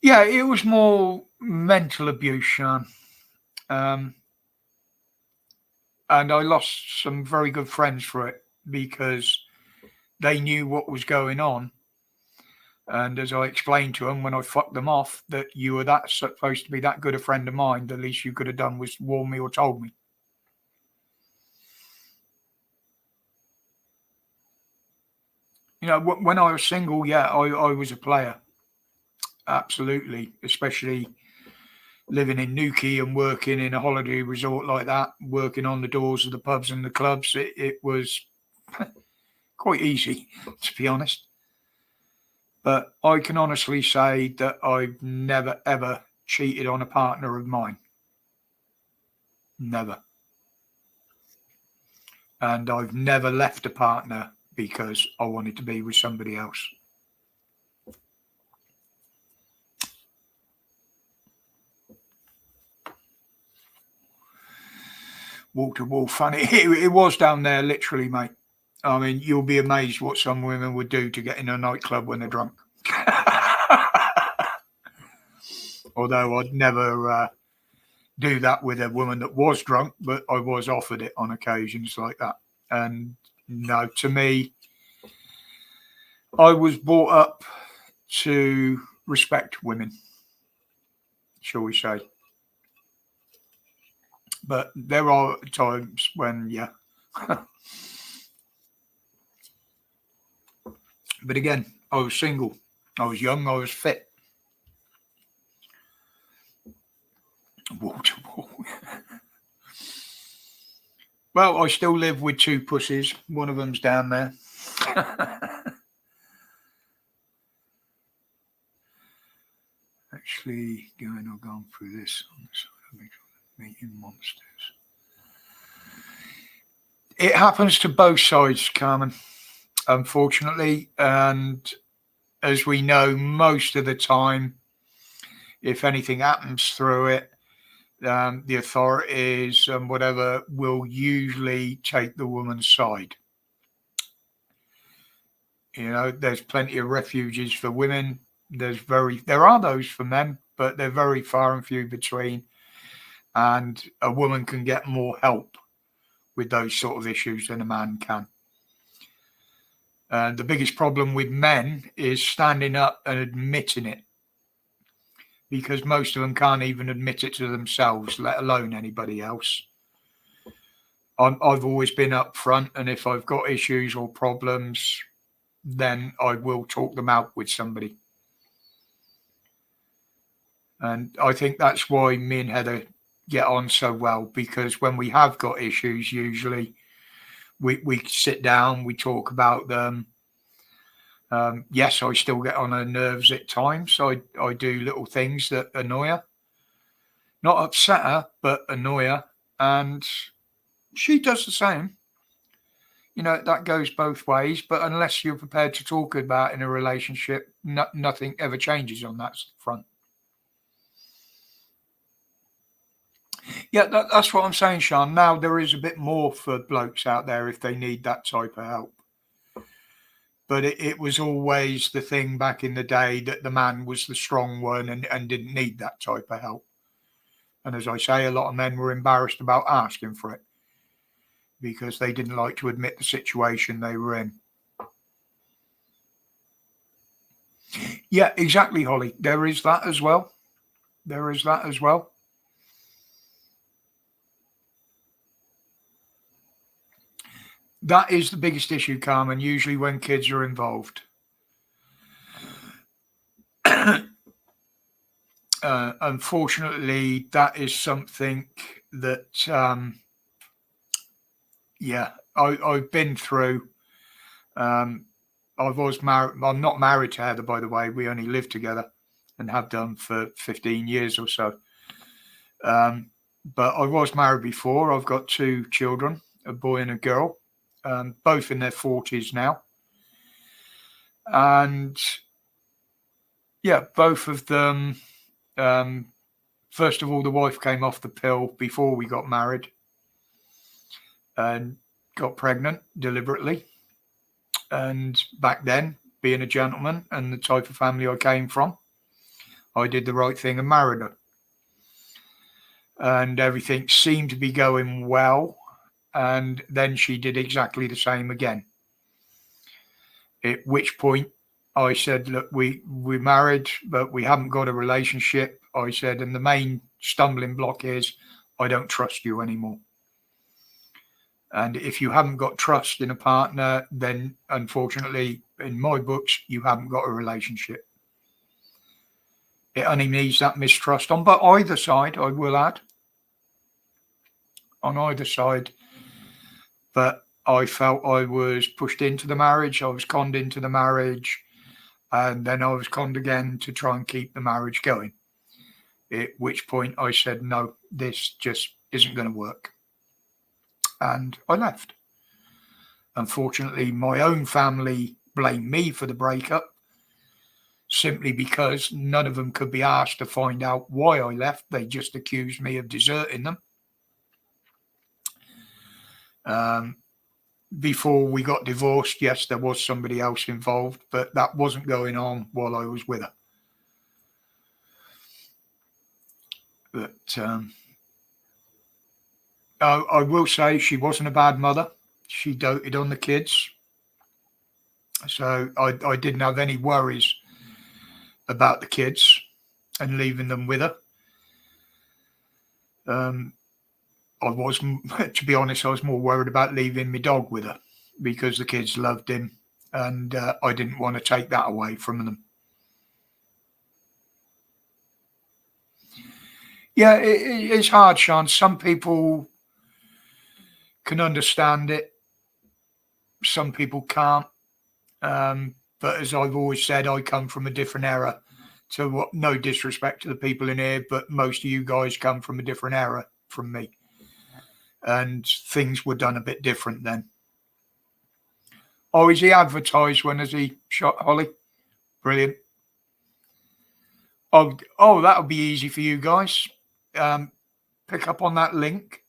Yeah, it was more mental abuse, Sean. And I lost some very good friends for it, because they knew what was going on. And as I explained to them when I fucked them off, that you were that supposed to be that good a friend of mine, the least you could have done was warn me or told me. You know, when I was single, yeah, I was a player. Absolutely. Especially living in Newquay and working in a holiday resort like that, working on the doors of the pubs and the clubs. It was quite easy, to be honest. But I can honestly say that I've never, ever cheated on a partner of mine. Never. And I've never left a partner because I wanted to be with somebody else. Wall to wall funny. It was down there, literally, mate. I mean, you'll be amazed what some women would do to get in a nightclub when they're drunk. Although I'd never do that with a woman that was drunk, but I was offered it on occasions like that. And no, to me, I was brought up to respect women, shall we say. But there are times when, yeah. But again, I was single. I was young. I was fit. Wall to wall. Well, I still live with two pussies. One of them's down there. Actually, gone through this on the side of meeting monsters. It happens to both sides, Carmen, unfortunately. And as we know, most of the time, if anything happens through it, the authorities and whatever will usually take the woman's side. You know, there's plenty of refuges for women. There are those for men, but they're very far and few between. And a woman can get more help with those sort of issues than a man can. And the biggest problem with men is standing up and admitting it, because most of them can't even admit it to themselves, let alone anybody else. I've always been upfront, and if I've got issues or problems, then I will talk them out with somebody. And I think that's why me and Heather get on so well, because when we have got issues, usually we sit down, we talk about them. Yes, I still get on her nerves at times. I do little things that annoy her. Not upset her, but annoy her. And she does the same. You know, that goes both ways. But unless you're prepared to talk about in a relationship, nothing ever changes on that front. Yeah, that's what I'm saying, Sean. Now there is a bit more for blokes out there if they need that type of help. But it was always the thing back in the day that the man was the strong one and didn't need that type of help. And as I say, a lot of men were embarrassed about asking for it because they didn't like to admit the situation they were in. Yeah, exactly, Holly. There is that as well. There is that as well. That is the biggest issue, Carmen, usually when kids are involved. Unfortunately, that is something that, I've been through. I was married. I'm not married to Heather, by the way. We only live together and have done for 15 years or so. But I was married before. I've got two children, a boy and a girl. Both in their 40s now. And yeah, both of them, first of all, the wife came off the pill before we got married and got pregnant deliberately. And back then, being a gentleman and the type of family I came from, I did the right thing and married her. And everything seemed to be going well. And then she did exactly the same again. At which point I said, look, we're married, but we haven't got a relationship. I said, and the main stumbling block is I don't trust you anymore. And if you haven't got trust in a partner, then unfortunately, in my books, you haven't got a relationship. It only needs that mistrust on but either side, I will add. On either side. But I felt I was pushed into the marriage. I was conned into the marriage. And then I was conned again to try and keep the marriage going. At which point I said, no, this just isn't going to work. And I left. Unfortunately, my own family blamed me for the breakup, simply because none of them could be asked to find out why I left. They just accused me of deserting them. Before we got divorced, yes, there was somebody else involved, but that wasn't going on while I was with her. But I will say she wasn't a bad mother. She doted on the kids. So I didn't have any worries about the kids and leaving them with her. I was, to be honest, I was more worried about leaving my dog with her because the kids loved him and I didn't want to take that away from them. Yeah, it's hard, Sean. Some people can understand it. Some people can't. But as I've always said, I come from a different era. So no disrespect to the people in here, but most of you guys come from a different era from me. And things were done a bit different then. Oh, is he advertised? When has he shot Holly? Brilliant. Oh, that'll be easy for you guys. Pick up on that link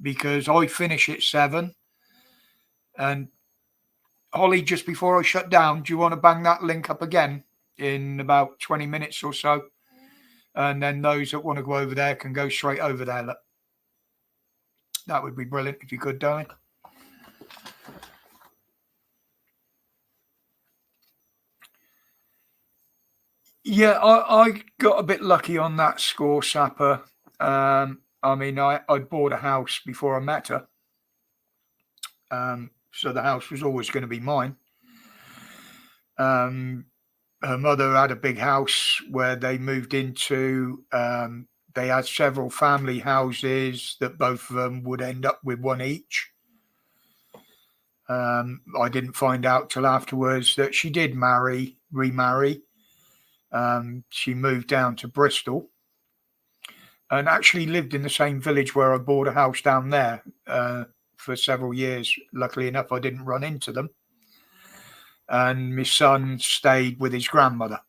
because I finish at 7. And Holly, just before I shut down, do you want to bang that link up again in about 20 minutes or so? And then those that want to go over there can go straight over there. Look. That would be brilliant if you could, darling. Yeah, I got a bit lucky on that score, Sapper. I mean, I bought a house before I met her. So the house was always going to be mine. Her mother had a big house where they moved into. They had several family houses that both of them would end up with one each. I didn't find out till afterwards that she did remarry. She moved down to Bristol and actually lived in the same village where I bought a house down there for several years. Luckily enough, I didn't run into them. And my son stayed with his grandmother.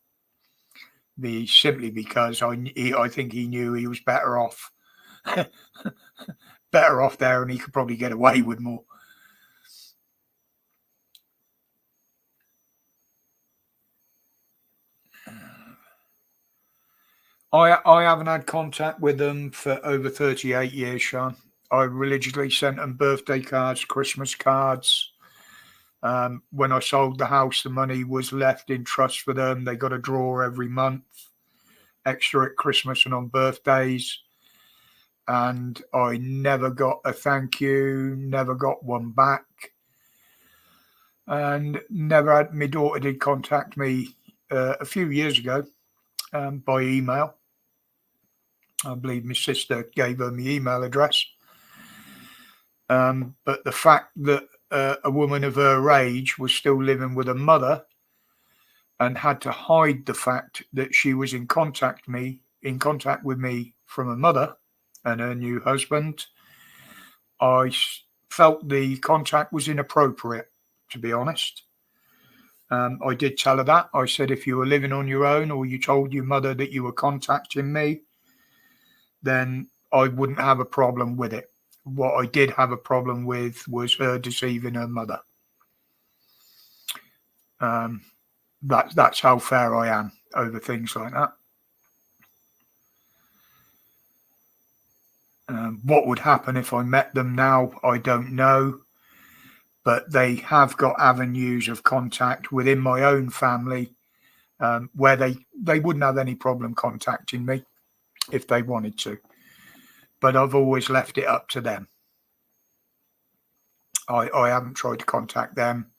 Simply because I think he knew he was better off there and he could probably get away with more. I haven't had contact with them for over 38 years, Sean. I religiously sent them birthday cards, Christmas cards. When I sold the house, the money was left in trust for them. They got a draw every month, extra at Christmas and on birthdays. And I never got a thank you, never got one back. And never had, my daughter did contact me a few years ago by email. I believe my sister gave her my email address. But the fact that a woman of her age was still living with her mother and had to hide the fact that she was in contact with me from her mother and her new husband, I felt the contact was inappropriate, to be honest. I did tell her that. I said, if you were living on your own or you told your mother that you were contacting me, then I wouldn't have a problem with it. What I did have a problem with was her deceiving her mother. That's how fair I am over things like that. What would happen if I met them now, I don't know. but they have got avenues of contact within my own family where they wouldn't have any problem contacting me if they wanted to. But I've always left it up to them. I haven't tried to contact them.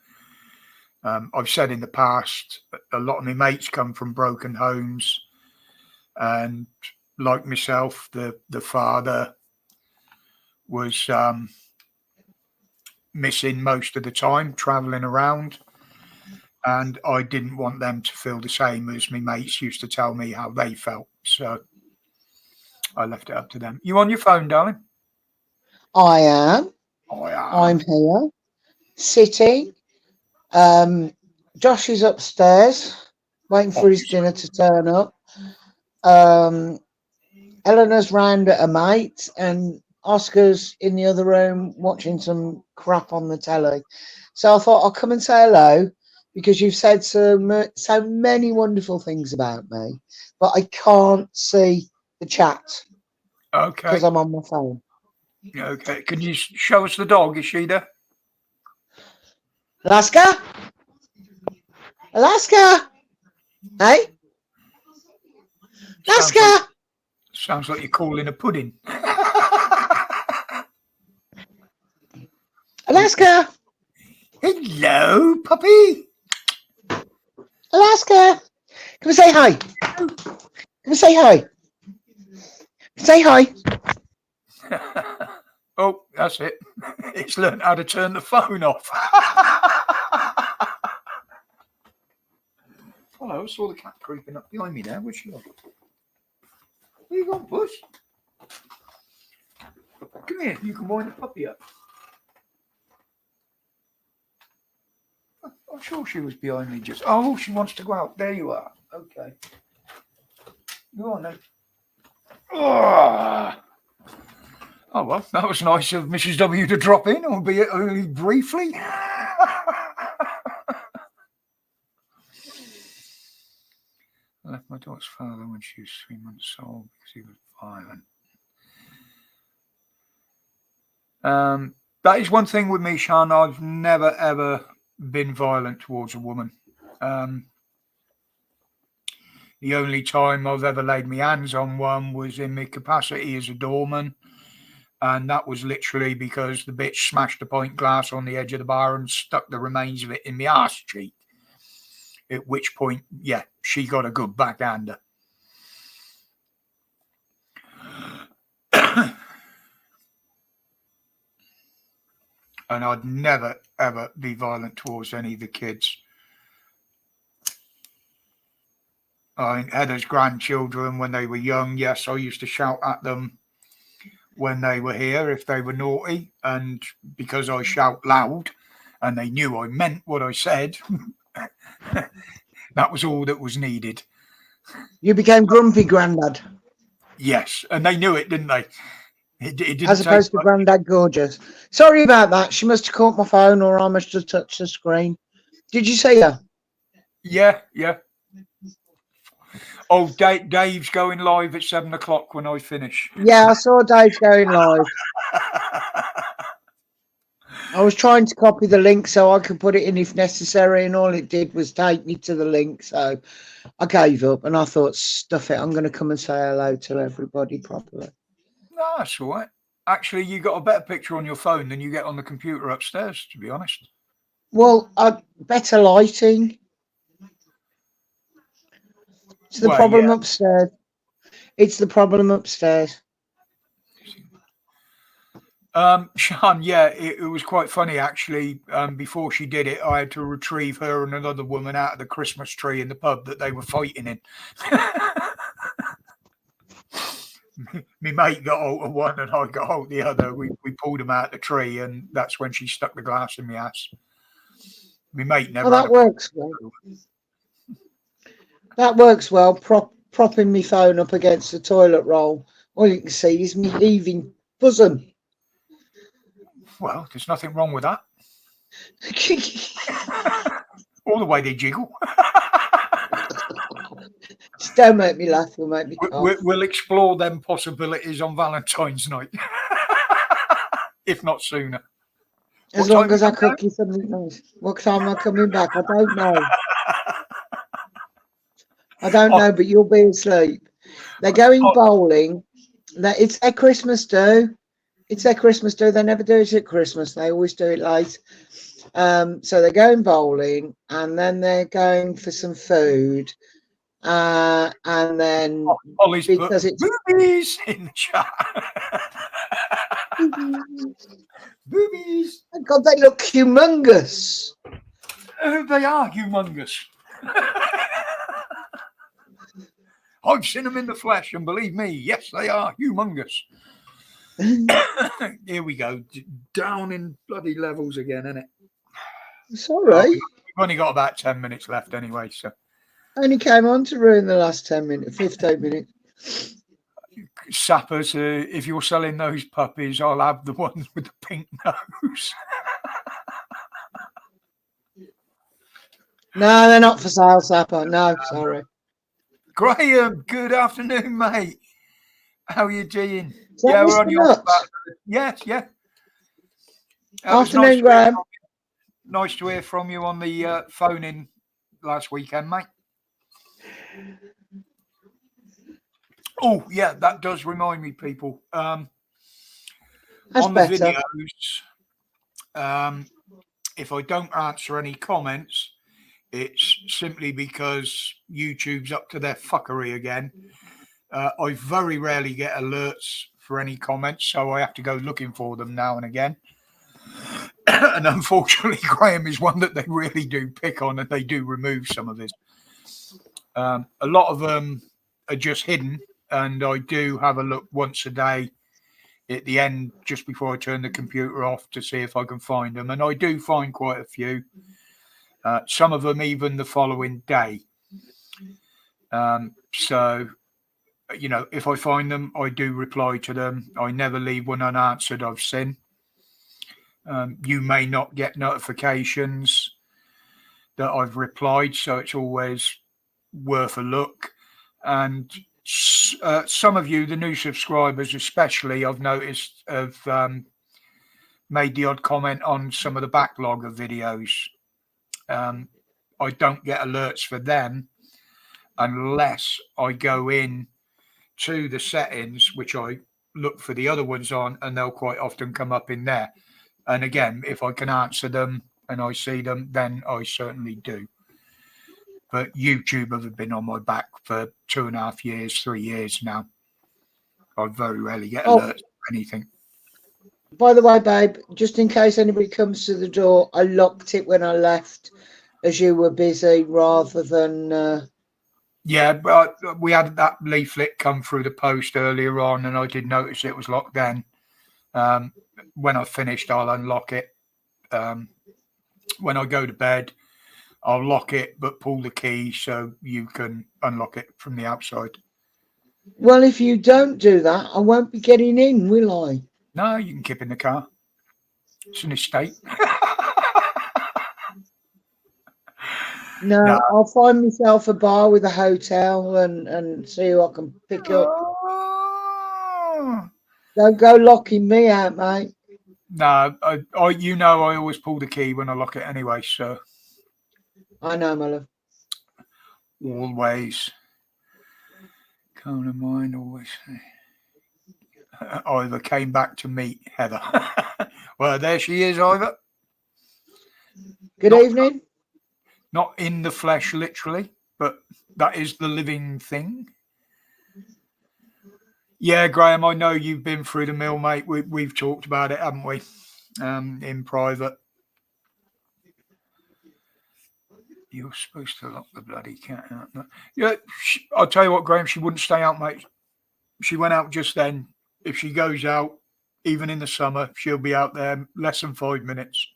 I've said in the past, a lot of my mates come from broken homes, and like myself, the father was missing most of the time, traveling around, and I didn't want them to feel the same as my mates used to tell me how they felt. So I left it up to them. You on your phone, darling? I am. I'm here, sitting. Josh is upstairs, waiting for his dinner to turn up. Eleanor's round at a mate, and Oscar's in the other room watching some crap on the telly. So I thought I'll come and say hello, because you've said so many wonderful things about me, but I can't see the chat. Okay. Because I'm on my phone. Okay. Can you show us the dog? Is she there? Alaska? Alaska? Hey? Alaska? Sounds like you're calling a pudding. Alaska? Hello, puppy. Alaska? Come and say hi. Come and say hi. Say hi. Oh, that's it. It's learned how to turn the phone off. Hello, I saw the cat creeping up behind me there. Where's she gone? Where you gone, Puss? Come here, you can wind the puppy up. I'm sure she was behind me just... Oh, she wants to go out. There you are. Okay. Go on then. Oh, well, that was nice of Mrs. W to drop in, albeit only briefly. I left my daughter's father when she was 3 months old because he was violent. That is one thing with me, Sean. I've never, ever been violent towards a woman. The only time I've ever laid my hands on one was in my capacity as a doorman. And that was literally because the bitch smashed a pint glass on the edge of the bar and stuck the remains of it in my arse cheek. At which point, yeah, she got a good backhander. And I'd never, ever be violent towards any of the kids. I think Heather's grandchildren, when they were young, yes, I used to shout at them when they were here if they were naughty. And because I shout loud and they knew I meant what I said, that was all that was needed. You became grumpy Grandad. Yes, and they knew it, didn't they? It didn't as opposed to Grandad Gorgeous. Sorry about that. She must have caught my phone, or I must have touched the screen. Did you see her? Yeah, yeah. Oh, Dave's going live at 7 o'clock when I finish. Yeah, I saw Dave going live. I was trying to copy the link so I could put it in if necessary, and all it did was take me to the link. So I gave up, and I thought, stuff it, I'm going to come and say hello to everybody properly. No, that's all right. Actually, you got a better picture on your phone than you get on the computer upstairs, to be honest. Well, better lighting. It's the problem upstairs. It's the problem upstairs. Sean, yeah, it was quite funny, actually. Before she did it, I had to retrieve her and another woman out of the Christmas tree in the pub that they were fighting in. My mate got hold of one and I got hold of the other. We pulled them out of the tree, and that's when she stuck the glass in my ass. My mate never. Well, that works well. That works well. Propping my phone up against the toilet roll. All you can see is me heaving bosom. Well, there's nothing wrong with that. All the way they jiggle. Just don't make me laugh. You'll make me cough. We'll explore them possibilities on Valentine's night, if not sooner. As long as I cook you something nice. What time am I coming back? I don't know. I don't know, but you'll be asleep. They're going bowling. It's their Christmas do. It's their Christmas do. They never do it at Christmas. They always do it late. So they're going bowling, and then they're going for some food. And then Ollie's because put it's boobies in the chat. Boobies. God, they look humongous. They are humongous. I've seen them in the flesh, and believe me, yes, they are humongous. Here we go, down in bloody levels again, isn't it? It's all right. We've only got about 10 minutes left anyway, so. Only came on to ruin the last 10 minutes, 15 minutes. Sappers, if you're selling those puppies, I'll have the ones with the pink nose. No, they're not for sale, Sapper. No, sorry. Graham, good afternoon, mate. How are you doing? Yeah, we're on your yes, yeah. Afternoon, Graham. Nice to hear from you on the phone in last weekend, mate. Oh, yeah, that does remind me, people. On the videos, if I don't answer any comments, it's simply because YouTube's up to their fuckery again. I very rarely get alerts for any comments, so I have to go looking for them now and again. And unfortunately, Graham is one that they really do pick on, and they do remove some of his. A lot of them are just hidden, and I do have a look once a day at the end, just before I turn the computer off, to see if I can find them. And I do find quite a few. Some of them even the following day. So, you know, if I find them, I do reply to them. I never leave one unanswered I've seen. You may not get notifications that I've replied, so it's always worth a look. And some of you, the new subscribers especially, I've noticed have made the odd comment on some of the backlog of videos. I don't get alerts for them unless I go in to the settings, which I look for the other ones on, and they'll quite often come up in there. And again, if I can answer them and I see them, then I certainly do. But YouTube have been on my back for 2.5 years, 3 years now. I very rarely get alerts for anything. By the way, babe, just in case anybody comes to the door, I locked it when I left as you were busy rather than... Yeah, but we had that leaflet come through the post earlier on, and I did notice it was locked then. When I've finished, I'll unlock it. When I go to bed, I'll lock it, but pull the key so you can unlock it from the outside. Well, if you don't do that, I won't be getting in, will I? No, you can keep in the car. It's an estate. No, I'll find myself a bar with a hotel and see who I can pick up. Don't go locking me out, mate. No, I you know I always pull the key when I lock it anyway, so. I know, my love. Always. Come to mind, always. Ivor came back to meet Heather. Well, there she is, Ivor. Good evening. Not in the flesh, literally, but that is the living thing. Yeah, Graham, I know you've been through the mill, mate. We've talked about it, haven't we? In private. You're supposed to lock the bloody cat out. Yeah, I'll tell you what, Graham, she wouldn't stay out, mate. She went out just then. If she goes out, even in the summer, she'll be out there less than 5 minutes.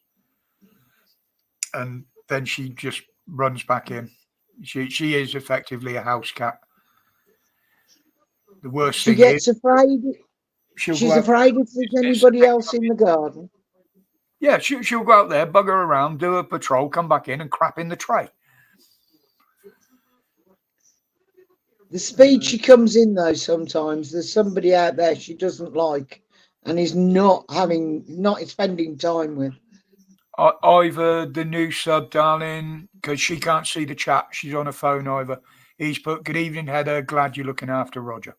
And then she just runs back in. She is effectively a house cat. The worst thing is... She gets afraid. She's afraid if there's anybody else in the garden. Yeah, she'll go out there, bugger around, do a patrol, come back in and crap in the tray. The speed she comes in, though, sometimes there's somebody out there she doesn't like and is not spending time with. Ivor, the new sub, darling, because she can't see the chat. She's on her phone, Ivor. He's put, good evening, Heather. Glad you're looking after Roger.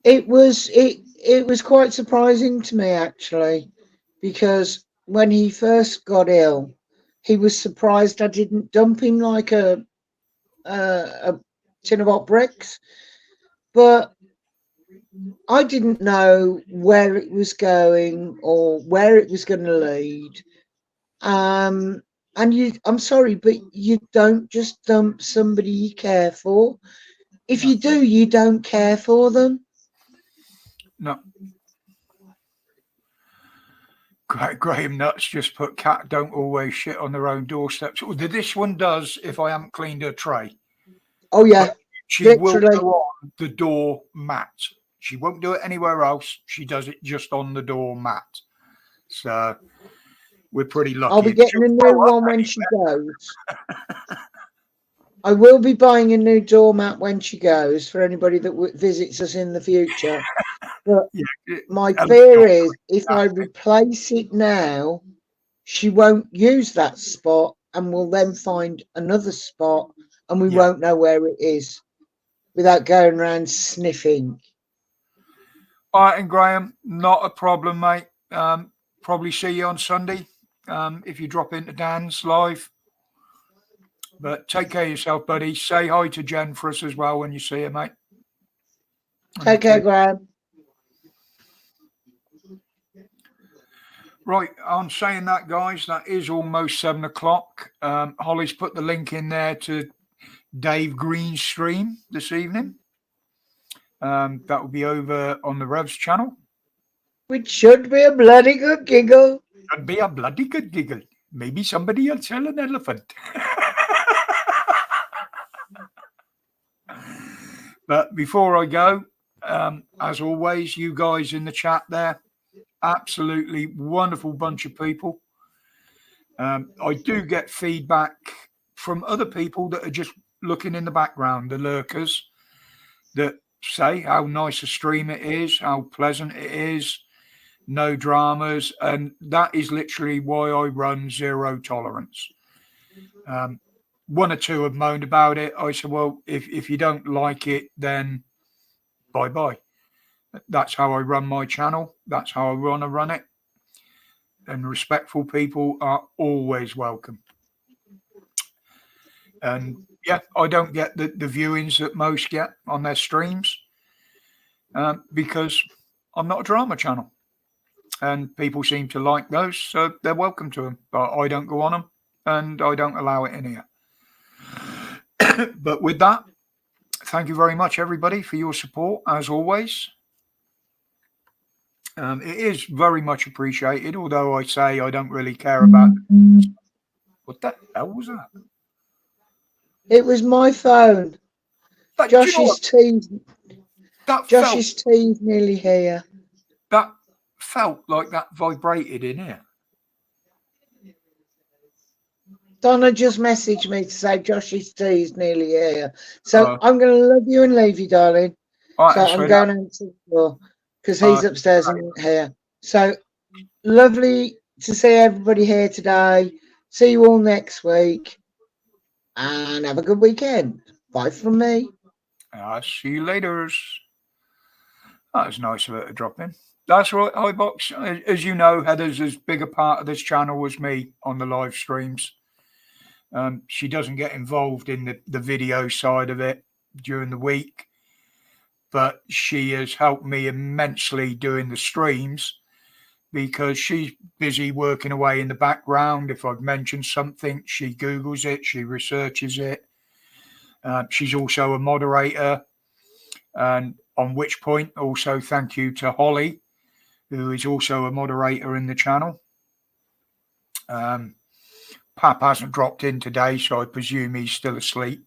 It was quite surprising to me, actually, because when he first got ill, he was surprised I didn't dump him like a tin of hot bricks. But I didn't know where it was going or where it was going to lead. And I'm sorry, but you don't just dump somebody you care for. If you do, you don't care for them. No. Graham Nuts just put, cat don't always shit on their own doorsteps. This one does if I haven't cleaned her tray. Oh, yeah. But she literally will go on the door mat. She won't do it anywhere else. She does it just on the door mat. So we're pretty lucky. I'll be getting a new one when she goes. I will be buying a new doormat when she goes for anybody that visits us in the future. But my fear is if I replace it now, she won't use that spot and will then find another spot and we won't know where it is without going around sniffing. All right, and Graham, not a problem, mate. Probably see you on Sunday if you drop into Dan's live. But take care of yourself, buddy. Say hi to Jen for us as well when you see her, mate. Take care, Graham. Right, on saying that, guys, that is almost 7 o'clock. Holly's put the link in there to Dave Green's stream this evening. That will be over on the Revs channel. Which should be a bloody good giggle. Should be a bloody good giggle. Maybe somebody will sell an elephant. But before I go, as always, you guys in the chat there, absolutely wonderful bunch of people. I do get feedback from other people that are just looking in the background, the lurkers, that say how nice a stream it is, how pleasant it is, no dramas, and that is literally why I run zero tolerance. One or two have moaned about it. I said, well, if you don't like it, then bye-bye. That's how I run my channel. That's how I want to run it. And respectful people are always welcome. And yeah, I don't get the viewings that most get on their streams because I'm not a drama channel. And people seem to like those, so they're welcome to them. But I don't go on them, and I don't allow it in here. But with that, thank you very much, everybody, for your support, as always. It is very much appreciated, although I say I don't really care about it. What the hell was that? It was my phone. But Josh's tea's nearly here. That felt like that vibrated in here. Donna just messaged me to say Josh's tea's nearly here. So I'm going to love you and leave you, darling. Right, so I'm going out to the door because he's upstairs and not here. So lovely to see everybody here today. See you all next week. And have a good weekend. Bye from me. I'll see you later. That was nice of her to drop in. That's right, iBox. As you know, Heather's as big a part of this channel as me on the live streams. She doesn't get involved in the video side of it during the week, but she has helped me immensely doing the streams because she's busy working away in the background. If I've mentioned something, she Googles it, she researches it. She's also a moderator, and on which point also thank you to Holly, who is also a moderator in the channel. Pap hasn't dropped in today, so I presume he's still asleep.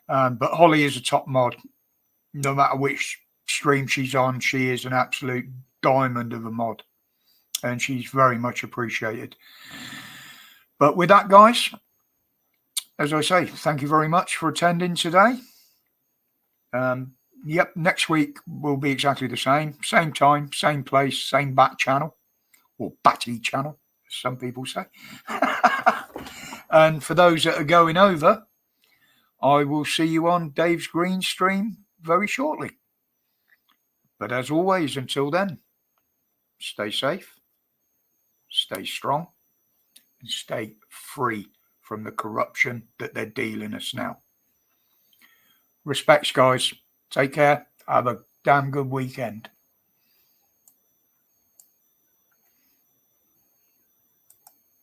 But Holly is a top mod. No matter which stream she's on, she is an absolute diamond of a mod. And she's very much appreciated. But with that, guys, as I say, thank you very much for attending today. Yep, next week will be exactly the same. Same time, same place, same back channel. or Batty channel, as some people say. And for those that are going over, I will see you on Dave's Green stream very shortly. But as always, until then, stay safe, stay strong, and stay free from the corruption that they're dealing us now. Respects, guys. Take care. Have a damn good weekend.